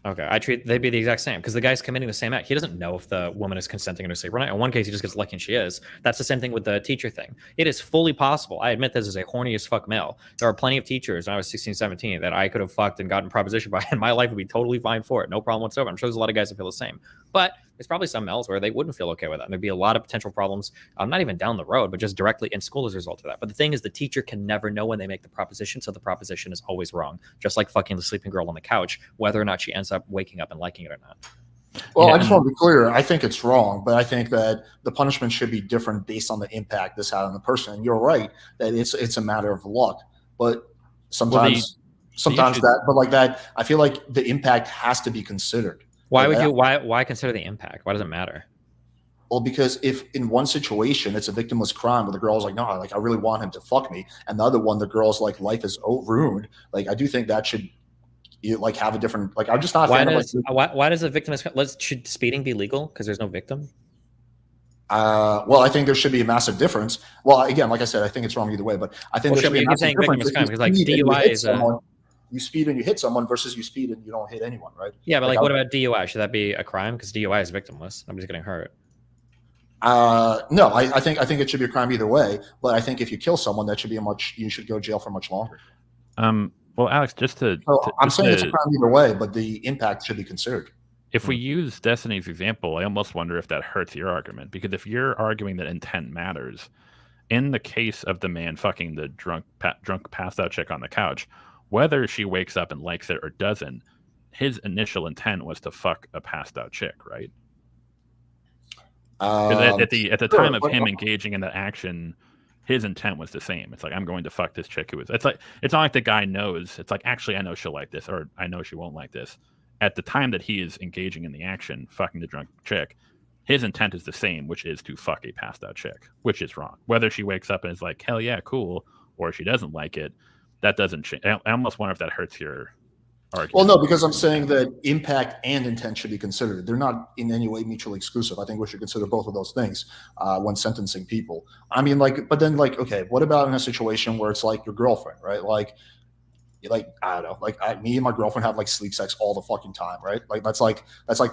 Okay, they'd be the exact same because the guy's committing the same act. He doesn't know if the woman is consenting to sleep or not. In one case, he just gets lucky and she is. That's the same thing with the teacher thing. It is fully possible. I admit this as a horny as fuck male. There are plenty of teachers when I was 16, 17 that I could have fucked and gotten propositioned by, and my life would be totally fine for it. No problem whatsoever. I'm sure there's a lot of guys that feel the same. But there's probably some males where they wouldn't feel okay with that. And there'd be a lot of potential problems, not even down the road, but just directly in school as a result of that. But the thing is, the teacher can never know when they make the proposition, so the proposition is always wrong. Just like fucking the sleeping girl on the couch, whether or not she ends up waking up and liking it or not. Well, I just want to be clear. I think it's wrong, but I think that the punishment should be different based on the impact this had on the person. And you're right that it's a matter of luck, but sometimes I feel like the impact has to be considered. Why consider the impact? Why does it matter? Well, because if in one situation it's a victimless crime where the girl's like, no, like I really want him to fuck me, and the other one, the girl's like life is ruined. Like I do think that should you like have a different like. I'm just not a Why fan does of like. why does a victim should speeding be legal because there's no victim? Well, I think there should be a massive difference. Well, again, like I said, I think it's wrong either way, but I think Well, there sure, should but be a you keep massive saying victim difference is if crime you because like speed and you DUI hit is someone. You speed and you hit someone versus you speed and you don't hit anyone, right? yeah, but like I- what about DUI? Should that be a crime? Because DUI is victimless. Nobody's getting hurt. No, I think it should be a crime either way. But I think if you kill someone, that should be you should go to jail for much longer. Well, Alex, So I'm saying it's a crime either way, but the impact should be considered. if we use Destiny's example, I almost wonder if that hurts your argument, because if you're arguing that intent matters, in the case of the man fucking the drunk passed out chick on the couch, whether she wakes up and likes it or doesn't, his initial intent was to fuck a passed out chick, right? Because at the time of him engaging in the action, his intent was the same. It's like, I'm going to fuck this chick who is. It's like, it's not like the guy knows. It's like, actually, I know she'll like this, or I know she won't like this. At the time that he is engaging in the action, fucking the drunk chick, his intent is the same, which is to fuck a passed out chick, which is wrong. Whether she wakes up and is like, hell yeah, cool, or she doesn't like it, that doesn't change. I almost wonder if that hurts your argument. Well, no, because I'm saying that impact and intent should be considered. They're not in any way mutually exclusive. I think we should consider both of those things when sentencing people. I mean, like, but then, like, okay, what about in a situation where it's like your girlfriend, right? Like I don't know, like me and my girlfriend have like sleep sex all the fucking time, right? Like that's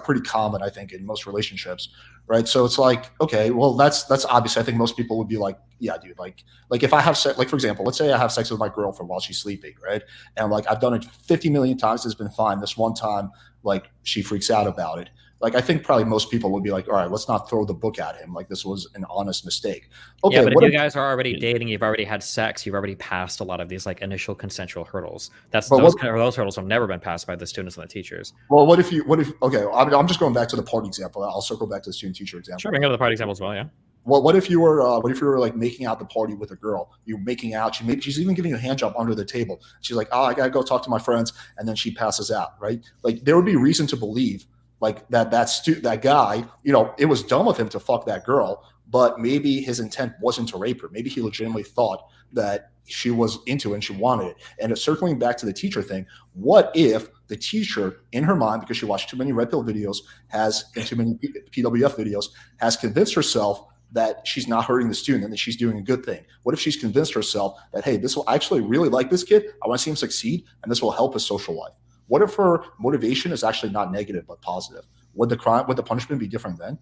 pretty common, I think, in most relationships, right? So it's like, okay, well, that's obviously, I think most people would be like, yeah, dude, like if I have sex, like for example, let's say I have sex with my girlfriend while she's sleeping, right? And like I've done it 50 million times, it's been fine. This one time, like she freaks out about it. Like I think probably most people would be like, all right, let's not throw the book at him. Like this was an honest mistake. Okay, yeah, but if you guys are already dating, you've already had sex, you've already passed a lot of these like initial consensual hurdles. Those hurdles have never been passed by the students and the teachers. Well, what if okay, I'm just going back to the party example. I'll circle back to the student teacher example. Sure, we can go to the party example as well, yeah. Well, what if you were like making out the party with a girl? You're making out. She's even giving you a hand job under the table. She's like, oh, I gotta go talk to my friends, and then she passes out, right? Like there would be reason to believe like that guy, you know, it was dumb of him to fuck that girl, but maybe his intent wasn't to rape her. Maybe he legitimately thought that she was into it and she wanted it. And circling back to the teacher thing, what if the teacher, in her mind, because she watched too many red pill videos, and too many PWF videos, has convinced herself that she's not hurting the student and that she's doing a good thing? What if she's convinced herself that, hey, this will actually really like this kid, I want to see him succeed, and this will help his social life? What if her motivation is actually not negative but positive? Would the punishment be different then?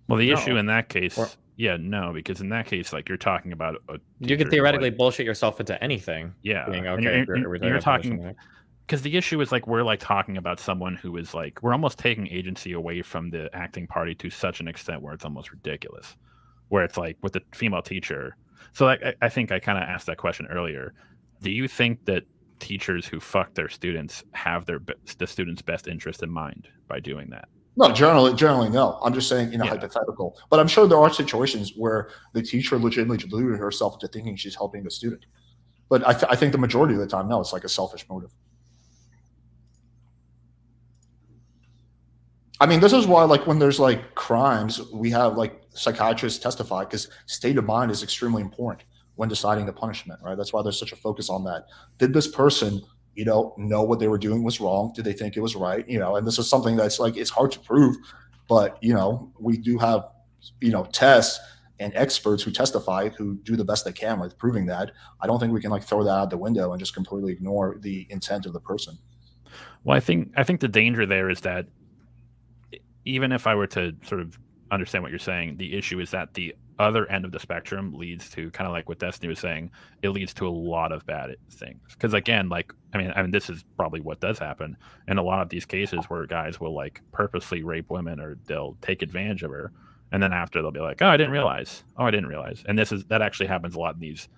Well, the issue in that case, because in that case, like you're talking about, you could theoretically bullshit yourself into anything. Yeah, being okay, you're talking, because the issue is like we're like talking about someone who is like, we're almost taking agency away from the acting party to such an extent where it's almost ridiculous. Where it's like with the female teacher. So I think I kind of asked that question earlier. Do you think that teachers who fuck their students have the students' best interest in mind by doing that? No, generally no. I'm just saying, hypothetical. But I'm sure there are situations where the teacher legitimately deluded herself into thinking she's helping the student. But I think the majority of the time, no, it's like a selfish motive. I mean, this is why, like, when there's like crimes, we have like psychiatrists testify, because state of mind is extremely important when deciding the punishment, right? That's why there's such a focus on that. Did this person, know what they were doing was wrong? Did they think it was right? And this is something that's like, it's hard to prove, but, we do have, tests and experts who testify, who do the best they can with proving that. I don't think we can like throw that out the window and just completely ignore the intent of the person. Well, I think the danger there is that even if I were to sort of understand what you're saying, the issue is that the other end of the spectrum leads to, kind of like what Destiny was saying, it leads to a lot of bad things. Because again, like, I mean, this is probably what does happen in a lot of these cases where guys will like purposely rape women, or they'll take advantage of her, and then after they'll be like, oh, I didn't realize. And that actually happens a lot in these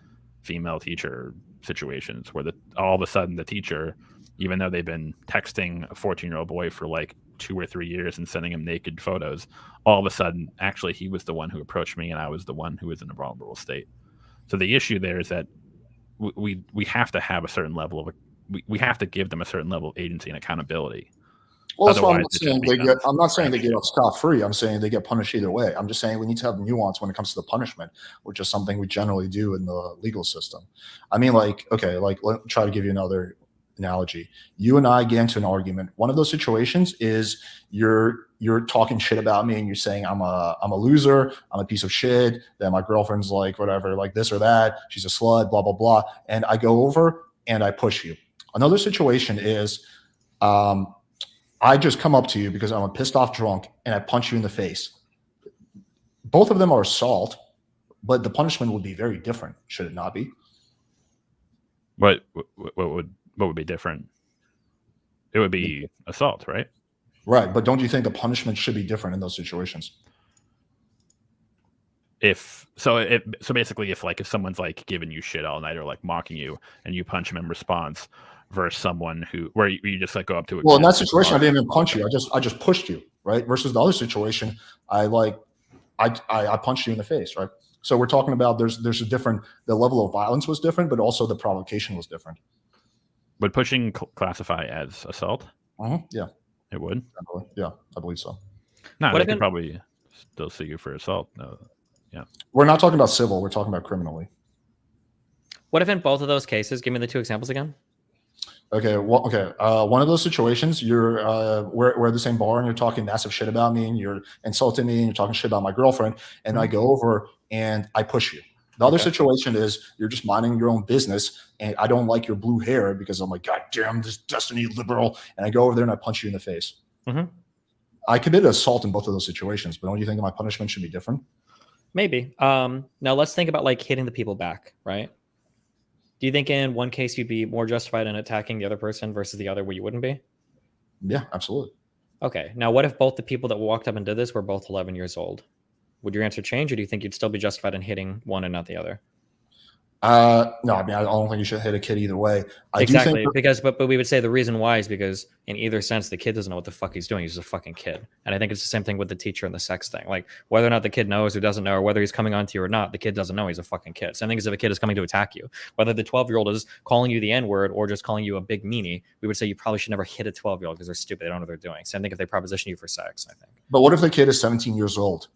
female teacher situations where all of a sudden the teacher, even though they've been texting a 14-year-old boy for like 2 or 3 years and sending him naked photos, all of a sudden, actually, he was the one who approached me and I was the one who was in a vulnerable state. So the issue there is that we have to have a certain level of, we have to give them a certain level of agency and accountability. Well, that's why I'm not saying they get off scot-free. I'm saying they get punished either way. I'm just saying we need to have nuance when it comes to the punishment, which is something we generally do in the legal system. I mean, like, okay, like, let me try to give you another analogy. You and I get into an argument. One of those situations is you're talking shit about me and you're saying I'm a loser, I'm a piece of shit, that my girlfriend's like whatever, like this or that, she's a slut, blah blah blah, and I go over and I push you. Another situation is I just come up to you because I'm a pissed off drunk and I punch you in the face. Both of them are assault, but the punishment would be very different, should it not be? What would be different? It would be assault, right? Right, but don't you think the punishment should be different in those situations? So basically, if someone's like giving you shit all night or like mocking you, and you punch them in response, versus someone where you just like go up to a well, in kid that situation, I didn't even punch you. I just pushed you, right? Versus the other situation, I punched you in the face, right? So we're talking about there's a different, the level of violence was different, but also the provocation was different. Would pushing classify as assault? Yeah, it would. Yeah, I believe so. No, they could probably still sue you for assault. No, yeah. We're not talking about civil. We're talking about criminally. What if in both of those cases? Give me the two examples again. Okay. Well, okay. One of those situations, we're at the same bar and you're talking massive shit about me and you're insulting me and you're talking shit about my girlfriend, and I go over and I push you. The other situation is you're just minding your own business and I don't like your blue hair because I'm like, God damn, this Destiny liberal, and I go over there and I punch you in the face. I committed assault in both of those situations, but don't you think my punishment should be different? Maybe. Now let's think about like hitting the people back, right? Do you think in one case you'd be more justified in attacking the other person versus the other where you wouldn't be? Yeah, absolutely. Okay. Now, what if both the people that walked up and did this were both 11 years old? Would your answer change, or do you think you'd still be justified in hitting one and not the other? No, I mean, I don't think you should hit a kid either way. Exactly, but we would say the reason why is because in either sense, the kid doesn't know what the fuck he's doing. He's just a fucking kid. And I think it's the same thing with the teacher and the sex thing. Like whether or not the kid knows or doesn't know, or whether he's coming on to you or not, the kid doesn't know he's a fucking kid. Same thing as if a kid is coming to attack you. Whether the 12-year-old is calling you the N-word or just calling you a big meanie, we would say you probably should never hit a 12-year-old because they're stupid. They don't know what they're doing. Same thing if they proposition you for sex, I think. But what if the kid is 17 years old?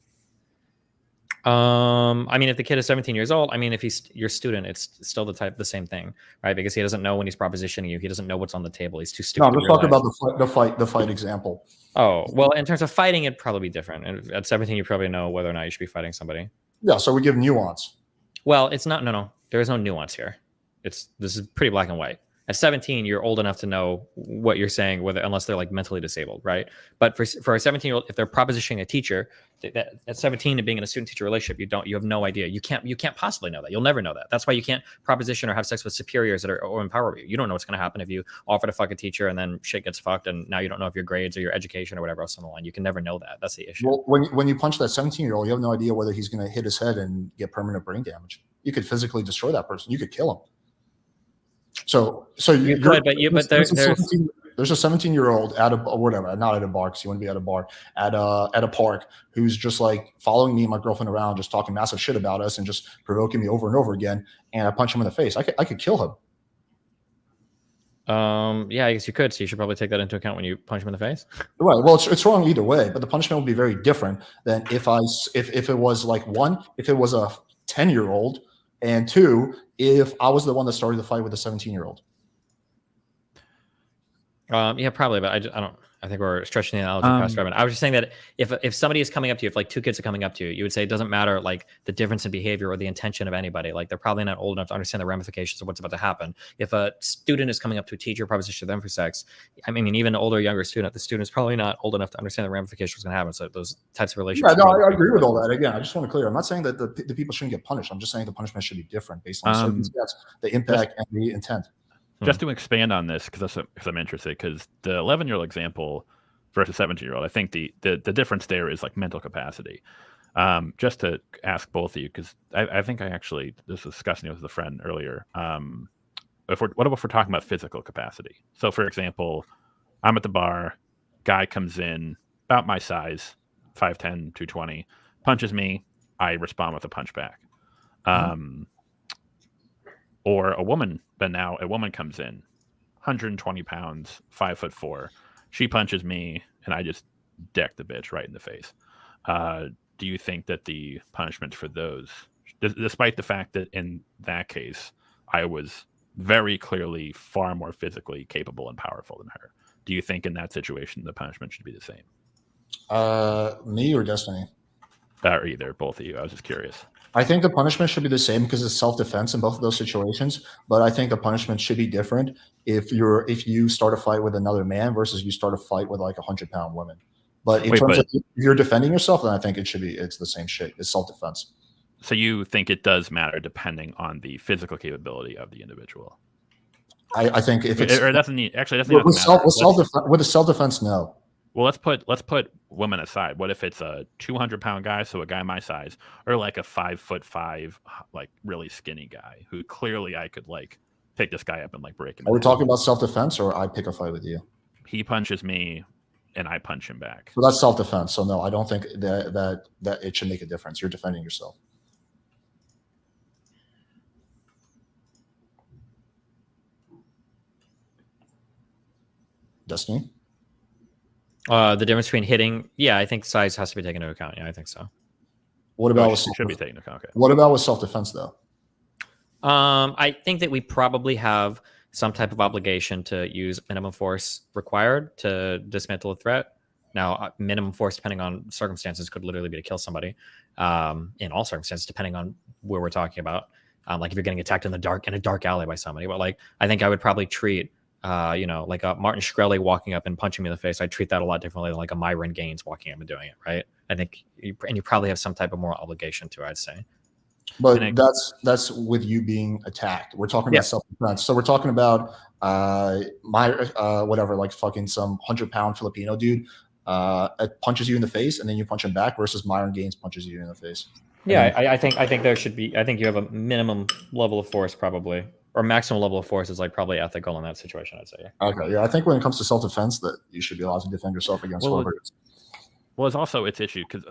I mean, if the kid is 17 years old, I mean, if he's your student, it's still the same thing, right? Because he doesn't know when he's propositioning you. He doesn't know what's on the table. He's too stupid. No, I'm just talking about the fight example. Oh, well, in terms of fighting, it'd probably be different. And at 17, you probably know whether or not you should be fighting somebody. Yeah, so we give nuance. Well, it's not. No. There is no nuance here. This is pretty black and white. At 17, you're old enough to know what you're saying, unless they're like mentally disabled, right? But for a 17-year-old, if they're propositioning a teacher, at 17 and being in a student-teacher relationship, you have no idea. You can't possibly know that. You'll never know that. That's why you can't proposition or have sex with superiors or empower you. You don't know what's going to happen if you offer to fuck a teacher and then shit gets fucked, and now you don't know if your grades or your education or whatever else on the line. You can never know that. That's the issue. Well, when you punch that 17-year-old, you have no idea whether he's going to hit his head and get permanent brain damage. You could physically destroy that person. You could kill him. So you could, but there's a 17-year-old at a whatever, not at a bar because you want to be at a bar, at a park, who's just like following me and my girlfriend around, just talking massive shit about us and just provoking me over and over again. And I punch him in the face. I could kill him. Yeah, I guess you could. So you should probably take that into account when you punch him in the face. Right. Well, it's wrong either way, but the punishment would be very different than if it was like one, if it was a 10-year-old. And two, if I was the one that started the fight with a 17-year-old. Yeah, probably, but I don't. I think we're stretching the analogy past Robin. I was just saying that if somebody is coming up to you, if like two kids are coming up to you, you would say it doesn't matter like the difference in behavior or the intention of anybody. Like they're probably not old enough to understand the ramifications of what's about to happen. If a student is coming up to a teacher, proposition them for sex, I mean, even an older, younger student, the student is probably not old enough to understand the ramifications what's going to happen. So those types of relationships. Yeah, no, I agree with all that. Again, I just want to clear. I'm not saying that the people shouldn't get punished. I'm just saying the punishment should be different based on circumstance, the impact, and the intent. Just to expand on this, because I'm interested, because the 11-year-old example versus 17-year-old, I think the difference there is like mental capacity. Just to ask both of you, because I think I actually was discussing it with a friend earlier. What if we're talking about physical capacity? So, for example, I'm at the bar, guy comes in about my size, 5'10", 220, punches me, I respond with a punch back. Or a woman, but now a woman comes in, 120 pounds, 5'4". She punches me, and I just deck the bitch right in the face. Do you think that the punishment for those, despite the fact that in that case I was very clearly far more physically capable and powerful than her. Do you think in that situation the punishment should be the same? Me or Destiny? Or either, both of you. I was just curious. I think the punishment should be the same because it's self-defense in both of those situations. But I think the punishment should be different if you start a fight with another man versus you start a fight with like 100-pound woman. But in terms of if you're defending yourself, then I think it's the same shit. It's self-defense. So you think it does matter depending on the physical capability of the individual? I think if it's or doesn't need actually doesn't with self-defense, no. Well, let's put women aside. What if it's a 200-pound guy, so a guy my size, or like a 5'5", like really skinny guy who clearly I could like pick this guy up and like break him. Are we talking about self-defense or I pick a fight with you? He punches me and I punch him back. So that's self-defense. So no, I don't think that it should make a difference. You're defending yourself. Destiny? The difference between hitting, yeah, I think size has to be taken into account. Yeah, I think so. What about should be taken into account? Okay. What about with self-defense though? I think that we probably have some type of obligation to use minimum force required to dismantle a threat. Now, minimum force, depending on circumstances, could literally be to kill somebody. In all circumstances, depending on where we're talking about. Like if you're getting attacked in a dark alley by somebody. But like, I think I would probably treat, like a Martin Shkreli walking up and punching me in the face. I'd treat that a lot differently than like a Myron Gaines walking up and doing it, right? I think, you probably have some type of moral obligation to, I'd say. But that's with you being attacked. We're talking about self-defense. So we're talking about whatever, like fucking some 100-pound Filipino dude punches you in the face and then you punch him back versus Myron Gaines punches you in the face. Yeah, I think there should be. I think you have a minimum level of force probably, or maximum level of force is like probably ethical in that situation. I'd say. Okay, yeah, I think when it comes to self-defense, that you should be allowed to defend yourself against whoever it is. Well, it's also its issue because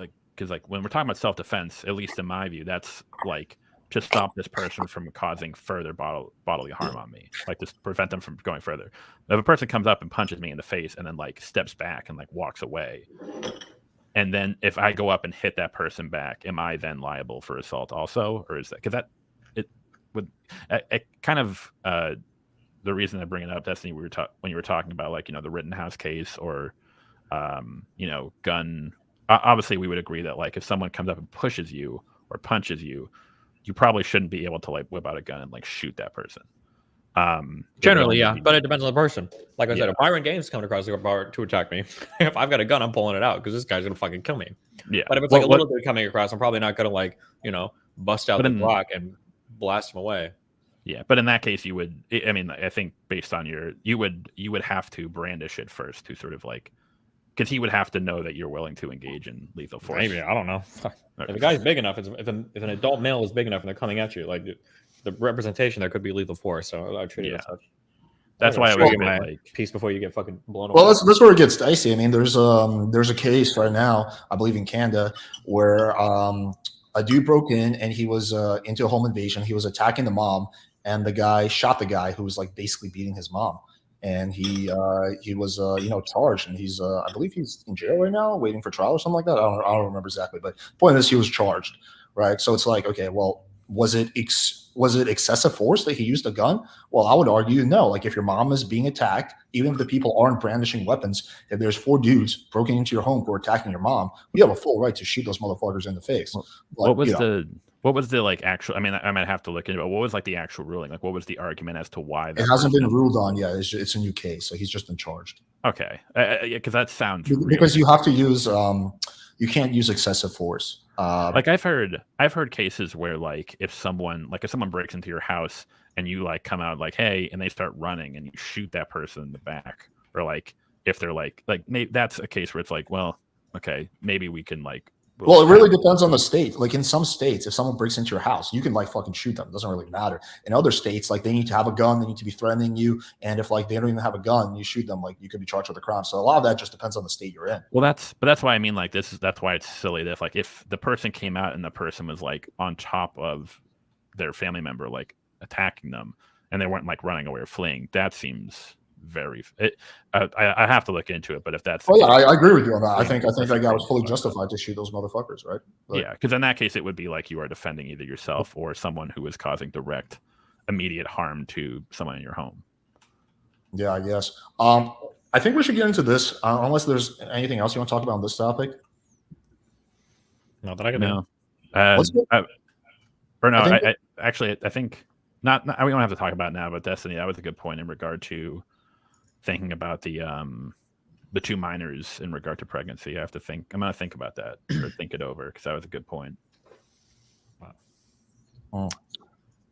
when we're talking about self-defense, at least in my view, that's like to stop this person from causing further bodily harm on me, like to prevent them from going further. If a person comes up and punches me in the face and then like steps back and like walks away, and then if I go up and hit that person back, am I then liable for assault also, or is that because it kind of the reason I bring it up, Destiny, when you were talking about like the Rittenhouse case or gun. Obviously, we would agree that like if someone comes up and pushes you or punches you, you probably shouldn't be able to like whip out a gun and like shoot that person. Generally, yeah, but it depends on the person. Like I said, if Byron Gaines coming across the bar to attack me, if I've got a gun, I'm pulling it out because this guy's gonna fucking kill me. Yeah. But if it's like a little dude coming across, I'm probably not gonna like bust out the rock and blast him away. Yeah, but in that case, you would. I mean, I think based on you would have to brandish it first to sort of like. Because he would have to know that you're willing to engage in lethal force. Maybe, I don't know. If a guy's big enough, if an adult male is big enough and they're coming at you, like the representation, there could be lethal force. So I treat it as such. That's why I was like peace before you get fucking blown away. Well, that's where it gets dicey. I mean, there's a case right now, I believe in Canada, where a dude broke in and he was into a home invasion. He was attacking the mom, and the guy shot the guy who was like basically beating his mom. And he was charged, and he's I believe he's in jail right now, waiting for trial or something like that. I don't remember exactly, but the point is he was charged, right? So it's like, okay, well, was it excessive force that he used a gun? Well, I would argue no. Like if your mom is being attacked, even if the people aren't brandishing weapons, if there's 4 dudes broken into your home who are attacking your mom, you have a full right to shoot those motherfuckers in the face. What was the like actual? I mean, I might have to look into it. What was like the actual ruling? Like, what was the argument as to why? It hasn't been ruled on yet. It's a new case, so he's just been charged. Okay, because that sounds because you have to use you can't use excessive force. Like I've heard cases where like if someone breaks into your house and you like come out like hey, and they start running and you shoot that person in the back, or like if they're like maybe that's a case where it's like, well, okay, maybe we can like. Well, it really depends on the state. Like in some states, if someone breaks into your house, you can like fucking shoot them. It doesn't really matter. In other states, like they need to have a gun, they need to be threatening you, and if like they don't even have a gun, you shoot them, like you could be charged with a crime. So a lot of that just depends on the state you're in. Well, that's why I mean like that's why it's silly that if the person came out and the person was like on top of their family member like attacking them and they weren't like running away or fleeing, that seems very. I have to look into it, but if that's I agree with you on that. I think that guy was fully justified to shoot those motherfuckers, right? Yeah, because in that case it would be like you are defending either yourself or someone who is causing direct immediate harm to someone in your home. Yeah, I guess. I think we should get into this, unless there's anything else you want to talk about on this topic. Not that I can No. Let's go. Or no, I think I think not. We don't have to talk about it now, but Destiny, that was a good point in regard to thinking about the 2 minors in regard to pregnancy. I have to think. I'm gonna think about that or think it over because that was a good point.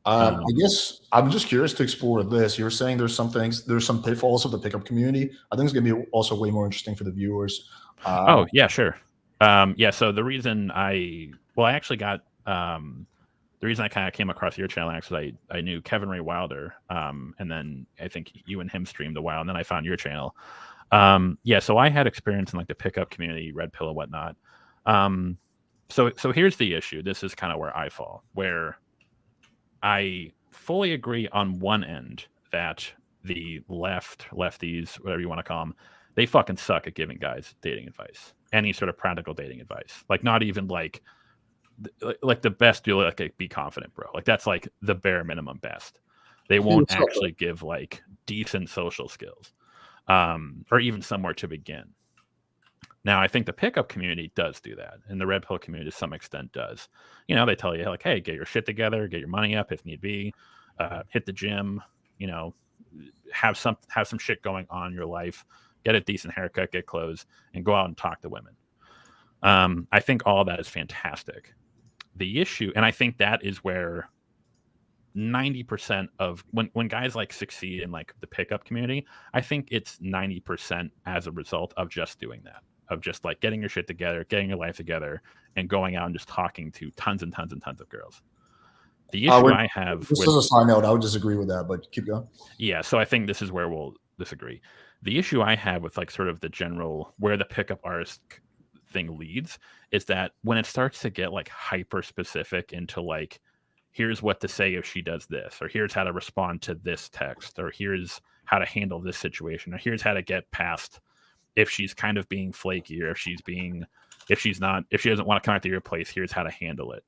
I guess I'm just curious to explore this. You're saying there's some pitfalls of the pickup community. I think it's gonna be also way more interesting for the viewers. Oh yeah, sure. Yeah. So the reason I actually got the reason I kind of came across your channel actually, I knew Kevin Ray Wilder, and then I think you and him streamed a while, and then I found your channel. Yeah, so I had experience in like the pickup community, Red Pill and whatnot. So here's the issue. This is kind of where I fall, where I fully agree on one end that the lefties, whatever you want to call them, they fucking suck at giving guys dating advice, any sort of practical dating advice. Like not even like the best, you like be confident, bro. Like that's like the bare minimum best. They won't actually give like decent social skills, or even somewhere to begin. Now, I think the pickup community does do that, and the Red Pill community to some extent does. You know, they tell you like, hey, get your shit together, get your money up if need be, hit the gym, you know, have some shit going on in your life, get a decent haircut, get clothes, and go out and talk to women. I think all that is fantastic. The issue, and I think that is where 90% of when guys like succeed in like the pickup community, I think it's 90% as a result of just doing that, of just like getting your shit together, getting your life together, and going out and just talking to tons and tons and tons of girls. The issue I have this is a side note, I would disagree with that, but keep going. Yeah, so I think this is where we'll disagree. The issue I have with like sort of the general where the pickup artist thing leads is that when it starts to get like hyper specific into like, here's what to say if she does this, or here's how to respond to this text, or here's how to handle this situation, or here's how to get past if she's kind of being flaky, or if she doesn't want to come out to your place, here's how to handle it.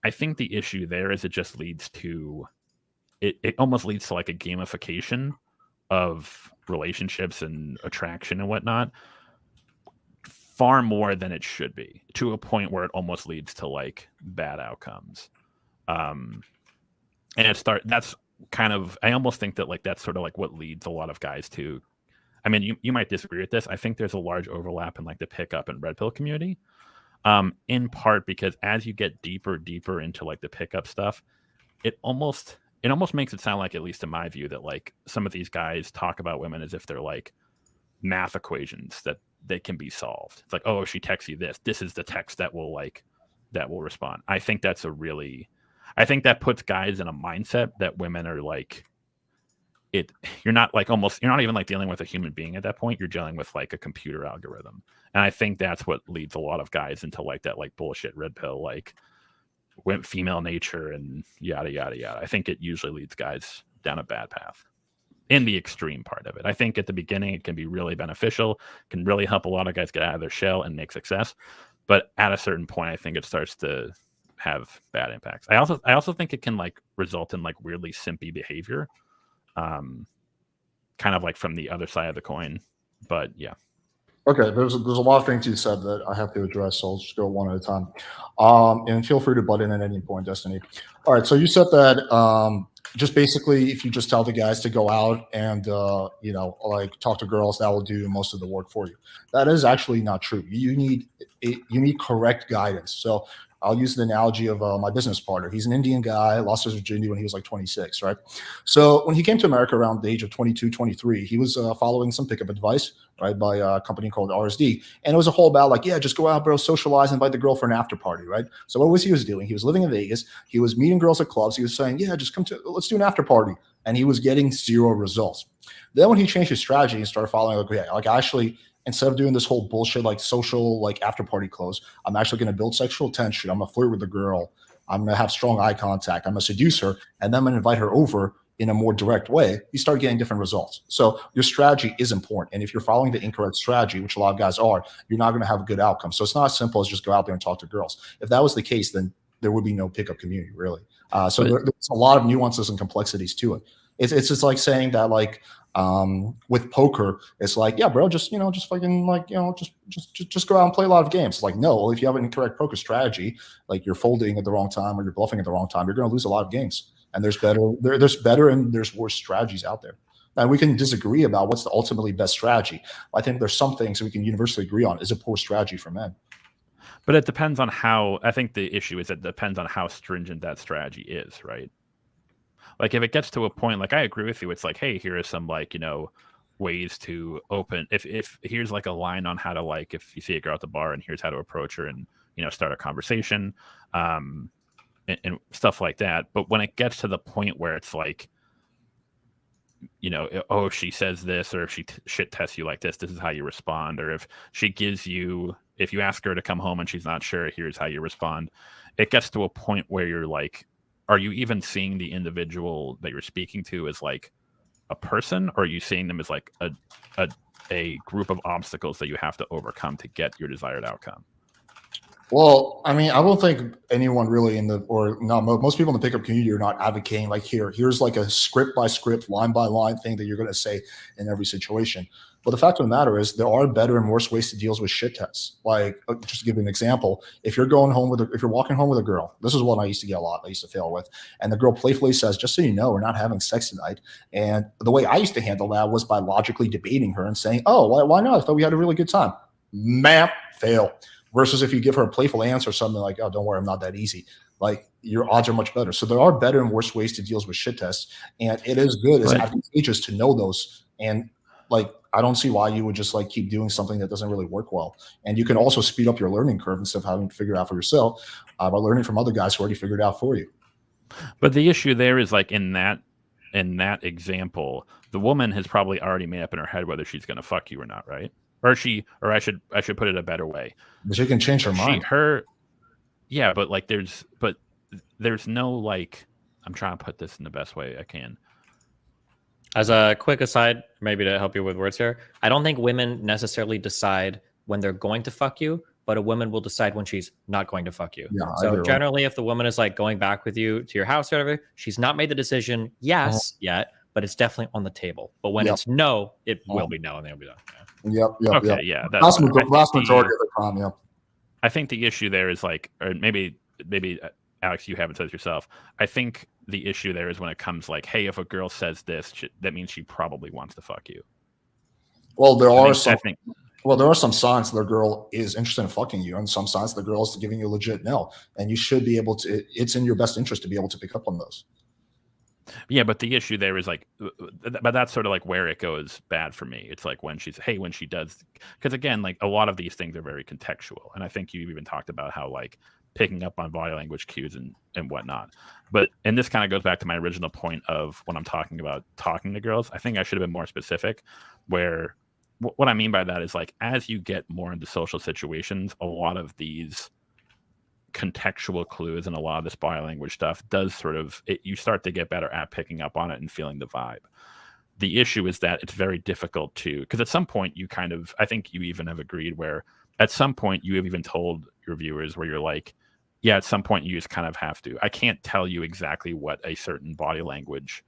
I think the issue there is it just leads to it almost leads to like a gamification of relationships and attraction and whatnot, far more than it should be, to a point where it almost leads to like bad outcomes. And that's kind of, I almost think that like that's sort of like what leads a lot of guys to, I mean, you might disagree with this. I think there's a large overlap in like the pickup and Red Pill community, in part because as you get deeper into like the pickup stuff, it almost makes it sound like, at least in my view, that like some of these guys talk about women as if they're like math equations that they can be solved. It's like, oh, if she texts you this is the text that will respond. I think that puts guys in a mindset that women are like, you're not even like dealing with a human being at that point. You're dealing with like a computer algorithm. And I think that's what leads a lot of guys into like that like bullshit red pill, like female nature and yada, yada, yada. I think it usually leads guys down a bad path in the extreme part of it. I think at the beginning, it can be really beneficial, can really help a lot of guys get out of their shell and make success. But at a certain point, I think it starts to have bad impacts. I also think it can like result in like weirdly simpy behavior, kind of like from the other side of the coin. But yeah. Okay, there's a lot of things you said that I have to address, so I'll just go one at a time. And feel free to butt in at any point, Destiny. All right, so you said that just basically, if you just tell the guys to go out and like talk to girls, that will do most of the work for you. That is actually not true. You need correct guidance. So I'll use the analogy of my business partner. He's an Indian guy, lost his virginity when he was like 26, right? So when he came to America around the age of 22, 23, he was following some pickup advice, right, by a company called RSD. And it was a whole about like, yeah, just go out, bro, socialize, invite the girl for an after party, right? So what was he doing? He was living in Vegas. He was meeting girls at clubs. He was saying, yeah, just let's do an after party. And he was getting zero results. Then when he changed his strategy and started following, like, yeah, like actually, instead of doing this whole bullshit, like social, like after party clothes, I'm actually going to build sexual tension. I'm going to flirt with the girl. I'm going to have strong eye contact. I'm going to seduce her. And then I'm going to invite her over in a more direct way. You start getting different results. So your strategy is important. And if you're following the incorrect strategy, which a lot of guys are, you're not going to have a good outcome. So it's not as simple as just go out there and talk to girls. If that was the case, then there would be no pickup community, really. So there's a lot of nuances and complexities to it. It's just like saying that, like, with poker, it's like, yeah, bro, just fucking, like, just go out and play a lot of games. It's like, no, well, if you have an incorrect poker strategy, like you're folding at the wrong time or you're bluffing at the wrong time, you're going to lose a lot of games. And there's better and there's worse strategies out there. And we can disagree about what's the ultimately best strategy. I think there's some things we can universally agree on is a poor strategy for men. But it depends on how. I think the issue is it depends on how stringent that strategy is, right? Like if it gets to a point, like I agree with you, it's like, hey, here are some, like, ways to open. If here's like a line on how to, like, if you see a girl at the bar and here's how to approach her and start a conversation, and stuff like that. But when it gets to the point where it's like, oh, if she says this, or if she shit tests you like this is how you respond. Or if you ask her to come home and she's not sure, here's how you respond. It gets to a point where you're like, are you even seeing the individual that you're speaking to as like a person, or are you seeing them as like a group of obstacles that you have to overcome to get your desired outcome? Well, I mean, I don't think anyone really most people in the pickup community are not advocating like here's like a script by script, line by line thing that you're going to say in every situation. But the fact of the matter is there are better and worse ways to deal with shit tests. Like, just to give you an example, if you're walking home with a girl, this is one I used to get a lot. I used to fail with, and the girl playfully says, "Just so you know, we're not having sex tonight." And the way I used to handle that was by logically debating her and saying, "Oh, why not? I thought we had a really good time." Map, fail. Versus if you give her a playful answer, something like, "Oh, don't worry, I'm not that easy." Like, your odds are much better. So there are better and worse ways to deal with shit tests, and it is good, it's advantageous to know those. And like, I don't see why you would just like keep doing something that doesn't really work well. And you can also speed up your learning curve instead of having to figure it out for yourself by learning from other guys who already figured it out for you. But the issue there is, like, in that example, the woman has probably already made up in her head whether she's going to fuck you or not, right? Or I should put it a better way. But she can change her mind. Yeah, but like there's no, like, I'm trying to put this in the best way I can. As a quick aside, maybe to help you with words here, I don't think women necessarily decide when they're going to fuck you, but a woman will decide when she's not going to fuck you. Yeah, so generally, if the woman is like going back with you to your house or whatever, she's not made the decision yet, but it's definitely on the table. But when it's no, it will be no, and they'll be done. Yep. Yeah. Vast majority of the time, yeah. I think the issue there is like, or maybe Alex, you haven't said it yourself. I think the issue there is when it comes like, hey, if a girl says this, that means she probably wants to fuck you. Well, there are some signs the girl is interested in fucking you, and some signs the girl is giving you a legit no. And you should be able to. It's in your best interest to be able to pick up on those. Yeah, but the issue there is like, but that's sort of like where it goes bad for me. It's like when she does, because again, like a lot of these things are very contextual, and I think you even talked about how like picking up on body language cues and whatnot. And this kind of goes back to my original point of when I'm talking about talking to girls. I think I should have been more specific. Where what I mean by that is like as you get more into social situations, a lot of these contextual clues and a lot of this body language stuff does sort of you start to get better at picking up on it and feeling the vibe. The issue is that it's very difficult to, because at some point you kind of, I think you even have agreed where at some point you have even told your viewers where you're like, yeah, at some point you just kind of have to, I can't tell you exactly what a certain body language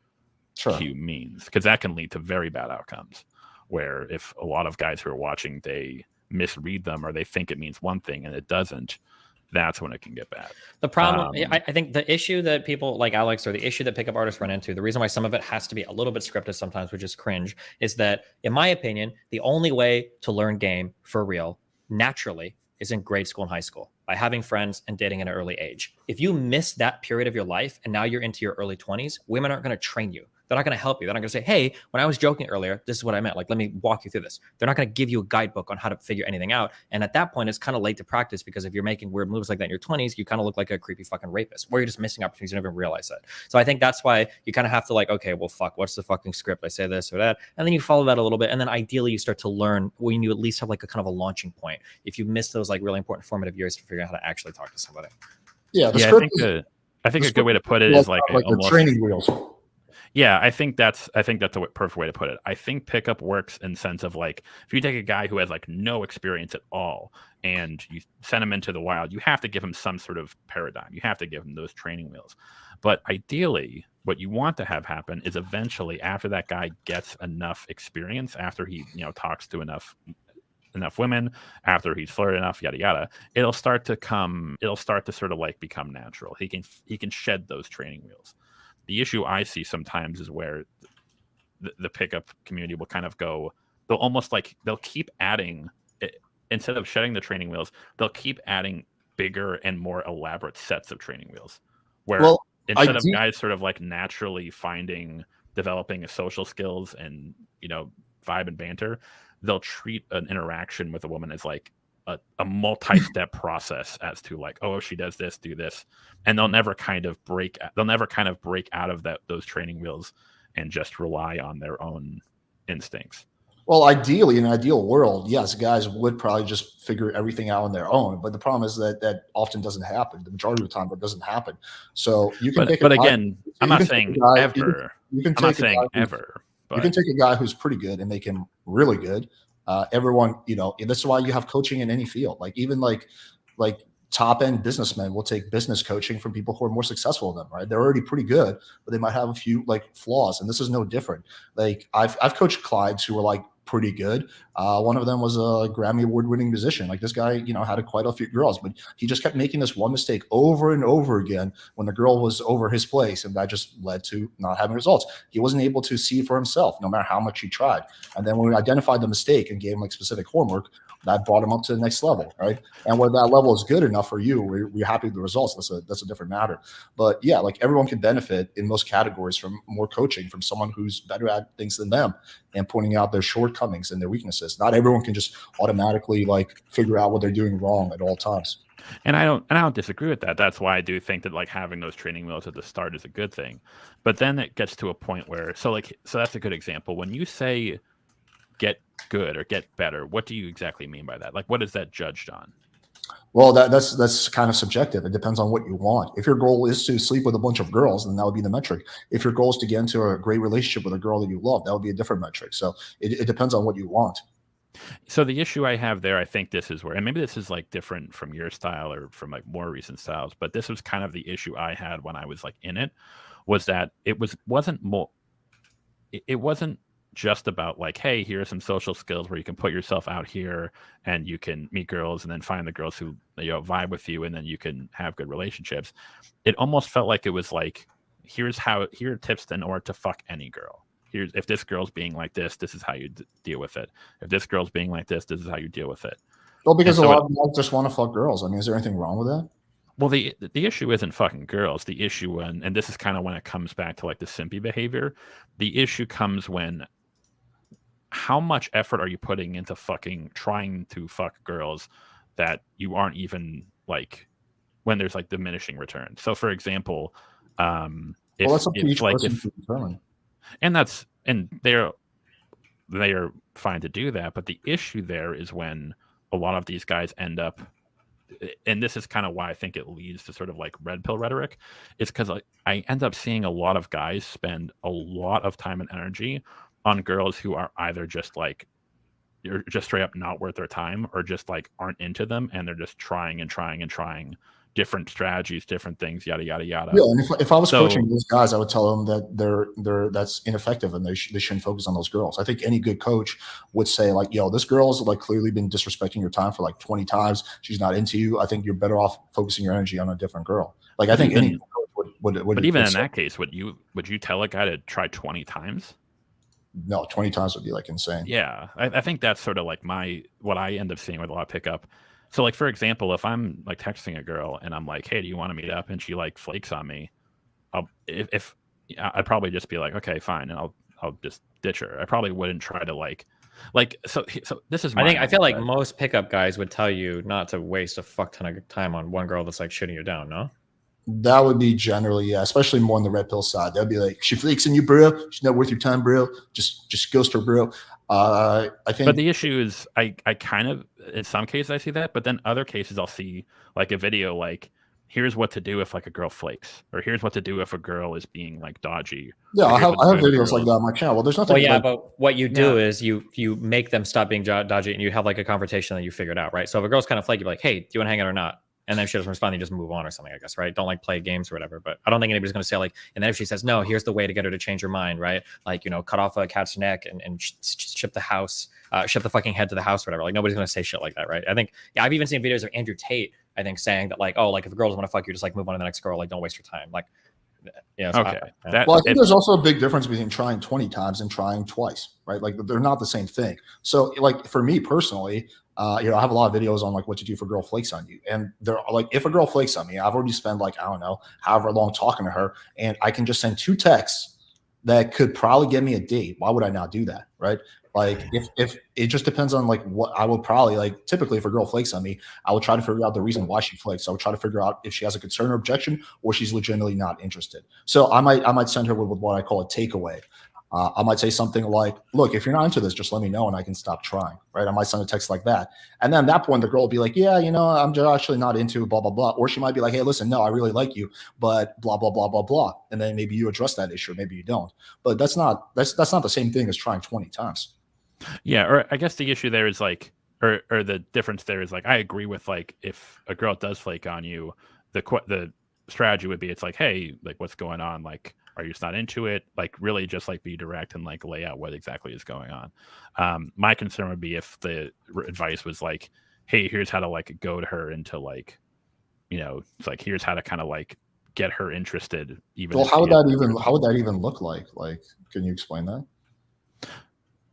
cue means, because that can lead to very bad outcomes where if a lot of guys who are watching, they misread them or they think it means one thing and it doesn't, that's when it can get bad. The problem, I think the issue that people like Alex or the issue that pickup artists run into, the reason why some of it has to be a little bit scripted sometimes, which is cringe, is that, in my opinion, the only way to learn game for real, naturally, is in grade school and high school by having friends and dating at an early age. If you miss that period of your life and now you're into your early 20s, women aren't going to train you. They're not going to help you. They're not going to say, hey, when I was joking earlier, this is what I meant. Like, let me walk you through this. They're not going to give you a guidebook on how to figure anything out. And at that point, it's kind of late to practice, because if you're making weird moves like that in your 20s, you kind of look like a creepy fucking rapist, or you're just missing opportunities. You don't even realize it. So I think that's why you kind of have to like, okay, well, fuck, what's the fucking script? I say this or that. And then you follow that a little bit. And then ideally you start to learn when you at least have like a kind of a launching point. If you miss those like really important formative years to figure out how to actually talk to somebody. Yeah. I think a good way to put it is like the training wheels. Yeah, I think that's a perfect way to put it. I think pickup works in sense of like if you take a guy who has like no experience at all and you send him into the wild, you have to give him some sort of paradigm. You have to give him those training wheels. But ideally, what you want to have happen is eventually after that guy gets enough experience, after he, talks to enough women, after he's flirted enough, yada yada, it'll start to sort of like become natural. He can shed those training wheels. The issue I see sometimes is where the pickup community will kind of go, they'll keep adding, instead of shedding the training wheels, they'll keep adding bigger and more elaborate sets of training wheels. Where Well, instead of guys sort of like naturally developing social skills and, vibe and banter, they'll treat an interaction with a woman as like a multi-step process as to like, oh, if she does this, do this, and they'll never kind of break out of those training wheels and just rely on their own instincts. Well, ideally, in an ideal world, yes, guys would probably just figure everything out on their own. But the problem is that often doesn't happen. The majority of the time, that doesn't happen. So you can but again, I'm not saying ever. I'm not saying ever. You can take a guy who's pretty good and make him really good. Everyone, and that's why you have coaching in any field. Like even like top end businessmen will take business coaching from people who are more successful than them, right? They're already pretty good, but they might have a few like flaws, and this is no different. Like I've coached clients who were like pretty good. One of them was a Grammy award-winning musician. Like this guy, had quite a few girls, but he just kept making this one mistake over and over again when the girl was over his place, and that just led to not having results. He wasn't able to see for himself, no matter how much he tried. And then when we identified the mistake and gave him like specific homework, that brought him up to the next level, right? And when that level is good enough for you, we're happy with the results. That's a different matter. But yeah, like everyone can benefit in most categories from more coaching from someone who's better at things than them and pointing out their shortcomings and their weaknesses. Not everyone can just automatically like figure out what they're doing wrong at all times. And I don't disagree with that. That's why I do think that like having those training wheels at the start is a good thing. But then it gets to a point where so that's a good example. When you say get good or get better, what do you exactly mean by that? Like what is that judged on? Well, that's kind of subjective. It depends on what you want. If your goal is to sleep with a bunch of girls, then that would be the metric. If your goal is to get into a great relationship with a girl that you love, that would be a different metric. So it depends on what you want. So the issue I have there, I think this is where, and maybe this is like different from your style or from like more recent styles, but this was kind of the issue I had when I was like in it, was that it wasn't just about like, hey, here are some social skills where you can put yourself out here and you can meet girls and then find the girls who vibe with you and then you can have good relationships. It almost felt like it was like, here are tips in order to fuck any girl. If this girl's being like this is how you deal with it. If this girl's being like this is how you deal with it. Well, because a lot of guys just want to fuck girls. I mean, is there anything wrong with that? Well, the issue isn't fucking girls. The issue, and this is kind of when it comes back to like the simpy behavior. The issue comes when how much effort are you putting into fucking trying to fuck girls that you aren't even like when there's like diminishing returns. So, for example, that's up to each person to determine. And they are fine to do that, but the issue there is when a lot of these guys end up, and this is kind of why I think it leads to sort of like red pill rhetoric, is because I end up seeing a lot of guys spend a lot of time and energy on girls who are either just like you're just straight up not worth their time or just like aren't into them and they're just trying different strategies, different things, yada yada yada. Yeah, and if I was coaching those guys, I would tell them that that's ineffective and they shouldn't focus on those girls. I think any good coach would say like, yo, this girl's like clearly been disrespecting your time for like 20 times. She's not into you. I think you're better off focusing your energy on a different girl. Like I think any coach would. But even in that case, would you tell a guy to try 20 times? No, 20 times would be like insane. Yeah, I think that's sort of like what I end up seeing with a lot of pickup. So like, for example, if I'm like texting a girl and I'm like, hey, do you want to meet up? And she like flakes on me. I'd probably just be like, okay, fine. And I'll just ditch her. I probably wouldn't try to so this is, I feel like most pickup guys would tell you not to waste a fuck ton of time on one girl that's like shitting you down. No? That would be generally, yeah, especially more on the red pill side. They'd be like, she flakes on you, bro. She's not worth your time, bro. Just ghost her, bro. I think. But the issue is, I kind of, in some cases I see that, but then other cases I'll see like a video like, here's what to do if like a girl flakes, or here's what to do if a girl is being like dodgy. Yeah, or I here's have what to do if a videos like girl that is- on my channel. Well, there's nothing. Well, yeah, like, but what you do is you make them stop being dodgy, and you have like a conversation that you figured out, right? So if a girl's kind of flaky, you're like, hey, do you want to hang out or not? And then if she doesn't respond, you just move on or something, I guess, right? Don't like play games or whatever. But I don't think anybody's going to say like, and then if she says no, here's the way to get her to change her mind, right? Like, you know, cut off a cat's neck and ship the house, ship the fucking head to the house or whatever. Like nobody's going to say shit like that, right? I think I've even seen videos of Andrew Tate, I think, saying that like, oh, like if a girl doesn't want to fuck you, just like move on to the next girl, like don't waste your time, like. Yeah. So Okay. well, I think there's also a big difference between trying 20 times and trying twice, right? Like they're not the same thing. So like for me personally, I have a lot of videos on like what to do if a girl flakes on you. And they're like, if a girl flakes on me, I've already spent like, I don't know, however long talking to her, and I can just send 2 texts that could probably get me a date. Why would I not do that? Right. Like if it just depends on like what I would probably like, typically if a girl flakes on me, I would try to figure out the reason why she flakes. I would try to figure out if she has a concern or objection, or she's legitimately not interested. So I might send her with what I call a takeaway. I might say something like, look, if you're not into this, just let me know and I can stop trying, right? I might send a text like that. And then at that point, the girl will be like, yeah, I'm just actually not into blah, blah, blah. Or she might be like, hey, listen, no, I really like you, but blah, blah, blah, blah, blah. And then maybe you address that issue, or maybe you don't. But that's not the same thing as trying 20 times. Yeah, or I guess the issue there is like, or the difference there is like, I agree with like if a girl does flake on you, the strategy would be it's like, hey, like what's going on? Like, are you just not into it? Like really just like be direct and like lay out what exactly is going on. My concern would be if the advice was like, hey, here's how to like goad her into like, it's like here's how to kind of like get her interested. Even well, how would that even look like? Like, can you explain that?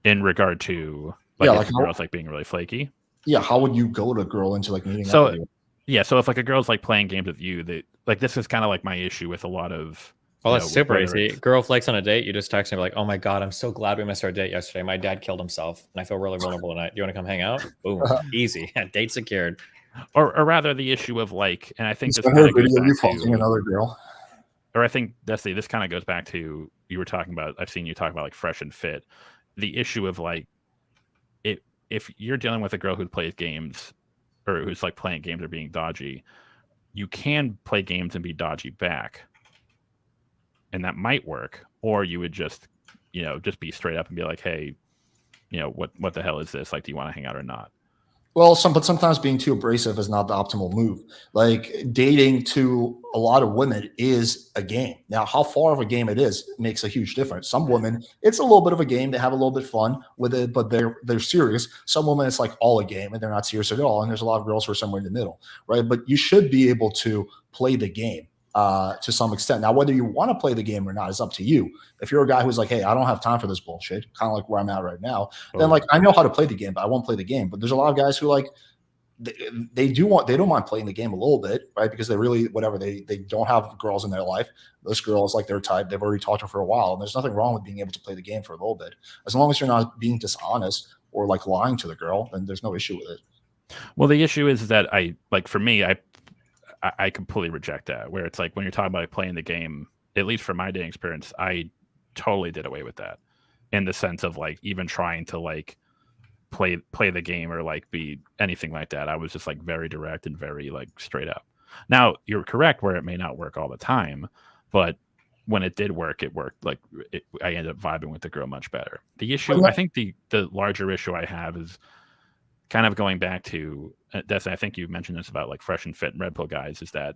In regard to like, yeah, if a girl's like being really flaky. Yeah, how would you goad a girl into like meeting so up with you? Yeah, so if like a girl's like playing games with you, they like this is kind of like my issue with a lot of. Well, that's super easy. Girl flakes on a date, you just text her like, "Oh my god, I'm so glad we missed our date yesterday. My dad killed himself, and I feel really vulnerable tonight. Do you want to come hang out?" Boom, easy, date secured. Or rather, the issue of like, and I think this kind of goes back to another girl. Or I think this kind of goes back to you were talking about. I've seen you talk about like fresh and fit. The issue of like, if you're dealing with a girl who plays games, or who's like playing games or being dodgy, you can play games and be dodgy back. And that might work, or you would just be straight up and be like, hey, what the hell is this? Like, do you want to hang out or not? Well, but sometimes being too abrasive is not the optimal move. Like dating to a lot of women is a game. Now, how far of a game it is makes a huge difference. Some women, it's a little bit of a game. They have a little bit of fun with it, but they're serious. Some women, it's like all a game and they're not serious at all. And there's a lot of girls who are somewhere in the middle, right? But you should be able to play the game to some extent. Now, whether you want to play the game or not is up to you. If you're a guy who's like, hey, I don't have time for this bullshit, kind of like where I'm at right now, then like I know how to play the game, but I won't play the game. But there's a lot of guys who like they don't mind playing the game a little bit, right? Because they really they don't have girls in their life. This girl is like their type. They've already talked to her for a while, and there's nothing wrong with being able to play the game for a little bit, as long as you're not being dishonest or like lying to the girl. Then there's no issue with it. Well, the issue is that for me, I completely reject that. Where it's like when you're talking about playing the game, at least from my dating experience, I totally did away with that, in the sense of like even trying to like play the game or like be anything like that. I was just like very direct and very like straight up. Now you're correct where it may not work all the time, but when it did work, it worked. Like I ended up vibing with the girl much better. The issue, I think the larger issue I have is kind of going back to I think you mentioned this about like fresh and fit and red pill guys, is that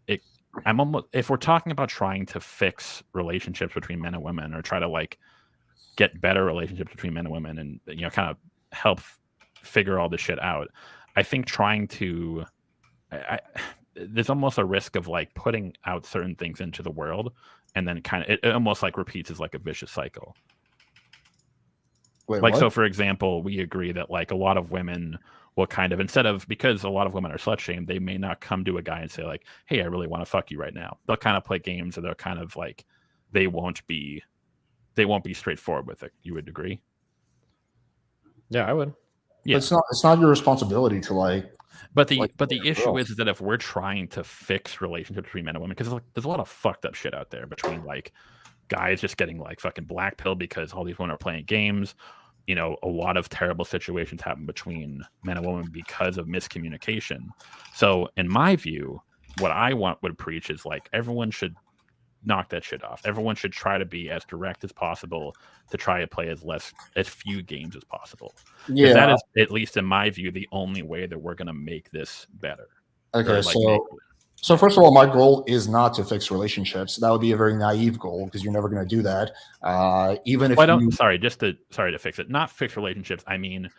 if we're talking about trying to fix relationships between men and women, or try to like get better relationships between men and women, and kind of help figure all this shit out, I think trying to there's almost a risk of like putting out certain things into the world, and then kind of it almost like repeats as like a vicious cycle. Wait, like what? So for example, we agree that like a lot of women will kind of, because a lot of women are slut shamed, they may not come to a guy and say like, hey, I really want to fuck you right now. They'll kind of play games, or they'll kind of like they won't be straightforward with it. You would agree? Yeah, I would. Yeah. It's not your responsibility to like. But the issue is that if we're trying to fix relationships between men and women, because there's a lot of fucked up shit out there between like guys just getting like fucking black pilled because all these women are playing games. A lot of terrible situations happen between men and women because of miscommunication. So in my view, what I would preach is like everyone should knock that shit off. Everyone should try to be as direct as possible to try to play as few games as possible. Because that is, at least in my view, the only way that we're going to make this better. Okay, so first of all, my goal is not to fix relationships. That would be a very naive goal because you're never going to do that. Even if sorry to fix it. Not fix relationships. I mean,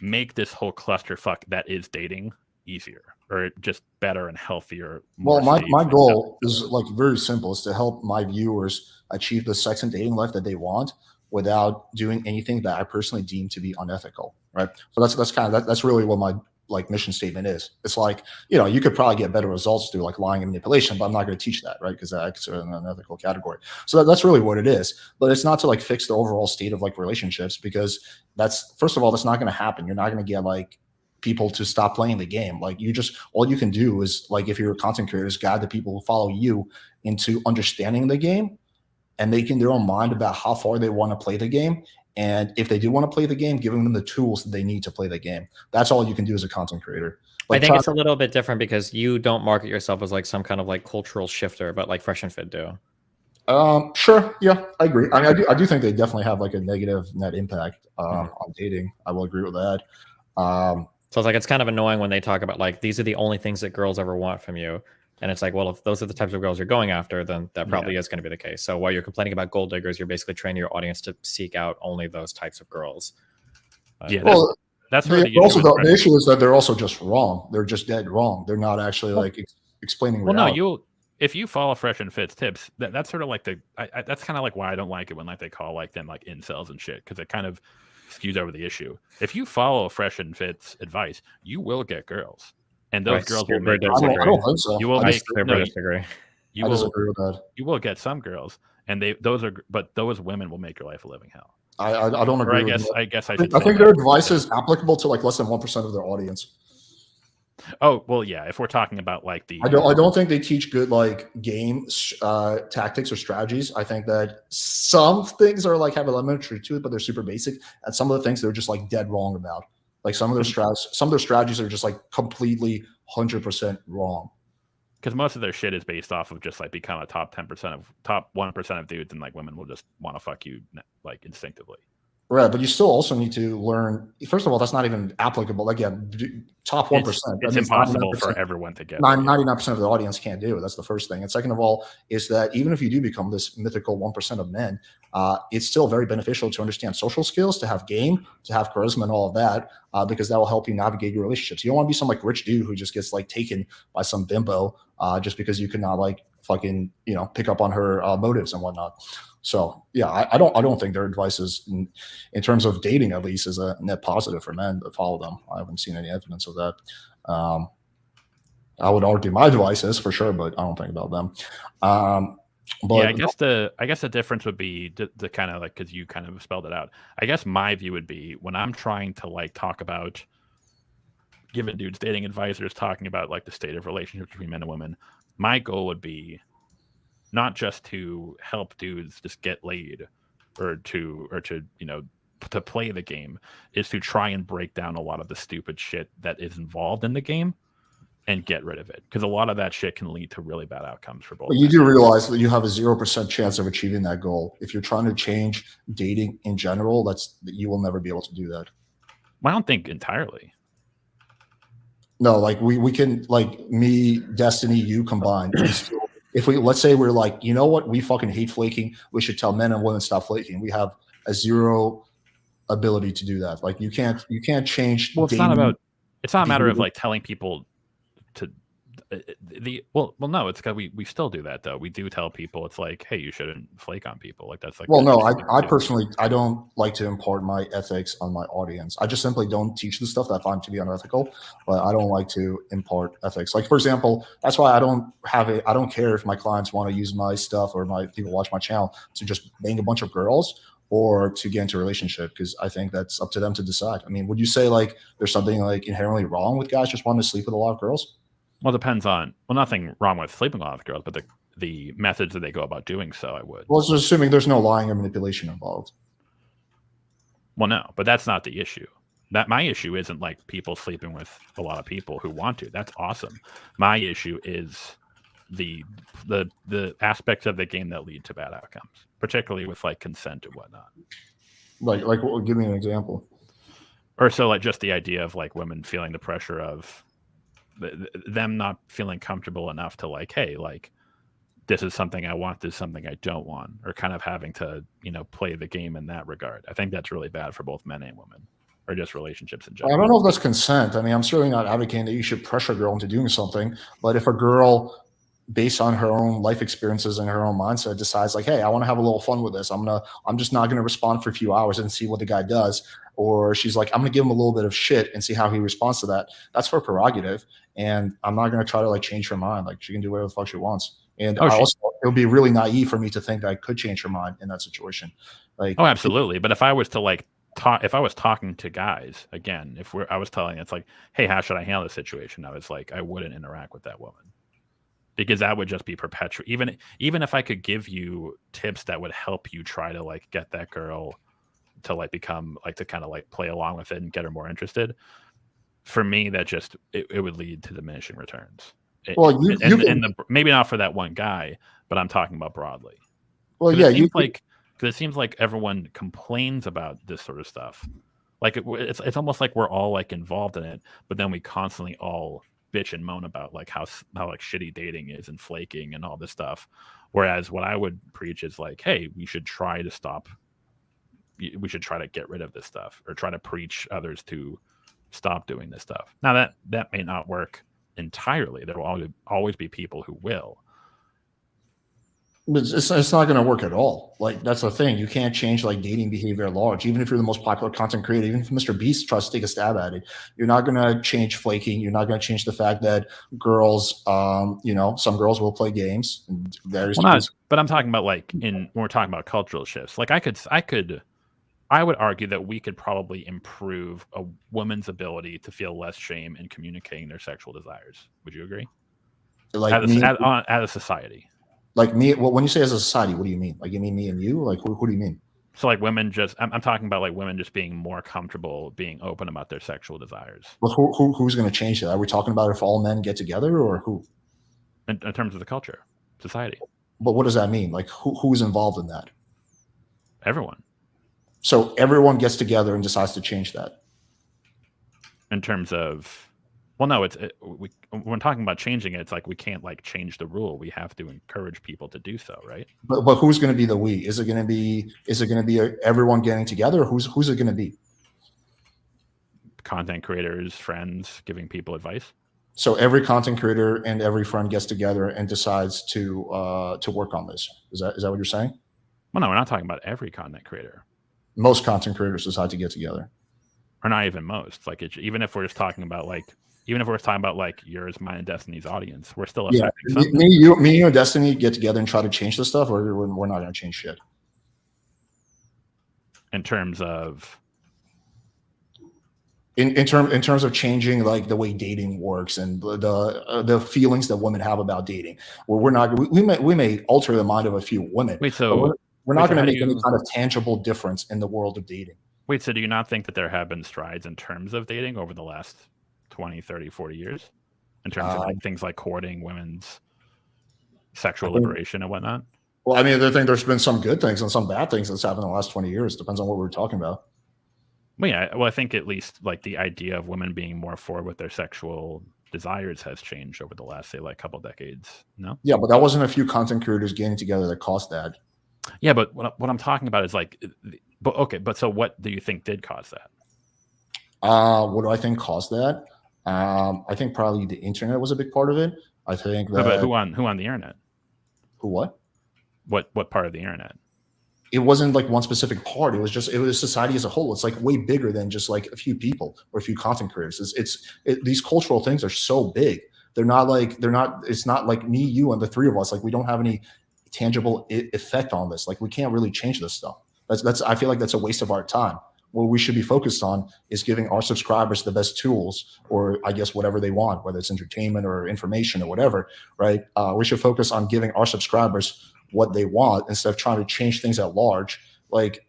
make this whole clusterfuck that is dating easier or just better and healthier. Well, my goal is like very simple. It's to help my viewers achieve the sex and dating life that they want without doing anything that I personally deem to be unethical. Right. So that's really what my like mission statement is. It's like, you could probably get better results through like lying and manipulation, but I'm not going to teach that, right? Because that's in an unethical category. So that's really what it is. But it's not to like fix the overall state of like relationships, because first of all, that's not going to happen. You're not going to get like people to stop playing the game. Like all you can do is like, if you're a content creator, is guide the people who follow you into understanding the game and making their own mind about how far they want to play the game. And if they do want to play the game, giving them the tools that they need to play the game. That's all you can do as a content creator. Like, I think it's a little bit different because you don't market yourself as like some kind of like cultural shifter, but like Fresh and Fit do. Sure. Yeah, I agree. I mean, I do think they definitely have like a negative net impact on dating. I will agree with that. So it's like, it's kind of annoying when they talk about like, these are the only things that girls ever want from you. And it's like, well, if those are the types of girls you're going after, then that probably is going to be the case. So while you're complaining about gold diggers, you're basically training your audience to seek out only those types of girls. That's where the issue is that they're also just wrong. They're just dead wrong. They're not actually like explaining. Well, reality. No, if you follow Fresh and Fit's tips, that's sort of like that's kind of like why I don't like it when like they call like them like incels and shit, because it kind of skews over the issue. If you follow Fresh and Fit's advice, you will get girls. And those girls will make. I don't think so. You will make. Disagree. I disagree with that. You will get some girls, and but those women will make your life a living hell. I don't agree. I guess I should. I think their advice is applicable to like less than 1% of their audience. Oh well, yeah. If we're talking about like I don't think they teach good like game tactics or strategies. I think that some things are like have elementary to it, but they're super basic, and some of the things they're just like dead wrong about. Like some of their strategies are just like completely 100% wrong. Because most of their shit is based off of just like become a top 1% of dudes, and like women will just want to fuck you like instinctively. Right, but you still also need to learn. First of all, that's not even applicable. Like, top 1%. It's impossible for everyone to get. 99% of the audience can't do it. That's the first thing. And second of all, is that even if you do become this mythical 1% of men, it's still very beneficial to understand social skills, to have game, to have charisma, and all of that, because that will help you navigate your relationships. You don't want to be some like rich dude who just gets like taken by some bimbo just because you could not like fucking pick up on her motives and whatnot. So yeah, I don't think their advice is in terms of dating, at least, is a net positive for men that follow them. I haven't seen any evidence of that. I would argue my advice is for sure, but I don't think about them. But yeah, I guess the difference would be the kind of like, because you kind of spelled it out. I guess my view would be when I'm trying to like talk about giving dudes dating advice or just talking about like the state of relationships between men and women, my goal would be not just to help dudes just get laid or to to play the game, is to try and break down a lot of the stupid shit that is involved in the game and get rid of it, because a lot of that shit can lead to really bad outcomes for both. But you do realize that you have a 0% chance of achieving that goal. If you're trying to change dating in general, you will never be able to do that. I don't think entirely. No, like we can, like me, Destiny, you combined. If let's say we're like, you know what, we fucking hate flaking, we should tell men and women stop flaking. We have a 0 ability to do that. Like you can't change. Well, it's not a matter of like telling people to no, it's because we still do that though. We do tell people, it's like, hey, you shouldn't flake on people. Like that's like, well, no, I personally, I don't like to impart my ethics on my audience. I just simply don't teach the stuff that I find to be unethical, but I don't like to impart ethics. Like, for example, that's why I don't care if my clients want to use my stuff or my people watch my channel to just bang a bunch of girls or to get into a relationship, because I think that's up to them to decide. I mean, would you say like there's something like inherently wrong with guys just wanting to sleep with a lot of girls? Well, it depends on, nothing wrong with sleeping with a lot of girls, but the methods that they go about doing so, I would. Well, it's assuming there's no lying or manipulation involved. Well, no, but that's not the issue. That my issue isn't like people sleeping with a lot of people who want to. That's awesome. My issue is the aspects of the game that lead to bad outcomes, particularly with like consent and whatnot. Like, give me an example. Or so like just the idea of like women feeling the pressure of them not feeling comfortable enough to like, hey, like this is something I want, this is something I don't want, or kind of having to, play the game in that regard. I think that's really bad for both men and women, or just relationships in general. I don't know if that's consent. I mean, I'm certainly not advocating that you should pressure a girl into doing something, but if a girl, based on her own life experiences and her own mindset, decides like, hey, I want to have a little fun with this. I'm just not gonna respond for a few hours and see what the guy does. Or she's like, I'm gonna give him a little bit of shit and see how he responds to that. That's her prerogative. And I'm not gonna try to like change her mind. Like she can do whatever the fuck she wants. And it would be really naive for me to think that I could change her mind in that situation. Like, oh, absolutely. But if I was to like if I was talking to guys again, I was telling it's like, hey, how should I handle this situation? I was like, I wouldn't interact with that woman. Because that would just be perpetual. Even if I could give you tips that would help you try to like get that girl to like become like to kind of like play along with it and get her more interested, for me that just it would lead to diminishing returns. Well, maybe not for that one guy, but I'm talking about broadly. Well, yeah, because it seems like everyone complains about this sort of stuff. Like it's almost like we're all like involved in it, but then we constantly all bitch and moan about like how like shitty dating is and flaking and all this stuff. Whereas what I would preach is like, hey, we should try to stop. We should try to get rid of this stuff, or try to preach others to stop doing this stuff. Now that may not work entirely. There will always be people who will. It's not going to work at all. Like that's the thing. You can't change like dating behavior at large. Even if you're the most popular content creator, even if Mr. Beast tries to take a stab at it, you're not going to change flaking. You're not going to change the fact that girls, some girls will play games. And but I'm talking about like when we're talking about cultural shifts. Like I would argue that we could probably improve a woman's ability to feel less shame in communicating their sexual desires. Would you agree? Like as a society. Like me, well, when you say as a society, what do you mean? Like you mean me and you? Like who do you mean? So like women I'm talking about like women just being more comfortable being open about their sexual desires. Well, who's going to change that? Are we talking about if all men get together, or who? In terms of the culture, society. But what does that mean? Like who's involved in that? Everyone. So everyone gets together and decides to change that. In terms of, well, no, when talking about changing it, it's like we can't like change the rule. We have to encourage people to do so, right? But who's going to be the we? Is it going to be everyone getting together? Or who's it going to be? Content creators, friends, giving people advice. So every content creator and every friend gets together and decides to work on this. Is that what you're saying? Well, no, we're not talking about every content creator. Most content creators decide to get together, or not even most. Like even if we're just talking about like yours, mine, and Destiny's audience, we're still affecting something. Me, you, and Destiny get together and try to change this stuff, or we're not going to change shit. In terms of, in terms of changing like the way dating works and the feelings that women have about dating, where we may alter the mind of a few women. Wait, so. We're not going to make any kind of tangible difference in the world of dating. Wait, so do you not think that there have been strides in terms of dating over the last 20, 30, 40 years? In terms of like things like courting, women's sexual liberation and whatnot? Well, I mean, I think there's been some good things and some bad things that's happened in the last 20 years. Depends on what we're talking about. Well, yeah. Well, I think at least like the idea of women being more forward with their sexual desires has changed over the last, say, like couple decades. No? Yeah, but that wasn't a few content creators getting together that caused that. Yeah, but what I'm talking about is like, but so what do you think did cause that? What do I think caused that? I think probably the internet was a big part of it. I think that. But who on the internet? Who what? What part of the internet? It wasn't like one specific part. It was society as a whole. It's like way bigger than just like a few people or a few content creators. These cultural things are so big. It's not like me, you, and the three of us. Like we don't have any tangible effect on this. Like we can't really change this stuff. I feel like that's a waste of our time. What we should be focused on is giving our subscribers the best tools, or I guess whatever they want, whether it's entertainment or information or whatever, right? We should focus on giving our subscribers what they want instead of trying to change things at large. Like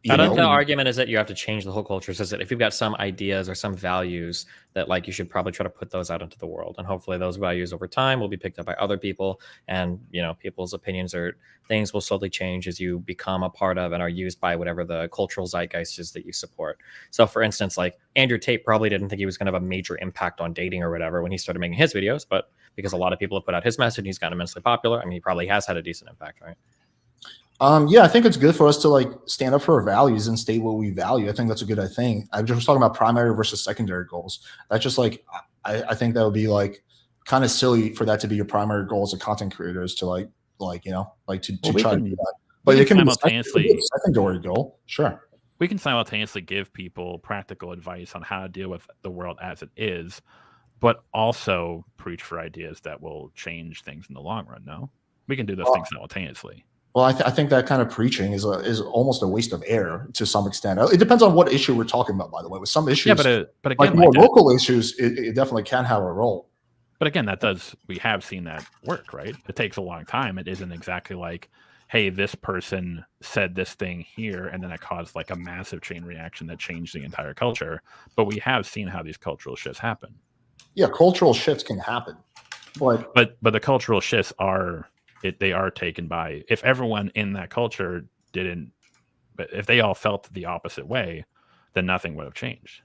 I don't think the argument is that you have to change the whole culture. It's just that if you've got some ideas or some values that like you should probably try to put those out into the world, and hopefully those values over time will be picked up by other people, and people's opinions or things will slowly change as you become a part of and are used by whatever the cultural zeitgeist is that you support. So for instance, like Andrew Tate probably didn't think he was going to have a major impact on dating or whatever when he started making his videos, but because a lot of people have put out his message, he's gotten immensely popular. I mean, he probably has had a decent impact, right? Yeah, I think it's good for us to like stand up for our values and state what we value. I think that's a good thing. I just was talking about primary versus secondary goals. That's just like I think that would be like kind of silly for that to be your primary goal as a content creator, is to to try to do that. But it can be a secondary goal, sure. We can simultaneously give people practical advice on how to deal with the world as it is, but also preach for ideas that will change things in the long run. No, we can do those things simultaneously. Well, I think that kind of preaching is almost a waste of air to some extent. It depends on what issue we're talking about, by the way. With some issues, but again, more local issues, it definitely can have a role. But again, we have seen that work, right? It takes a long time. It isn't exactly like, hey, this person said this thing here, and then it caused like a massive chain reaction that changed the entire culture. But we have seen how these cultural shifts happen. Yeah, cultural shifts can happen, but the cultural shifts are taken by, if everyone in that culture but if they all felt the opposite way, then nothing would have changed.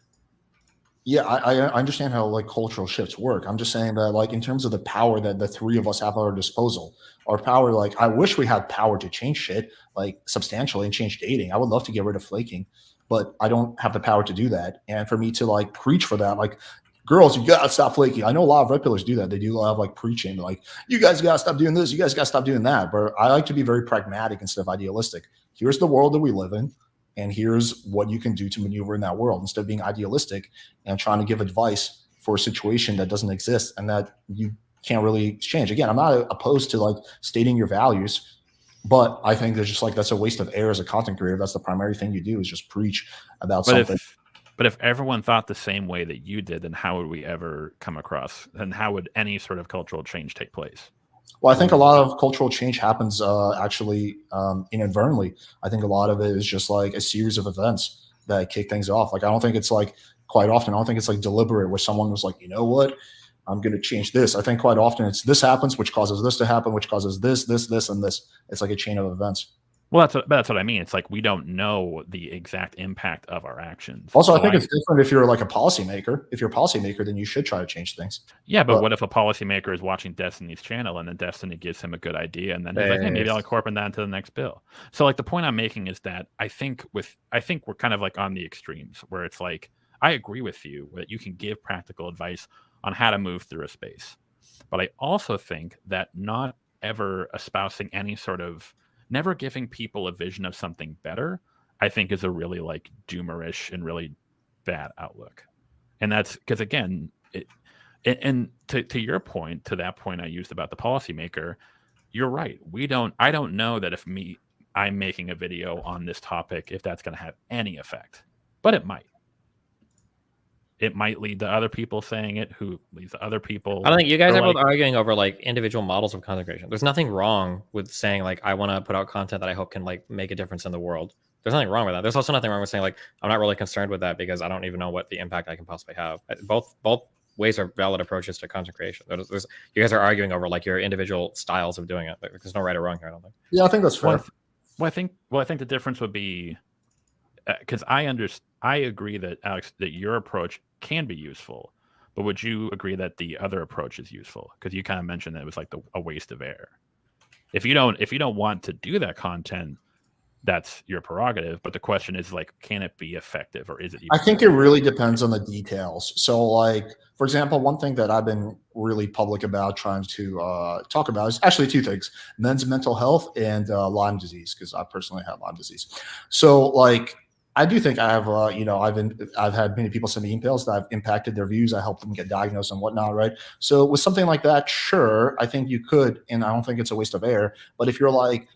Yeah, I understand how like cultural shifts work. I'm just saying that like in terms of the power that the three of us have at our disposal, our power, like I wish we had power to change shit like substantially and change dating. I would love to get rid of flaking, but I don't have the power to do that. And for me to like preach for that, like, girls, you gotta stop flaking. I know a lot of red pillars do that. They do a lot of like preaching, like, you guys gotta stop doing this, you guys gotta stop doing that. But I like to be very pragmatic instead of idealistic. Here's the world that we live in, and here's what you can do to maneuver in that world, instead of being idealistic and trying to give advice for a situation that doesn't exist and that you can't really change. Again, I'm not opposed to like stating your values, but I think there's just like, that's a waste of air as a content creator. That's the primary thing you do, is just preach about something. But if everyone thought the same way that you did, then how would we ever come across? Then how would any sort of cultural change take place? Well, I think a lot of cultural change happens actually inadvertently. I think a lot of it is just like a series of events that kick things off. Like, I don't think it's like quite often, I don't think it's like deliberate where someone was like, you know what, I'm going to change this. I think quite often it's this happens, which causes this to happen, which causes this, and this. It's like a chain of events. Well, that's what I mean. It's like we don't know the exact impact of our actions. Also, I think it's different if you're like a policymaker. If you're a policymaker, then you should try to change things. Yeah, but what if a policymaker is watching Destiny's channel and then Destiny gives him a good idea, and then he's like, hey, maybe I'll incorporate that into the next bill. So like the point I'm making is that I think we're kind of like on the extremes where it's like, I agree with you that you can give practical advice on how to move through a space. But I also think that not ever espousing any sort of, never giving people a vision of something better, I think is a really like doomerish and really bad outlook. And that's because, again, and to your point, to that point I used about the policymaker, you're right. I don't know that if I'm making a video on this topic, if that's going to have any effect, but it might. It might lead to other people saying it, who leads to other people. I don't think you guys are both arguing over like individual models of content creation. There's nothing wrong with saying like, I want to put out content that I hope can like make a difference in the world. There's nothing wrong with that. There's also nothing wrong with saying like, I'm not really concerned with that because I don't even know what the impact I can possibly have. Both ways are valid approaches to content creation. You guys are arguing over like your individual styles of doing it. There's no right or wrong here, I don't think. Yeah, I think that's fair. Well, I think the difference would be, because I agree that, Alex, that your approach can be useful, but would you agree that the other approach is useful? Because you kind of mentioned that it was like a waste of air. If you don't want to do that content, that's your prerogative. But the question is like, can it be effective, or is it useful? I think it really depends on the details. So like, for example, one thing that I've been really public about trying to talk about is actually two things: men's mental health and Lyme disease, because I personally have Lyme disease. So like, I do think I have, I've had many people send me emails that I've impacted their views. I helped them get diagnosed and whatnot, right? So with something like that, sure, I think you could, and I don't think it's a waste of air. But if you're like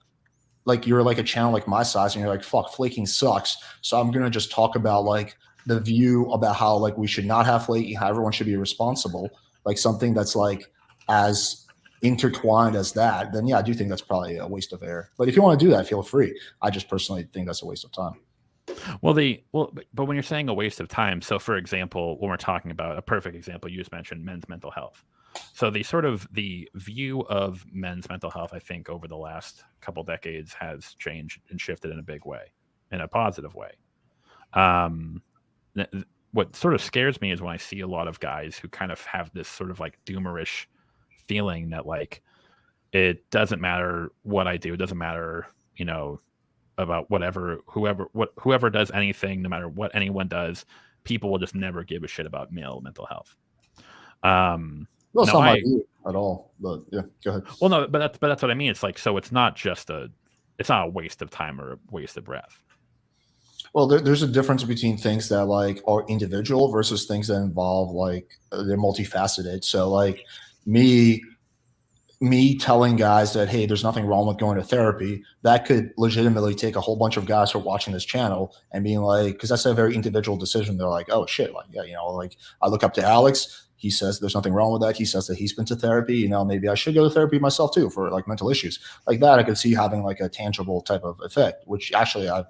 you're like a channel like my size, and you're like, fuck, flaking sucks, so I'm gonna just talk about like the view about how like we should not have flaking, how everyone should be responsible, like something that's like as intertwined as that, then yeah, I do think that's probably a waste of air. But if you want to do that, feel free. I just personally think that's a waste of time. But when you're saying a waste of time, so for example, when we're talking about a perfect example, you just mentioned men's mental health. So the view of men's mental health, I think, over the last couple decades has changed and shifted in a big way, in a positive way. Um, what sort of scares me is when I see a lot of guys who kind of have this sort of like doomerish feeling that like it doesn't matter what I do, it doesn't matter, about whoever does anything, no matter what anyone does, people will just never give a shit about male mental health. No, it's No, not my view at all. But yeah, go ahead. well, no, but that's what I mean. It's like, so it's not a waste of time or a waste of breath. Well, there's a difference between things that like are individual versus things that involve like they're multifaceted. So like me telling guys that, hey, there's nothing wrong with going to therapy, that could legitimately take a whole bunch of guys who are watching this channel and being like, because that's a very individual decision. They're like, oh shit, like, yeah, like I look up to Alex. He says there's nothing wrong with that. He says that he's been to therapy. Maybe I should go to therapy myself too for like mental issues like that. I could see having like a tangible type of effect, which actually I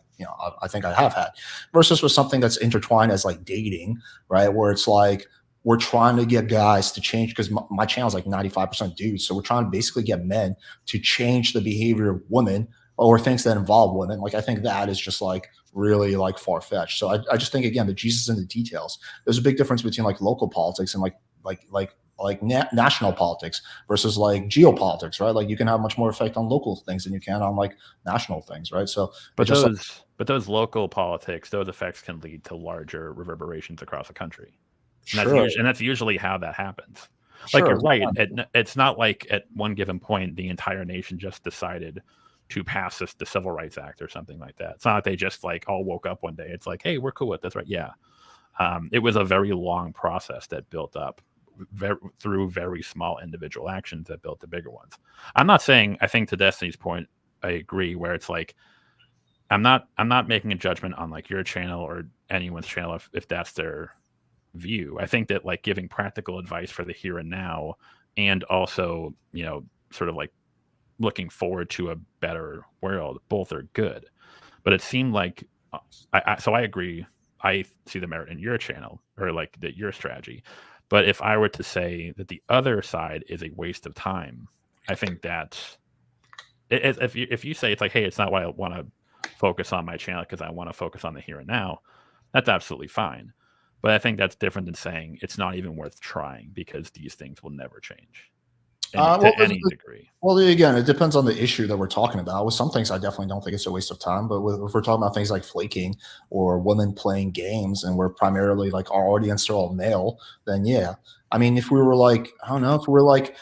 think I have had, versus with something that's intertwined as like dating, right? Where it's like, we're trying to get guys to change, because my channel is like 95% dudes. So we're trying to basically get men to change the behavior of women or things that involve women. Like, I think that is just like really like far fetched. So I just think, again, the Jesus in the details. There's a big difference between like local politics and national politics versus like geopolitics, right? Like you can have much more effect on local things than you can on like national things, right? So, but those local politics, those effects can lead to larger reverberations across the country. And that's usually how that happens. Like, you're right. It's not like at one given point the entire nation just decided to pass the Civil Rights Act or something like that. It's not like they just like all woke up one day. It's like, hey, we're cool with this, right? Yeah. It was a very long process that built up through very small individual actions that built the bigger ones. I'm not saying, I think to Destiny's point, I agree, where it's like, I'm not making a judgment on like your channel or anyone's channel if that's their view. I think that like giving practical advice for the here and now, and also, sort of like looking forward to a better world, both are good. But it seemed like, so I agree. I see the merit in your channel, or like your strategy. But if I were to say that the other side is a waste of time, I think that if you say it's like, hey, it's not why I want to focus on my channel because I want to focus on the here and now, that's absolutely fine. But I think that's different than saying it's not even worth trying because these things will never change to any degree. Well, again, it depends on the issue that we're talking about. With some things, I definitely don't think it's a waste of time. But if we're talking about things like flaking or women playing games, and we're primarily like our audience are all male, then yeah. I mean, if we were like, I don't know, if we were like,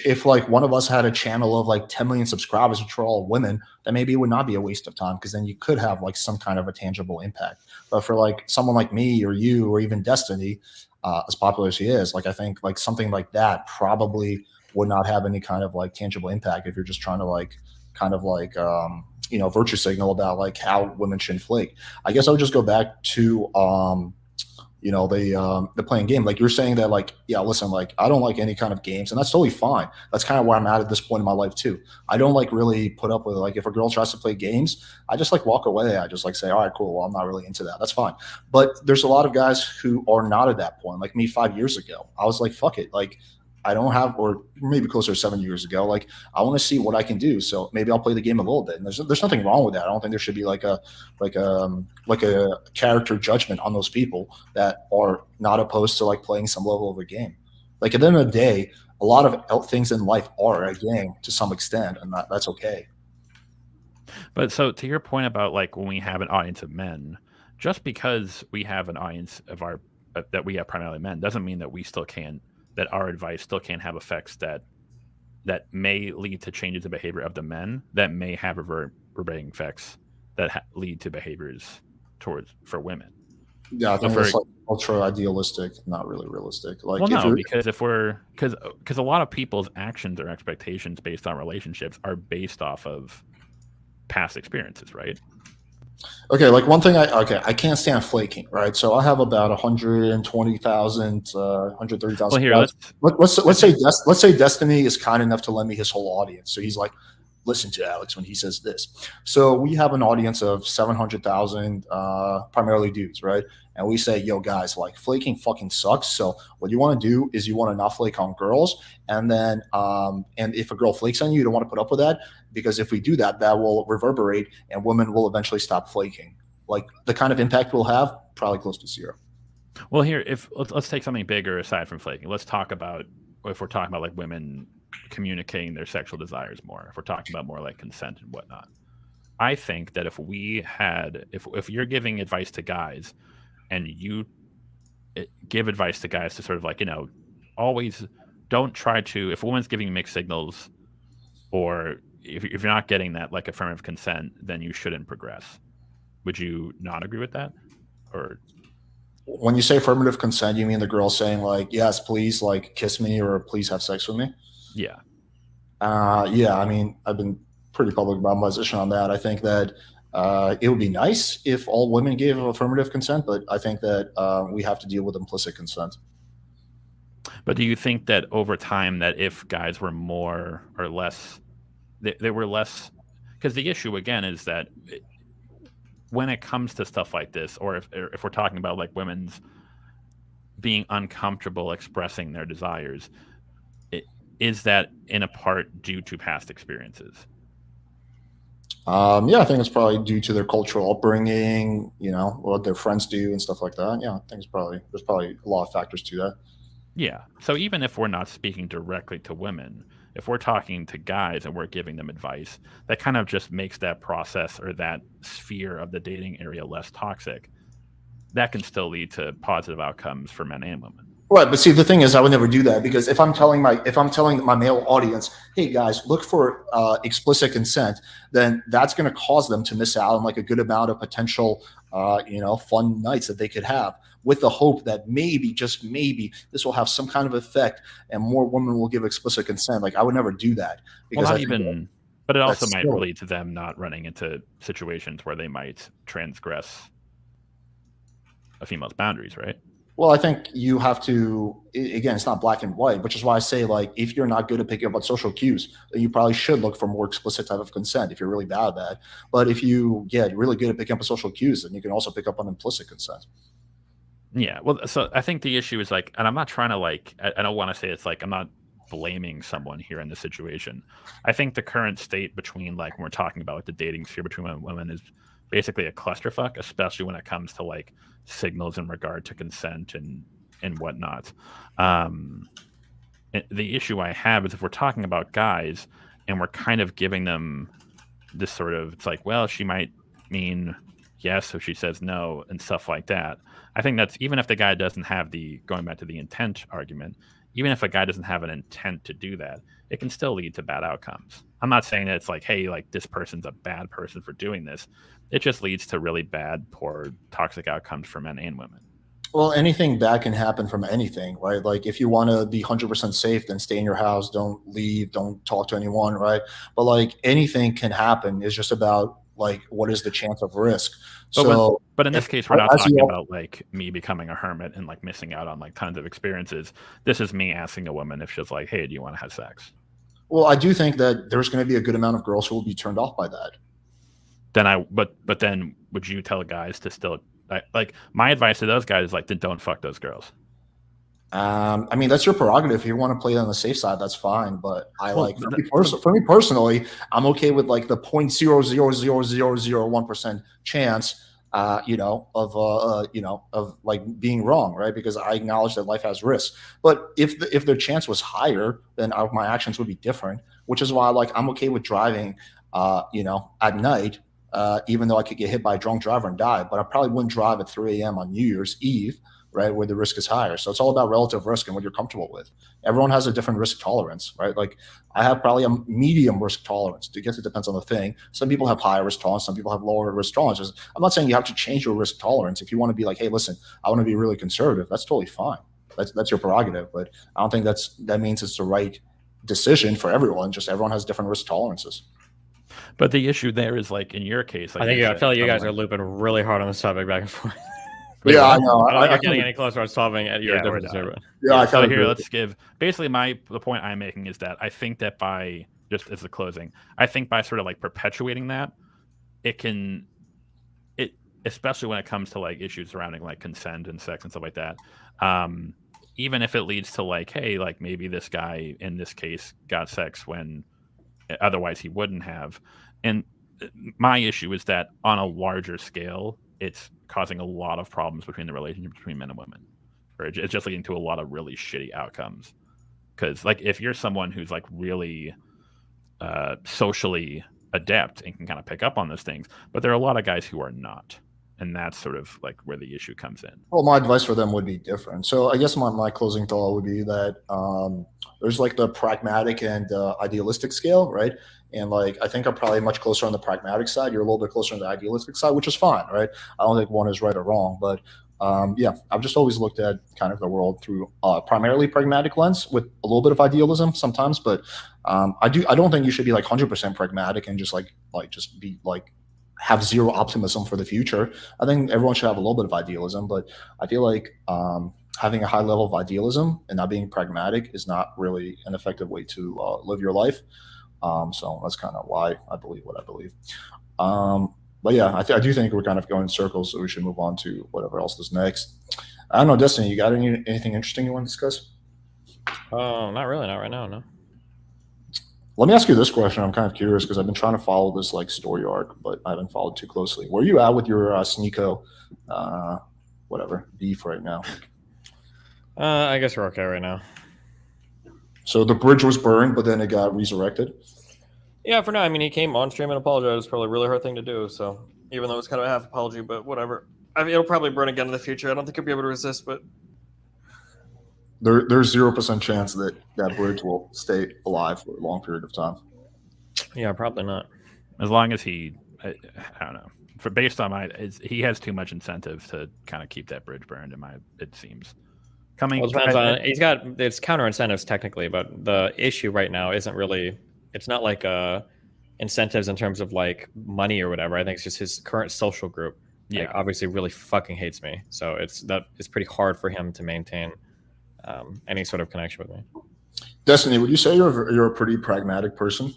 if like one of us had a channel of like 10 million subscribers, which are all women, then maybe it would not be a waste of time, because then you could have like some kind of a tangible impact. But for like someone like me or you or even Destiny, as popular as she is, like I think like something like that probably would not have any kind of like tangible impact if you're just trying to like kind of like virtue signal about like how women shouldn't flake. I guess I would just go back to the playing game. Like you're saying that like, yeah, listen, like I don't like any kind of games, and that's totally fine. That's kind of where I'm at this point in my life too. I don't like really put up with like, if a girl tries to play games, I just like walk away. I just like say, all right, cool. Well, I'm not really into that. That's fine. But there's a lot of guys who are not at that point. Like me 5 years ago, I was like, fuck it. Like I don't have, or maybe closer to 7 years ago, like I want to see what I can do. So maybe I'll play the game a little bit. And there's nothing wrong with that. I don't think there should be like a character judgment on those people that are not opposed to like playing some level of a game. Like at the end of the day, a lot of things in life are a game to some extent, and that's okay. But so to your point about like when we have an audience of men, just because we have an audience of that we have primarily men doesn't mean that we still can't, that our advice still can't have effects that may lead to changes in behavior of the men that may have reverberating effects that lead to behaviors for women. Yeah, I think that's like ultra idealistic, not really realistic. Like, well, no, because because a lot of people's actions or expectations based on relationships are based off of past experiences, right? Okay, like one thing I can't stand flaking, right? So I have about 120,000, 130,000. Well, here, let's say Destiny is kind enough to lend me his whole audience. So he's like listen to Alex when he says this. So we have an audience of 700,000, primarily dudes, right? And we say, yo, guys, like flaking fucking sucks. So what you want to do is you want to not flake on girls. And then, and if a girl flakes on you, you don't want to put up with that, because if we do that, that will reverberate and women will eventually stop flaking. Like the kind of impact we'll have, probably close to zero. Well, here, if let's take something bigger aside from flaking. Let's talk about, if we're talking about like women communicating their sexual desires more, if we're talking about more like consent and whatnot. I think that if we had, if you're giving advice to guys and you give advice to guys to sort of like, always don't try to, if a woman's giving you mixed signals, or if you're not getting that like affirmative consent, then you shouldn't progress. Would you not agree with that? Or when you say affirmative consent, you mean the girl saying like, yes, please, like kiss me, or please have sex with me? Yeah. Yeah. I mean, I've been pretty public about my position on that. I think that it would be nice if all women gave affirmative consent, but I think that we have to deal with implicit consent. But do you think that over time, that if guys were more or less, they were less, because the issue again is that when it comes to stuff like this, or if we're talking about like women's being uncomfortable expressing their desires, is that in a part due to past experiences? Yeah, I think it's probably due to their cultural upbringing, what their friends do and stuff like that. Yeah, I think there's probably a lot of factors to that. Yeah. So even if we're not speaking directly to women, if we're talking to guys and we're giving them advice, that kind of just makes that process or that sphere of the dating area less toxic. That can still lead to positive outcomes for men and women. Right, but see, the thing is, I would never do that, because if I'm telling my male audience, hey guys, look for explicit consent, then that's going to cause them to miss out on like a good amount of potential, fun nights that they could have, with the hope that maybe, just maybe, this will have some kind of effect and more women will give explicit consent. Like I would never do that, because but it also might lead to them not running into situations where they might transgress a female's boundaries, right? Well, I think you have to, again, it's not black and white, which is why I say, like, if you're not good at picking up on social cues, then you probably should look for more explicit type of consent if you're really bad at that. But if you're really good at picking up on social cues, then you can also pick up on implicit consent. Yeah. Well, so I think the issue is like, and I'm not trying to like, I don't want to say it's like, I'm not blaming someone here in this situation. I think the current state between like, when we're talking about like the dating sphere between men and women is basically a clusterfuck, especially when it comes to like signals in regard to consent and whatnot. The issue I have is if we're talking about guys and we're kind of giving them this sort of, it's like, well, she might mean yes, so she says no and stuff like that. I think that's, even if the guy doesn't have going back to the intent argument, even if a guy doesn't have an intent to do that, it can still lead to bad outcomes. I'm not saying that it's like, hey, like this person's a bad person for doing this. It just leads to really bad, poor, toxic outcomes for men and women. Well, anything bad can happen from anything, right? Like if you want to be 100% safe, then stay in your house, don't leave, don't talk to anyone, right? But like anything can happen. It's just about like, what is the chance of risk? But in this case, we're not talking about like me becoming a hermit and like missing out on like tons of experiences. This is me asking a woman if she's like, hey, do you want to have sex? Well, I do think that there's going to be a good amount of girls who will be turned off by that. But then would you tell guys to still, like my advice to those guys is like, then don't fuck those girls. I mean, that's your prerogative. If you want to play on the safe side, that's fine. But for me personally, I'm okay with like the 0.00001% chance, of like being wrong, right? Because I acknowledge that life has risks. But if the chance was higher, then my actions would be different. Which is why, like, I'm okay with driving, at night, even though I could get hit by a drunk driver and die. But I probably wouldn't drive at 3 a.m. on New Year's Eve, right, where the risk is higher. So it's all about relative risk and what you're comfortable with. Everyone has a different risk tolerance, right? Like I have probably a medium risk tolerance. I guess it depends on the thing. Some people have higher risk tolerance. Some people have lower risk tolerances. I'm not saying you have to change your risk tolerance. If you want to be like, hey, listen, I want to be really conservative, that's totally fine. That's your prerogative. But I don't think that means it's the right decision for everyone. Just everyone has different risk tolerances. But the issue there is like in your case, like I feel like you guys are looping really hard on this topic back and forth. Yeah, I know. I don't think you're getting any closer on solving your differences here. Yeah, so here, let's give basically the point I'm making is that I think that by just as a closing, I think by sort of like perpetuating that, it especially when it comes to like issues surrounding like consent and sex and stuff like that. Even if it leads to like, hey, like maybe this guy in this case got sex when otherwise he wouldn't have. And my issue is that on a larger scale, it's causing a lot of problems between the relationship between men and women. Or it's just leading to a lot of really shitty outcomes. Because like if you're someone who's like really socially adept and can kind of pick up on those things, but there are a lot of guys who are not, and that's sort of like where the issue comes in. Well, my advice for them would be different. So I guess my closing thought would be that there's like the pragmatic and idealistic scale, right? And like I think I'm probably much closer on the pragmatic side. You're a little bit closer on the idealistic side, which is fine, right? I don't think one is right or wrong, but yeah, I've just always looked at kind of the world through primarily pragmatic lens with a little bit of idealism sometimes. But I don't think you should be like 100% pragmatic and just just be like have zero optimism for the future. I think everyone should have a little bit of idealism, but I feel like having a high level of idealism and not being pragmatic is not really an effective way to live your life. So that's kind of why I believe what I believe. But yeah, I do think we're kind of going in circles, so we should move on to whatever else is next. I don't know, Destiny, you got anything interesting you want to discuss? Not really, not right now, no. Let me ask you this question. I'm kind of curious because I've been trying to follow this like story arc, but I haven't followed too closely. Where are you at with your Sneeko, whatever beef right now? I guess we're okay right now. So the bridge was burned, but then it got resurrected. Yeah, for now. I mean, he came on stream and apologized. It's probably a really hard thing to do. So even though it's kind of a half apology, but whatever. I mean, it'll probably burn again in the future. I don't think he'll be able to resist, but There's 0% chance that that bridge will stay alive for a long period of time. Yeah, probably not. As long as I don't know. Based on he has too much incentive to kind of keep that bridge burned. It seems. He's got it's counter incentives technically, but the issue right now isn't really. It's not like incentives in terms of like money or whatever. I think it's just his current social group. Yeah, like, obviously really fucking hates me. So it's pretty hard for him to maintain any sort of connection with me. Destiny, would you say you're a pretty pragmatic person?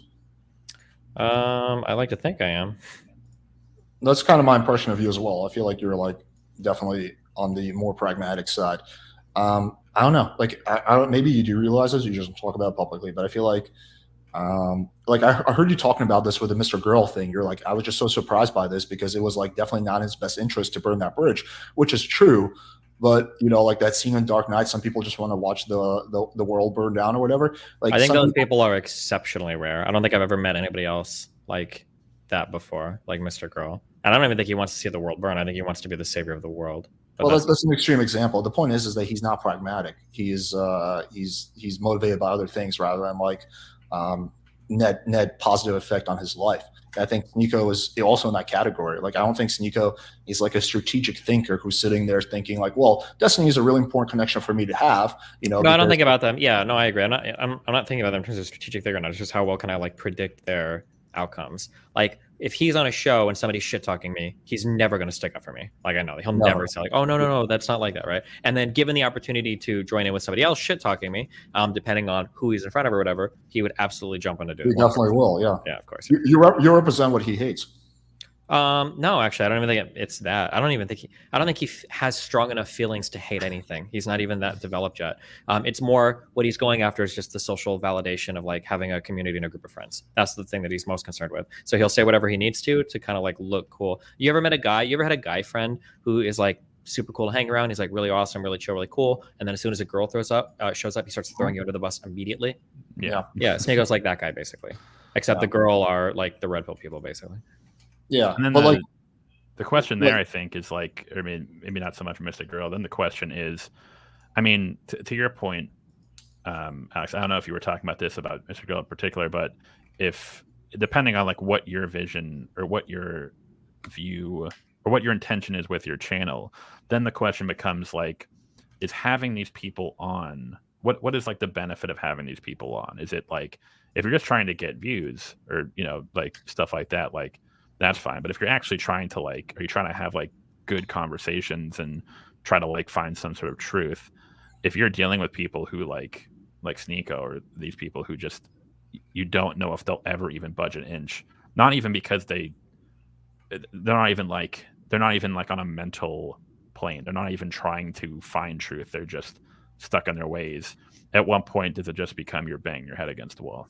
I like to think I am. That's kind of my impression of you as well. I feel like you're like definitely on the more pragmatic side. I don't know. Like I don't. Maybe you do realize this. You just talk about it publicly, but I feel like I heard you talking about this with the Mr. Girl thing. You're like, I was just so surprised by this because it was like definitely not in his best interest to burn that bridge, which is true. But you know, like that scene in Dark Knight, some people just want to watch the world burn down or whatever. Like I think those people are exceptionally rare. I don't think I've ever met anybody else like that before, like Mr. Girl. And I don't even think he wants to see the world burn. I think he wants to be the savior of the world. But well, that's an extreme example. The point is that he's not pragmatic. He's motivated by other things rather than like net positive effect on his life. And I think Sneeko is also in that category. Like, I don't think Sneeko is like a strategic thinker who's sitting there thinking like, well, Destiny is a really important connection for me to have. You know, no, I don't think about them. Yeah, no, I agree. I'm not thinking about them in terms of strategic thinker. It's just how well can I like predict their outcomes. Like, if he's on a show and somebody's shit talking me, he's never going to stick up for me. Like, I know he'll never say like, oh no, that's not like that, right? And then given the opportunity to join in with somebody else shit talking me, depending on who he's in front of or whatever, he would absolutely jump in to do it. He definitely will. Yeah, of course. You represent what he hates. No, actually, I don't even think it's that. I don't think he has strong enough feelings to hate anything. He's not even that developed yet. It's more what he's going after is just the social validation of like having a community and a group of friends. That's the thing that he's most concerned with. So he'll say whatever he needs to kind of like look cool. You ever had a guy friend who is like super cool to hang around? He's like really awesome, really chill, really cool. And then as soon as a girl shows up, he starts throwing you under the bus immediately. Yeah. Sneako's like that guy basically, except the girl are like the red pill people basically. Yeah, and then the question there, I think, is like, I mean, maybe not so much Mr. Girl. Then the question is, I mean, to your point, Alex, I don't know if you were talking about this about Mr. Girl in particular, but if depending on like what your vision or what your view or what your intention is with your channel, then the question becomes like, is having these people on, what is like the benefit of having these people on? Is it like, if you're just trying to get views or, you know, like stuff like that, like, that's fine. But if you're actually trying to like, are you trying to have like good conversations and try to like find some sort of truth? If you're dealing with people who like Sneeko or these people who just you don't know if they'll ever even budge an inch. Not even because they're not even like on a mental plane. They're not even trying to find truth. They're just stuck in their ways. At one point, does it just become you're banging your head against the wall?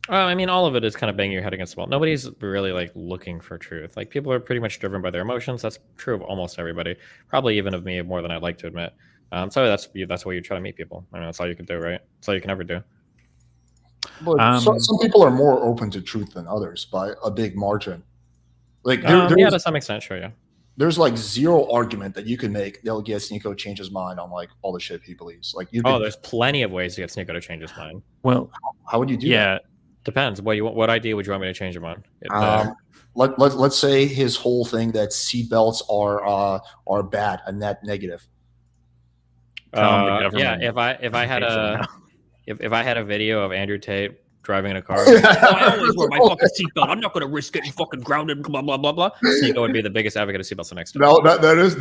I mean, all of it is kind of banging your head against the wall. Nobody's really like looking for truth. Like people are pretty much driven by their emotions. That's true of almost everybody. Probably even of me more than I'd like to admit. So that's why you try to meet people. I mean, that's all you can do, right? That's all you can ever do. But some people are more open to truth than others by a big margin. Like yeah, to some extent, sure, yeah. There's like zero argument that you can make they'll get Sneeko change his mind on like all the shit he believes. Like you. There's plenty of ways to get Sneeko to change his mind. Well, how would you do that? Depends. What idea would you want me to change your mind? Let's say his whole thing that seatbelts are bad, a net negative. Yeah, if I had a video of Andrew Tate driving in a car, I always wear my fucking seatbelt. I'm not going to risk getting fucking grounded. Blah blah blah blah. Sneeko would be the biggest advocate of seatbelts the next time. No, that is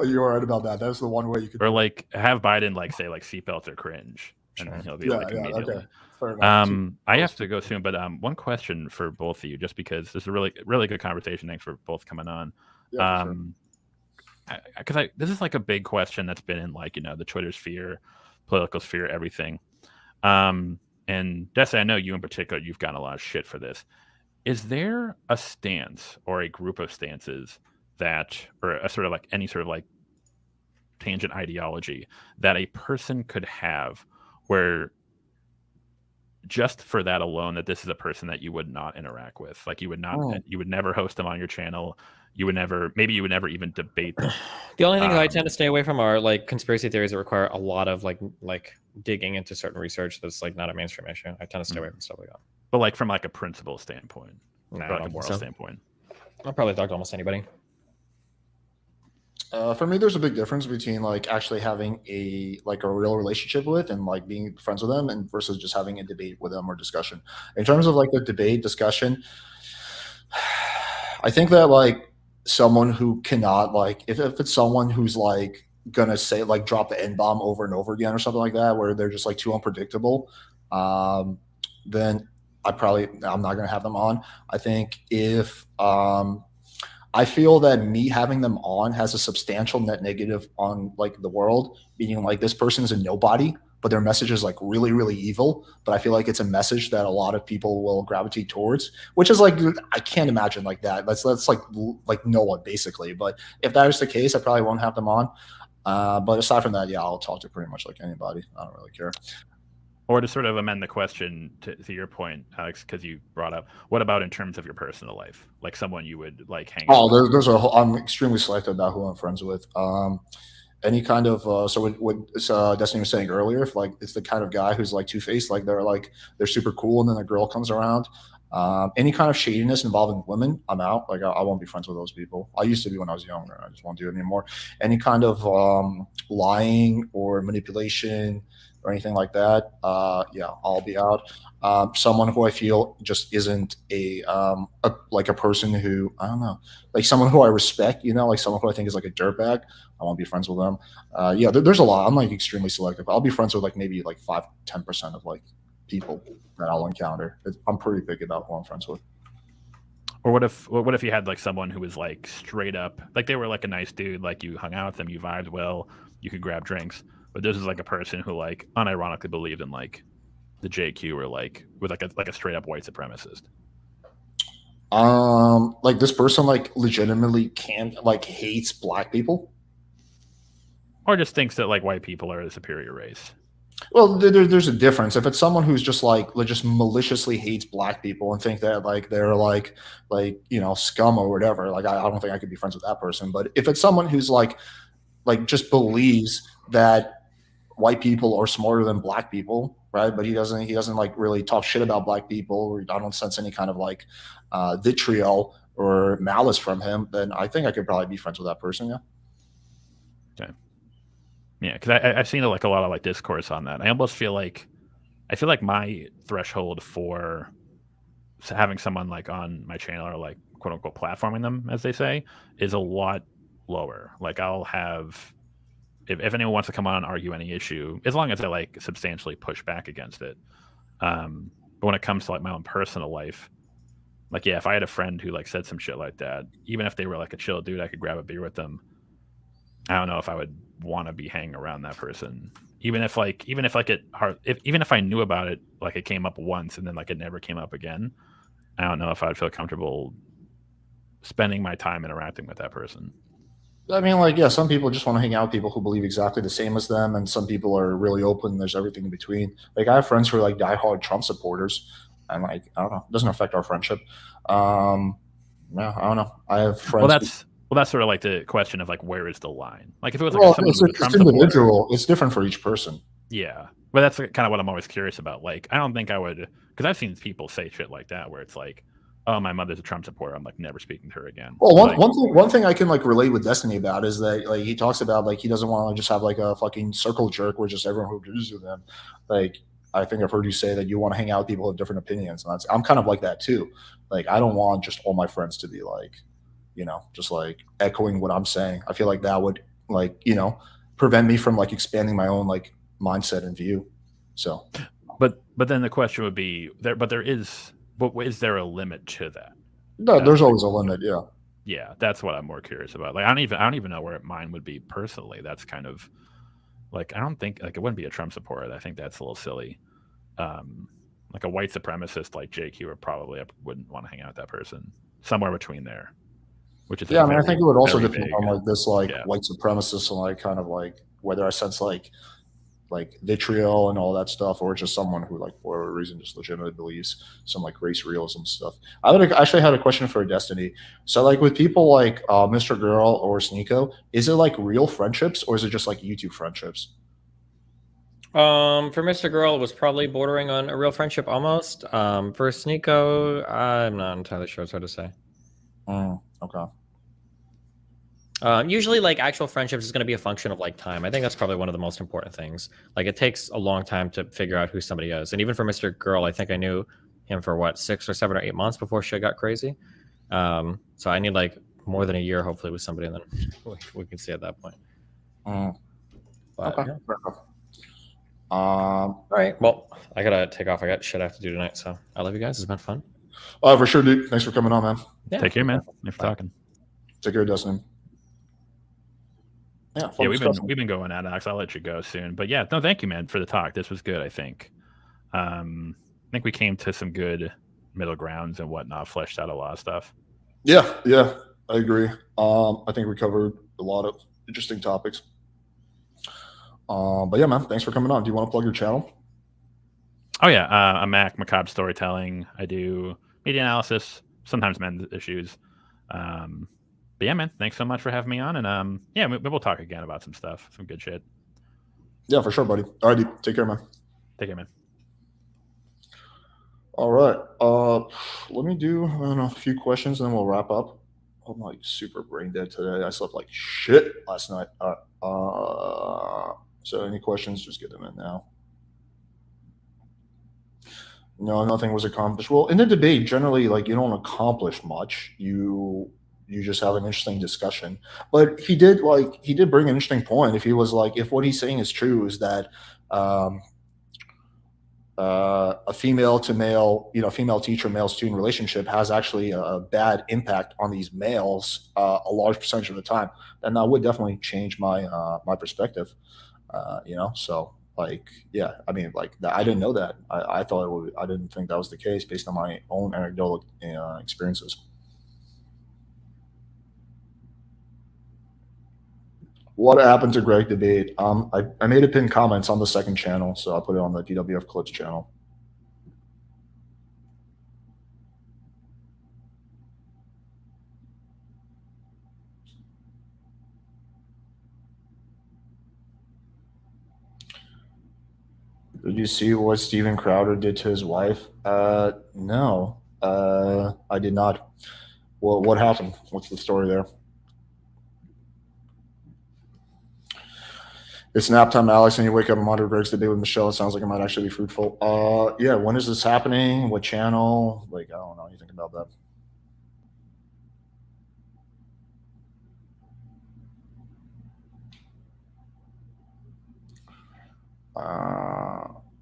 you're right about that. That's the one way you could. Or like have Biden like say like seatbelts are cringe, and then he'll be immediately. Okay. Fair enough. I have to go soon, but one question for both of you, just because this is a really good conversation. Thanks for both coming on. Yeah, because this is like a big question that's been in like the Twitter sphere, political sphere, everything. And Desi, I know you in particular, you've gotten a lot of shit for this. Is there a stance or a group of stances that, or a sort of like any sort of like tangent ideology that a person could have where just for that alone, that this is a person that you would not interact with? Like you would not, you would never host them on your channel. You would never even debate them. The only things I tend to stay away from are like conspiracy theories that require a lot of like digging into certain research that's like not a mainstream issue. I tend to stay away from stuff like that. But like from like a principle standpoint, nah, or like a moral standpoint, I'll probably talk to almost anybody. For me, there's a big difference between like actually having a real relationship with and like being friends with them, and versus just having a debate with them or discussion. In terms of like the debate discussion, I think that like someone who cannot like if it's someone who's like gonna say like drop the N-bomb over and over again or something like that, where they're just like too unpredictable, then I'm not gonna have them on. I think if I feel that me having them on has a substantial net negative on like the world, meaning like this person is a nobody, but their message is like really, really evil. But I feel like it's a message that a lot of people will gravitate towards, which is like, I can't imagine like that. That's like no one basically. But if that is the case, I probably won't have them on. But aside from that, yeah, I'll talk to pretty much like anybody. I don't really care. Or to sort of amend the question to your point, Alex, because you brought up, what about in terms of your personal life? Like someone you would like hang out with? I'm extremely selective about who I'm friends with. Any kind of so what Destiny was saying earlier, if like it's the kind of guy who's like two-faced, like they're super cool and then a girl comes around, any kind of shadiness involving women, I'm out. Like I won't be friends with those people. I used to be when I was younger. I just won't do it anymore. Any kind of lying or manipulation or anything like that, yeah, I'll be out. Someone who I feel just isn't a person who, I don't know, like someone who I respect, like someone who I think is like a dirtbag, I won't be friends with them. Yeah, there's a lot. I'm like extremely selective. I'll be friends with like maybe like 5-10% of like people that I'll encounter. I'm pretty big about who I'm friends with. Or what if you had like someone who was like straight up, like they were like a nice dude, like you hung out with them, you vibed well, you could grab drinks, but this is like a person who like unironically believed in like the JQ or like was like a straight up white supremacist. Like this person like legitimately hates black people, or just thinks that like white people are the superior race. Well, there's a difference. If it's someone who's just just maliciously hates black people and think that like they're like scum or whatever, like I don't think I could be friends with that person. But if it's someone who's like just believes that white people are smarter than black people, right? But he doesn't like really talk shit about black people, or I don't sense any kind of like vitriol or malice from him, then I think I could probably be friends with that person. Yeah. Okay. Yeah, because I've seen like a lot of like discourse on that. I almost feel like my threshold for having someone like on my channel or like quote unquote platforming them, as they say, is a lot lower. Like I'll have, if anyone wants to come on and argue any issue, as long as I like substantially push back against it. But But when it comes to like my own personal life, like yeah, if I had a friend who like said some shit like that, even if they were like a chill dude, I could grab a beer with them. I don't know if I would want to be hanging around that person. Even if like it hard if even if I knew about it, like it came up once and then like it never came up again, I don't know if I'd feel comfortable spending my time interacting with that person. I mean, like, yeah, some people just want to hang out with people who believe exactly the same as them, and some people are really open. There's everything in between. Like, I have friends who are like diehard Trump supporters, and like, I don't know, it doesn't affect our friendship. Um, yeah, I don't know. I have Well, friends. that's sort of like the question of like where is the line? Like if it was like Well, someone who was a it's Trump supporter, individual. It's different for each person. yeah. But that's kind of what I'm always curious about. Like I don't think I would, because I've seen people say shit like that where it's like, oh, my mother's a Trump supporter. I'm like never speaking to her again. Well, Like, one thing I can like relate with Destiny about is that like he talks about like he doesn't want to like, just have like a fucking circle jerk where just everyone who agrees with him. Like I think I've heard you say that you want to hang out with people with different opinions, and I'm kind of like that too. Like I don't want just all my friends to be like, just like echoing what I'm saying. I feel like that would like prevent me from like expanding my own like mindset and view. So but then the question would be there. But is there a limit to that? no, That's there's always a limit. Yeah. yeah, that's what I'm more curious about. Like I don't even know where mine would be personally. That's kind of like I don't think like it wouldn't be a Trump supporter. I think that's a little silly. Um, like a white supremacist like Jake, you wouldn't want to hang out with that person. Somewhere between there, which is Yeah, like I mean, I very think it would also very depend vague. on like this like Yeah. white supremacist and like kind of like whether I sense like vitriol and all that stuff, or just someone who like for whatever reason just legitimately believes some like race realism stuff. I would actually had a question for Destiny. So like with people like Mr. Girl or Sneeko, is it like real friendships or is it just like YouTube friendships? For Mr. Girl, it was probably bordering on a real friendship almost. For Sneeko, I'm not entirely sure. It's hard to say. Okay. Usually, like actual friendships is going to be a function of like time. I think that's probably one of the most important things. Like it takes a long time to figure out who somebody is. And even for Mr. Girl, I think I knew him for what 6 or 7 or 8 months before shit got crazy. So I need like more than a year, hopefully, with somebody, and then we can see at that point. But, Okay. yeah. Fair enough. All right. Well, I gotta take off. I got shit I have to do tonight. So I love you guys. It's been fun. For sure, dude. Thanks for coming on, man. Yeah. Take care, man. Thanks for talking. Take care, Destiny. Yeah, We've been going at it, Alex. I'll let you go soon. But yeah, no, thank you, man, for the talk. This was good, I think. I think we came to some good middle grounds and whatnot, fleshed out a lot of stuff. Yeah, I agree. I think we covered a lot of interesting topics. But yeah, man, thanks for coming on. Do you want to plug your channel? Oh yeah, I'm Macabre Storytelling. I do media analysis, sometimes men's issues. But yeah, man, thanks so much for having me on, and yeah, maybe we'll talk again about some stuff, some good shit. Yeah, for sure, buddy. All right, dude. Take care, man. Take care, man. All right. Let me do a few questions, and then we'll wrap up. I'm like super brain dead today. I slept like shit last night. So any questions, just get them in now. No, nothing was accomplished. Well, in the debate, generally, like you don't accomplish much. You just have an interesting discussion. But he did bring an interesting point. If he was like, if what he's saying is true, is that a female to male, female teacher, male student relationship has actually a bad impact on these males a large percentage of the time, then that would definitely change my perspective. So like, yeah, I mean, like I didn't know that. I thought it would. I didn't think that was the case based on my own anecdotal experiences. What happened to Greg debate? I made a pinned comments on the second channel, so I'll put it on the DWF Clips channel. Did you see what Steven Crowder did to his wife? No, I did not. Well, what happened? What's the story there? It's nap time, Alex, and you wake up and monitor Greg's debate with Michelle. It sounds like it might actually be fruitful. Yeah, when is this happening? What channel? Like, I don't know anything about that.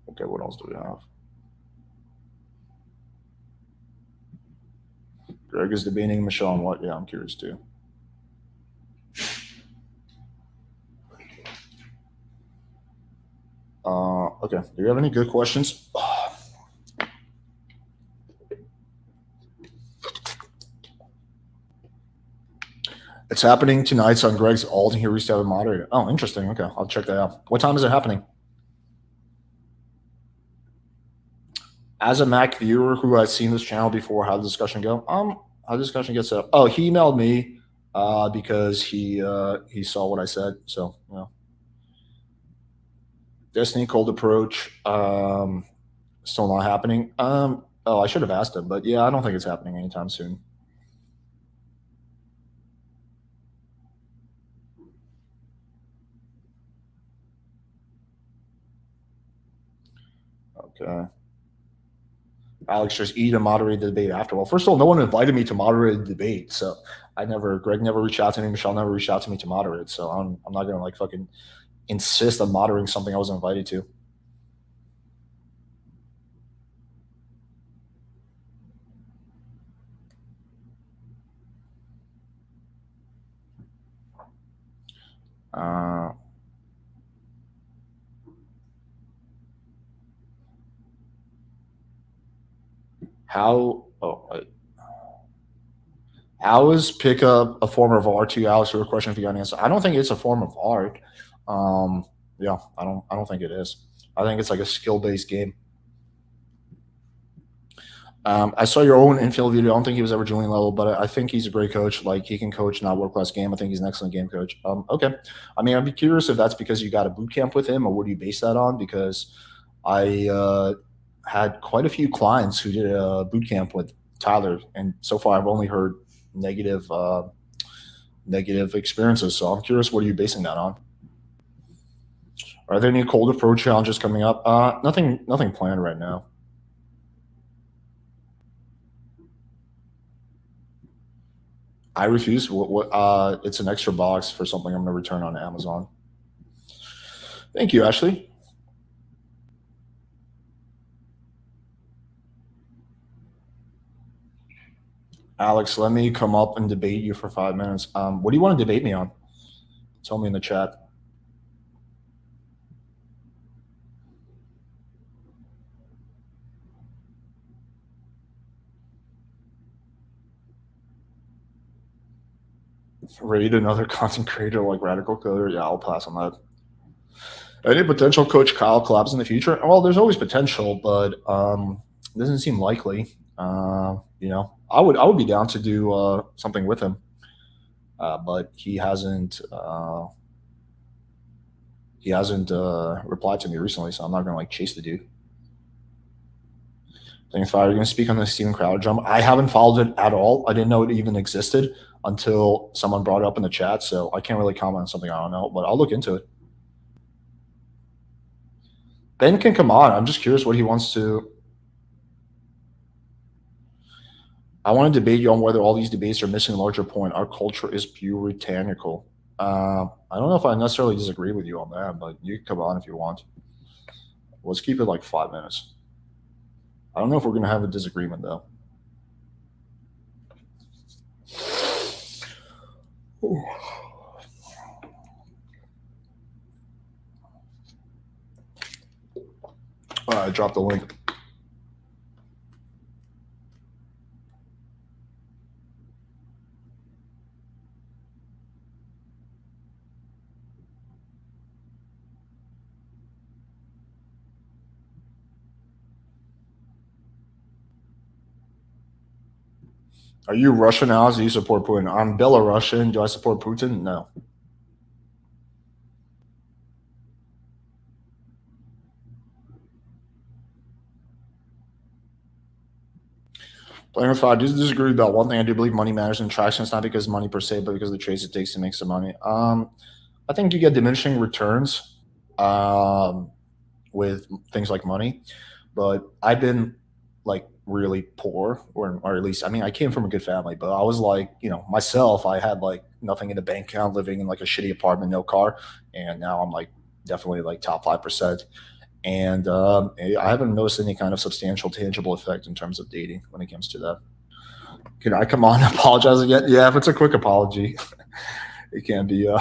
Okay, what else do we have? Greg is debating Michelle on what? Yeah, I'm curious too. Okay. Do you have any good questions? It's happening tonight, so on Greg's alt, he used to have a moderator. Oh, interesting. Okay, I'll check that out. What time is it happening? As a Mac viewer who has seen this channel before, how did the discussion go? How the discussion gets set up? Oh, he emailed me because he saw what I said. So, you know. Destiny Cold Approach, still not happening. I should have asked him, but yeah, I don't think it's happening anytime soon. Okay. Alex just to moderate the debate after. Well, first of all, no one invited me to moderate the debate, so Greg never reached out to me, Michelle never reached out to me to moderate, so I'm not gonna like fucking insist on moderating something I wasn't invited to. How is pickup a form of art to you, Alex? Your question, if you got an answer. I don't think it's a form of art. Yeah, I don't think it is. I think it's like a skill-based game. I saw your own infield video. I don't think he was ever Julian level, but I think he's a great coach. Like, he can coach not world-class game. I think he's an excellent game coach. Okay. I mean, I'd be curious if that's because you got a boot camp with him, or what do you base that on? Because I had quite a few clients who did a boot camp with Tyler, and so far I've only heard negative experiences. So I'm curious, what are you basing that on? Are there any cold approach challenges coming up? Nothing planned right now. I refuse. It's an extra box for something I'm going to return on Amazon. Thank you, Ashley. Alex, let me come up and debate you for 5 minutes. What do you want to debate me on? Tell me in the chat. Raid another content creator like Radical Coder? Yeah, I'll pass on that. Any potential Coach Kyle collabs in the future? Well, there's always potential, but it doesn't seem likely. You know, I would be down to do something with him, but he hasn't replied to me recently, so I'm not gonna like chase the dude. Thanks, Fire. You're gonna speak on the Steven Crowder drum. I haven't followed it at all. I didn't know it even existed until someone brought it up in the chat, so I can't really comment on something I don't know, but I'll look into it. Ben can come on. I'm just curious what he wants to. I want to debate you on whether all these debates are missing a larger point. Our culture is puritanical. I don't know if I necessarily disagree with you on that, but you can come on if you want. Let's keep it like 5 minutes. I don't know if we're going to have a disagreement, though. Ooh. I dropped the link. Are you Russian, Alex? Do you support Putin? I'm Belarusian. Do I support Putin? No. Player 5, do you disagree about one thing? I do believe money matters in traction. It's not because money per se, but because of the trades it takes to make some money. I think you get diminishing returns with things like money, but I've been like really poor, or at least, I mean, I came from a good family, but I was like, you know, myself, I had like nothing in the bank account, living in like a shitty apartment, no car, and now I'm like definitely like top 5%. And I haven't noticed any kind of substantial, tangible effect in terms of dating when it comes to that. Can I come on and apologize again? Yeah, if it's a quick apology, it can't be a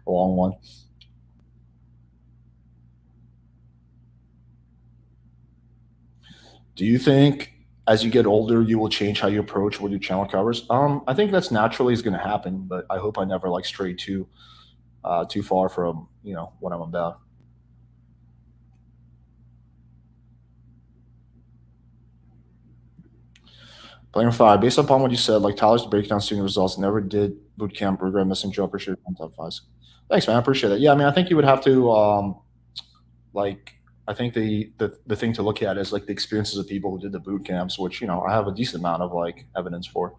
long one. Do you think as you get older, you will change how you approach what your channel covers? I think that's naturally is going to happen, but I hope I never like stray too far from what I'm about. Player 5, based upon what you said, like Tyler's breakdown student results, never did boot camp, regret missing jumper shoot on top fives. Thanks, man. I appreciate that. Yeah, I mean, I think you would have to like I think the thing to look at is like the experiences of people who did the boot camps, which I have a decent amount of like evidence for.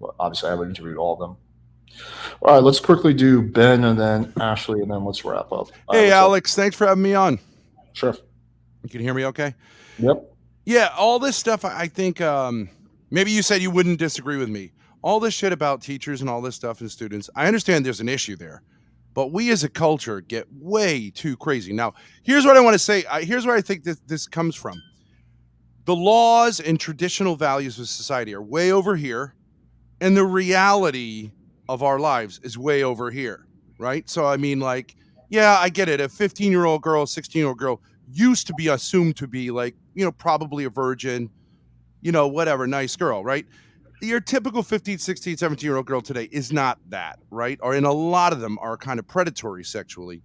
But obviously, I haven't interviewed all of them. All right, let's quickly do Ben and then Ashley, and then let's wrap up. Hey, Alex, thanks for having me on. Sure. You can hear me okay? Yep. Yeah, all this stuff, I think maybe you said you wouldn't disagree with me. All this shit about teachers and all this stuff and students, I understand there's an issue there. But we as a culture get way too crazy. Now, here's what I want to say. Here's where I think this comes from. The laws and traditional values of society are way over here, and the reality of our lives is way over here, right? So, I mean, like, yeah, I get it. A 15-year-old girl, 16-year-old girl used to be assumed to be like, probably a virgin, whatever, nice girl, right? Your typical 15, 16, 17-year-old girl today is not that, right? And a lot of them are kind of predatory sexually.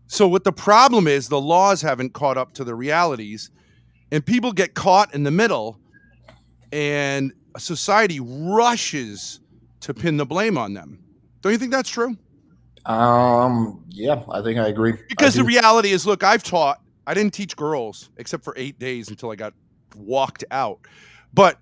So what the problem is, the laws haven't caught up to the realities, and people get caught in the middle, and society rushes to pin the blame on them. Don't you think that's true? Yeah, I think I agree. Because the reality is, look, I didn't teach girls except for 8 days until I got walked out. But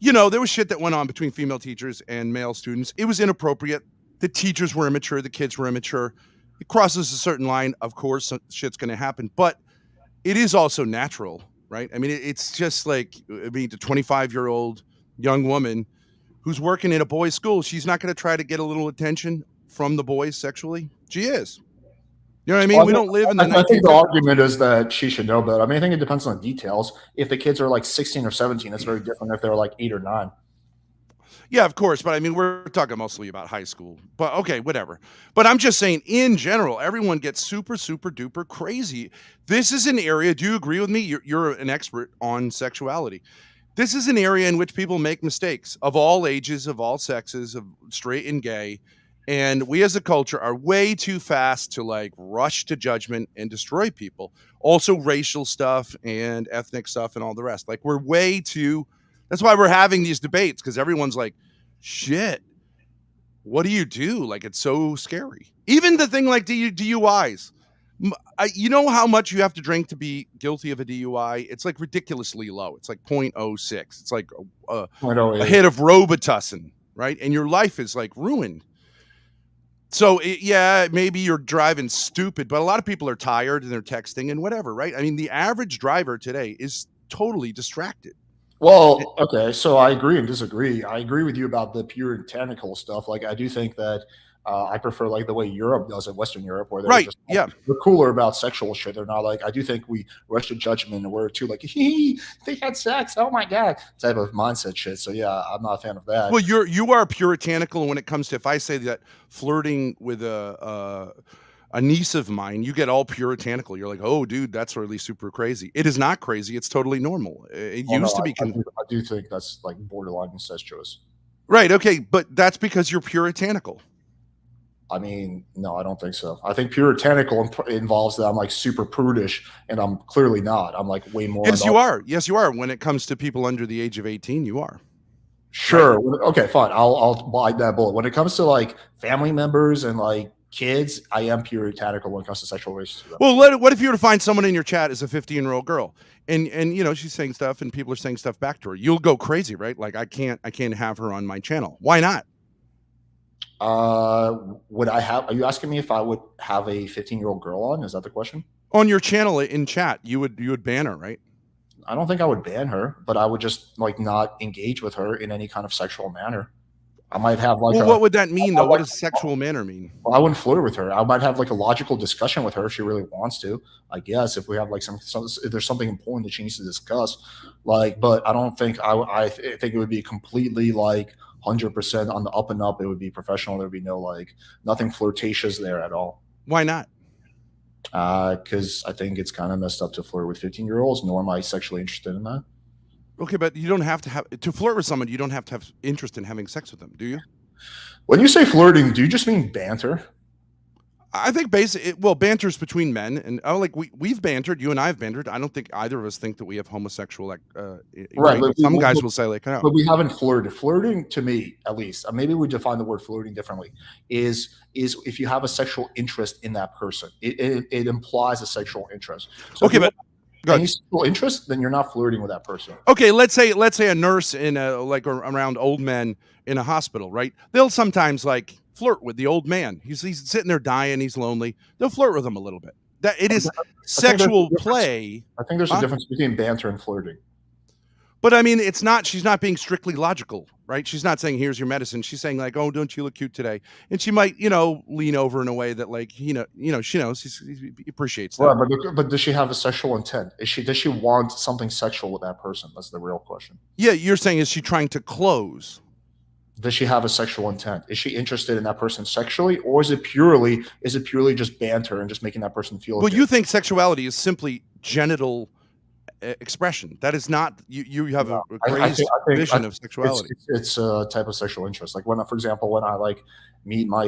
there was shit that went on between female teachers and male students. It was inappropriate. The teachers were immature. The kids were immature. It crosses a certain line. Of course, shit's going to happen. But it is also natural, right? I mean, it's just like, the 25-year-old young woman who's working in a boys' school. She's not going to try to get a little attention from the boys sexually. She is. You know what I mean? Well, we don't live in the I think the argument is that she should know better. I mean, I think it depends on the details. If the kids are like 16 or 17, it's very different if they're like 8 or 9. Yeah, of course. But I mean, we're talking mostly about high school. But okay, whatever. But I'm just saying, in general, everyone gets super, super duper crazy. This is an area, do you agree with me? You're an expert on sexuality. This is an area in which people make mistakes of all ages, of all sexes, of straight and gay. And we as a culture are way too fast to like rush to judgment and destroy people. Also racial stuff and ethnic stuff and all the rest. Like we're way too, that's why we're having these debates, because everyone's like, shit, what do you do? Like, it's so scary. Even the thing like DUIs. You know how much you have to drink to be guilty of a DUI? It's like ridiculously low. It's like 0.06. It's like a hit of Robitussin, right? And your life is like ruined. So, yeah, maybe you're driving stupid, but a lot of people are tired and they're texting and whatever, right? I mean, the average driver today is totally distracted. Well, okay, so I agree and disagree. I agree with you about the puritanical stuff. Like, I do think that I prefer like the way Europe does it, Western Europe, where they're just they're cooler about sexual shit. They're not like, I do think we rush to judgment and we're too like, they had sex, oh my god, type of mindset shit. So yeah, I'm not a fan of that. Well, you are puritanical when it comes to, if I say that flirting with a niece of mine, you get all puritanical. You're like, oh, dude, that's really super crazy. It is not crazy. It's totally normal. It used to be. I do think that's like borderline incestuous. Right. Okay. But that's because you're puritanical. I mean, no, I don't think so. I think puritanical involves that I'm like super prudish, and I'm clearly not. I'm like way more. Yes, you are. Yes, you are. When it comes to people under the age of 18, you are. Sure. Right. Okay, fine. I'll bite that bullet. When it comes to like family members and like kids, I am puritanical when it comes to sexual relationships. Well, what if you were to find someone in your chat as a 15-year-old girl, and she's saying stuff and people are saying stuff back to her? You'll go crazy, right? Like I can't have her on my channel. Why not? Are you asking me if I would have a 15-year-old girl on? Is that the question? On your channel in chat, you would ban her, right? I don't think I would ban her, but I would just like not engage with her in any kind of sexual manner. I might have like Well, what would that mean though? What does sexual manner mean? Well, I wouldn't flirt with her. I might have like a logical discussion with her if she really wants to. I guess if we have like some if there's something important that she needs to discuss, like. But I don't think I think it would be completely like 100% on the up and up. It would be professional. There would be no like nothing flirtatious there at all. Why not? Because I think it's kind of messed up to flirt with 15-year-olds. Nor am I sexually interested in that. Okay, but you don't have to flirt with someone. You don't have to have interest in having sex with them, do you? When you say flirting, do you just mean banter? I think banter's between men, and like we've bantered. You and I have bantered. I don't think either of us think that we have homosexual right. Some guys will say like, oh. But we haven't flirted. Flirting, to me, at least, maybe we define the word flirting differently. Is if you have a sexual interest in that person, it implies a sexual interest. So okay, but any sexual interest, then you're not flirting with that person. Okay, let's say a nurse in around old men in a hospital, right? They'll sometimes like flirt with the old man. He's sitting there dying, he's lonely. They'll flirt with him a little bit. That it is sexual play. I think there's a difference between banter and flirting. But I mean, she's not being strictly logical, right? She's not saying, here's your medicine. She's saying like, oh, don't you look cute today? And she might, lean over in a way that like, she knows he appreciates that. Well, but does she have a sexual intent? Does she want something sexual with that person? That's the real question. Yeah. You're saying, is she trying to close? Does she have a sexual intent? Is she interested in that person sexually, or is it purely just banter and just making that person feel? Well, you think sexuality is simply genital expression. That is not you have a crazy vision of sexuality. It's a type of sexual interest. Like when, for example, when I like meet my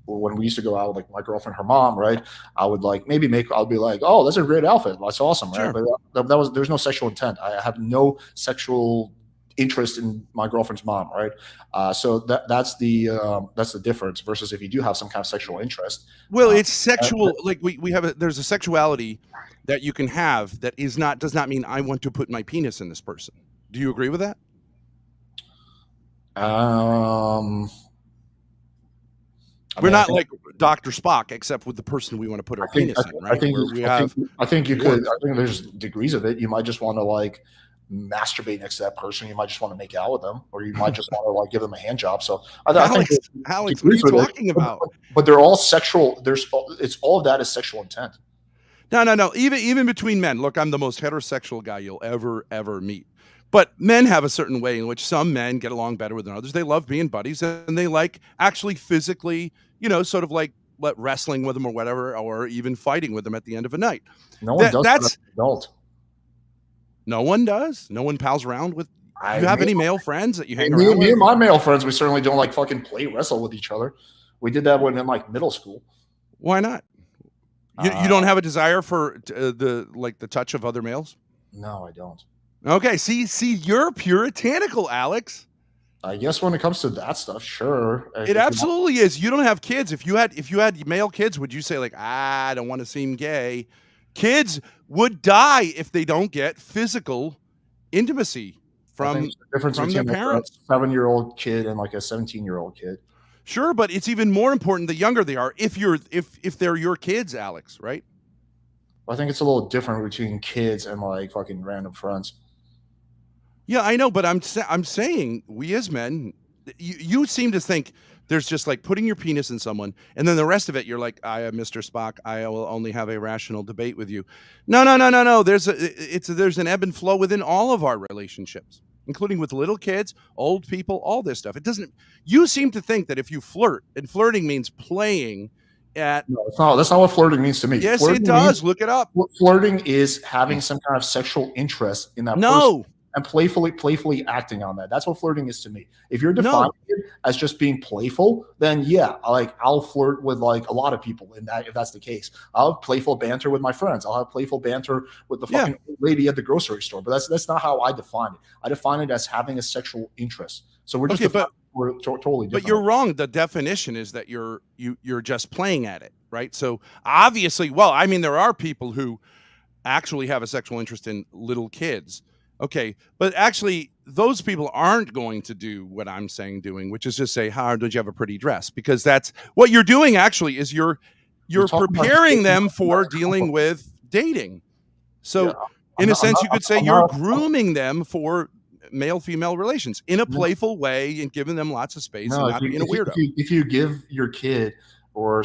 when we used to go out with like my girlfriend, her mom, right? I would like I'll be like, oh, that's a great outfit. That's awesome, right? Sure. But there's no sexual intent. I have no sexual interest in my girlfriend's mom, right? So that's the difference versus if you do have some kind of sexual interest. Well, it's sexual. Like we have there's a sexuality that you can have that does not mean I want to put my penis in this person. Do you agree with that? We're not like Dr. Spock, except with the person we want to put our penis in, right? I think you could. I think there's degrees of it. You might just want to like masturbate next to that person. You might just want to make out with them, or you might just want to like give them a hand job. So Alex, what are you talking about? But they're all sexual. It's all of that is sexual intent. No. Even between men. Look, I'm the most heterosexual guy you'll ever meet. But men have a certain way in which some men get along better with others. They love being buddies, and they like actually physically, sort of like wrestling with them or whatever, or even fighting with them at the end of a night. No one does that as an adult. No one does? No one pals around with? Do you have any male friends that you hang around with? Me and my male friends, we certainly don't like fucking play wrestle with each other. We did that when in like middle school. Why not? You don't have a desire for the touch of other males? No, I don't. Okay, see, you're puritanical, Alex. I guess when it comes to that stuff, sure. It absolutely is. You don't have kids. If you had male kids, would you say like, I don't want to seem gay? Kids would die if they don't get physical intimacy from their parents. A 7-year-old kid and like a 17-year-old kid. Sure, but it's even more important the younger they are. If they're your kids, Alex, right? I think it's a little different between kids and like fucking random friends. Yeah, I know, but I'm saying we as men, you seem to think there's just like putting your penis in someone, and then the rest of it, you're like, I am Mr. Spock. I will only have a rational debate with you. No. There's an ebb and flow within all of our relationships, including with little kids, old people, all this stuff. It doesn't. You seem to think that if you flirt, and flirting means playing at. No, that's not what flirting means to me. Yes, flirting it does. Look it up. Flirting is having some kind of sexual interest in that person. And playfully acting on that. That's what flirting is to me. If you're defining it as just being playful, then yeah, I'll flirt with like a lot of people in that if that's the case. I'll have playful banter with my friends. I'll have playful banter with the fucking lady at the grocery store. But that's not how I define it. I define it as having a sexual interest. So we're just we're totally different. But you're wrong. The definition is that you're just playing at it, right? So obviously, there are people who actually have a sexual interest in little kids. Okay, but actually, those people aren't going to do what I'm saying doing, which is just say, "How don't you have a pretty dress?" Because that's what you're doing. Actually, is you're preparing them for dealing with dating. So, in a sense, you could say you're grooming them for male-female relations in a playful way and giving them lots of space and not being a weirdo. If you give your kid or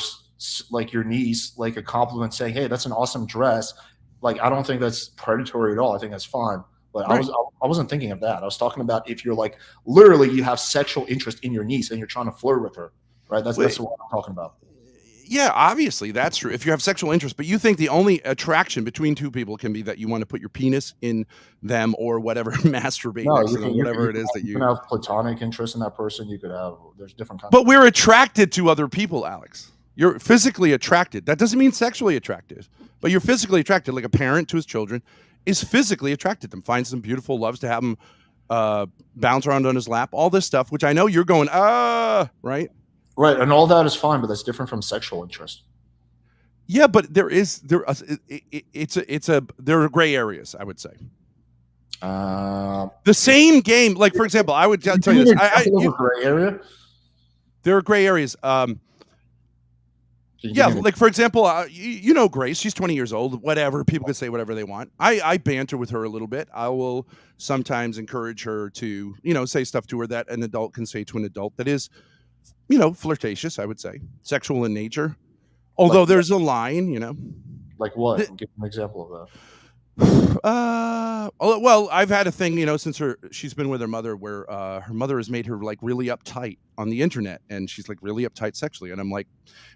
like your niece like a compliment saying, "Hey, that's an awesome dress," like I don't think that's predatory at all. I think that's fine. But Right. I wasn't thinking of that. I was talking about if you're like literally you have sexual interest in your niece and you're trying to flirt with her, right? That's what I'm talking about. Yeah, obviously that's true. If you have sexual interest, but you think the only attraction between two people can be that you want to put your penis in them or whatever, masturbate next to them, whatever it is that you can have platonic interest in that person. You could have there's different kinds. But we're attracted to other people, Alex. You're physically attracted. That doesn't mean sexually attracted, but you're physically attracted. Like a parent to his children is physically attracted to them, finds them beautiful, loves to have them bounce around on his lap, all this stuff, which I know you're going, right? Right, and all that is fine, but that's different from sexual interest. Yeah, but there are gray areas, I would say. The same game, like for example, I would tell you this. Gray area. There are gray areas. Yeah, like for example, you know Grace, she's 20 years old, whatever, people can say whatever they want. I banter with her a little bit. I will sometimes encourage her to, say stuff to her that an adult can say to an adult that is, flirtatious, I would say, sexual in nature. Although there's a line, Like what? Give an example of that. Well, I've had a thing, since she's been with her mother where her mother has made her like really uptight on the internet, and she's like really uptight sexually. And I'm like,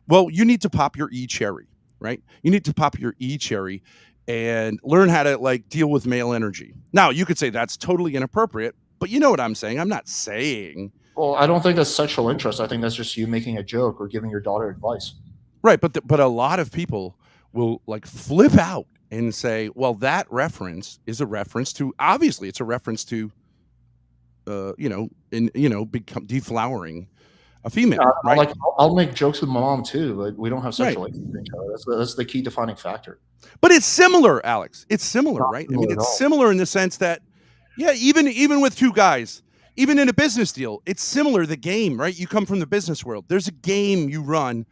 well, you need to pop your e-cherry, right? You need to pop your e-cherry and learn how to like deal with male energy. Now, you could say that's totally inappropriate, but you know what I'm saying? I'm not saying. Well, I don't think that's sexual interest. I think that's just you making a joke or giving your daughter advice. Right, but a lot of people will like flip out and say, well, that reference is a reference to, obviously it's a reference to, become deflowering a female. Yeah, right? I'll make jokes with my mom too, but we don't have sexual interest in each other. That's the key defining factor. But it's similar, Alex. It's similar, right? I mean, it's similar in the sense that, yeah, even with two guys, even in a business deal, it's similar, the game, right? You come from the business world. There's a game you run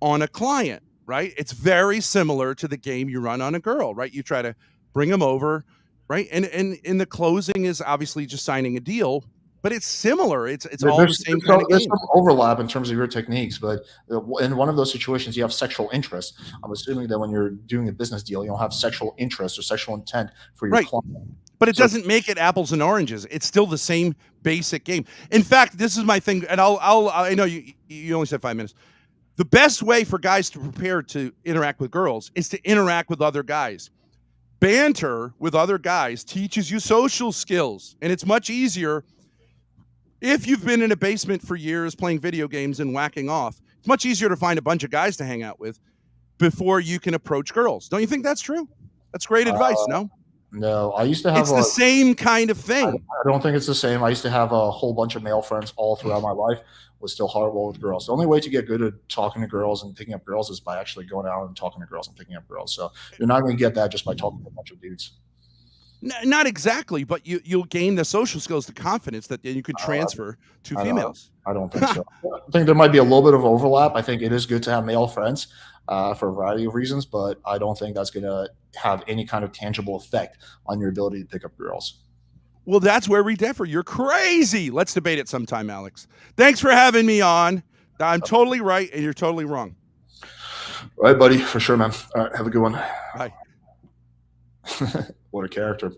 on a client, right? It's very similar to the game you run on a girl, right? You try to bring them over, right? And in the closing is obviously just signing a deal, but it's similar. It's all the same kind of game. There's some overlap in terms of your techniques, but in one of those situations, you have sexual interest. I'm assuming that when you're doing a business deal, you don't have sexual interest or sexual intent for your client. But it doesn't make it apples and oranges. It's still the same basic game. In fact, this is my thing, and I know you only said 5 minutes. The best way for guys to prepare to interact with girls is to interact with other guys. Banter with other guys teaches you social skills, and it's much easier if you've been in a basement for years playing video games and whacking off. It's much easier to find a bunch of guys to hang out with before you can approach girls. Don't you think that's true? That's great advice, no? No, I used to have. It's the same kind of thing. I don't think it's the same. I used to have a whole bunch of male friends all throughout my life. Was still horrible with girls. The only way to get good at talking to girls and picking up girls is by actually going out and talking to girls and picking up girls. So you're not going to get that just by talking to a bunch of dudes. Not exactly, but you'll gain the social skills, the confidence that you could transfer to females. I don't think so. I think there might be a little bit of overlap. I think it is good to have male friends for a variety of reasons, but I don't think that's going to have any kind of tangible effect on your ability to pick up girls. Well, that's where we differ. You're crazy. Let's debate it sometime, Alex. Thanks for having me on. I'm totally right, and you're totally wrong. All right, buddy. For sure, man. All right, have a good one. Bye. What a character.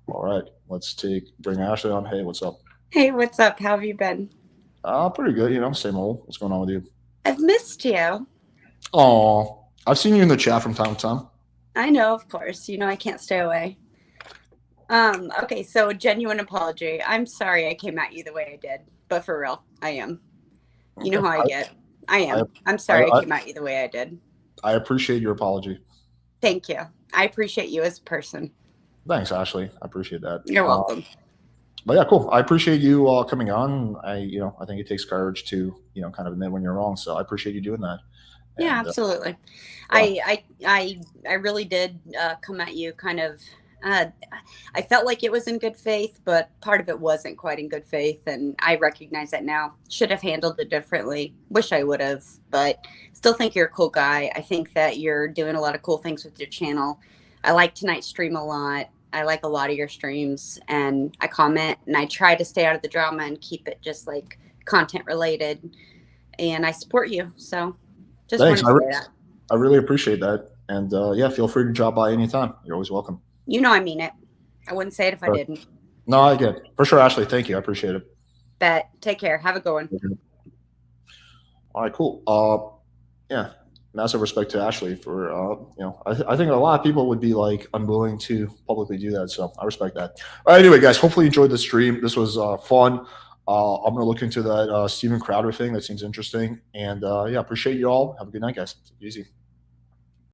All right, let's bring Ashley on. Hey, what's up? Hey, what's up? How have you been? Pretty good. Same old. What's going on with you? I've missed you. Oh, I've seen you in the chat from time to time. I know, of course. I can't stay away. Okay, so a genuine apology. I'm sorry I came at you the way I did, but for real, I am. You know how I get. I am. I'm sorry I came at you the way I did. I appreciate your apology. Thank you. I appreciate you as a person. Thanks, Ashley. I appreciate that. You're welcome. But yeah, cool. I appreciate you coming on. I think it takes courage to, kind of admit when you're wrong. So I appreciate you doing that. Yeah, absolutely. I really did come at you kind of. I felt like it was in good faith, but part of it wasn't quite in good faith, and I recognize that now. Should have handled it differently. Wish I would have, but still think you're a cool guy. I think that you're doing a lot of cool things with your channel. I like tonight's stream a lot. I like a lot of your streams, and I comment, and I try to stay out of the drama and keep it just like content related. And I support you. So just Thanks. want to say that. I really appreciate that. And yeah, feel free to drop by anytime. You're always welcome. You know I mean it. I wouldn't say it if I didn't. No, I get it. For sure, Ashley. Thank you. I appreciate it. Bet. Take care. Have a good one. All right, cool. Yeah, massive respect to Ashley for I think a lot of people would be like unwilling to publicly do that, so I respect that. All right, anyway, guys, hopefully you enjoyed the stream. This was fun. I'm gonna look into that Steven Crowder thing. That seems interesting, and yeah, appreciate you all. Have a good night, guys. Take it easy.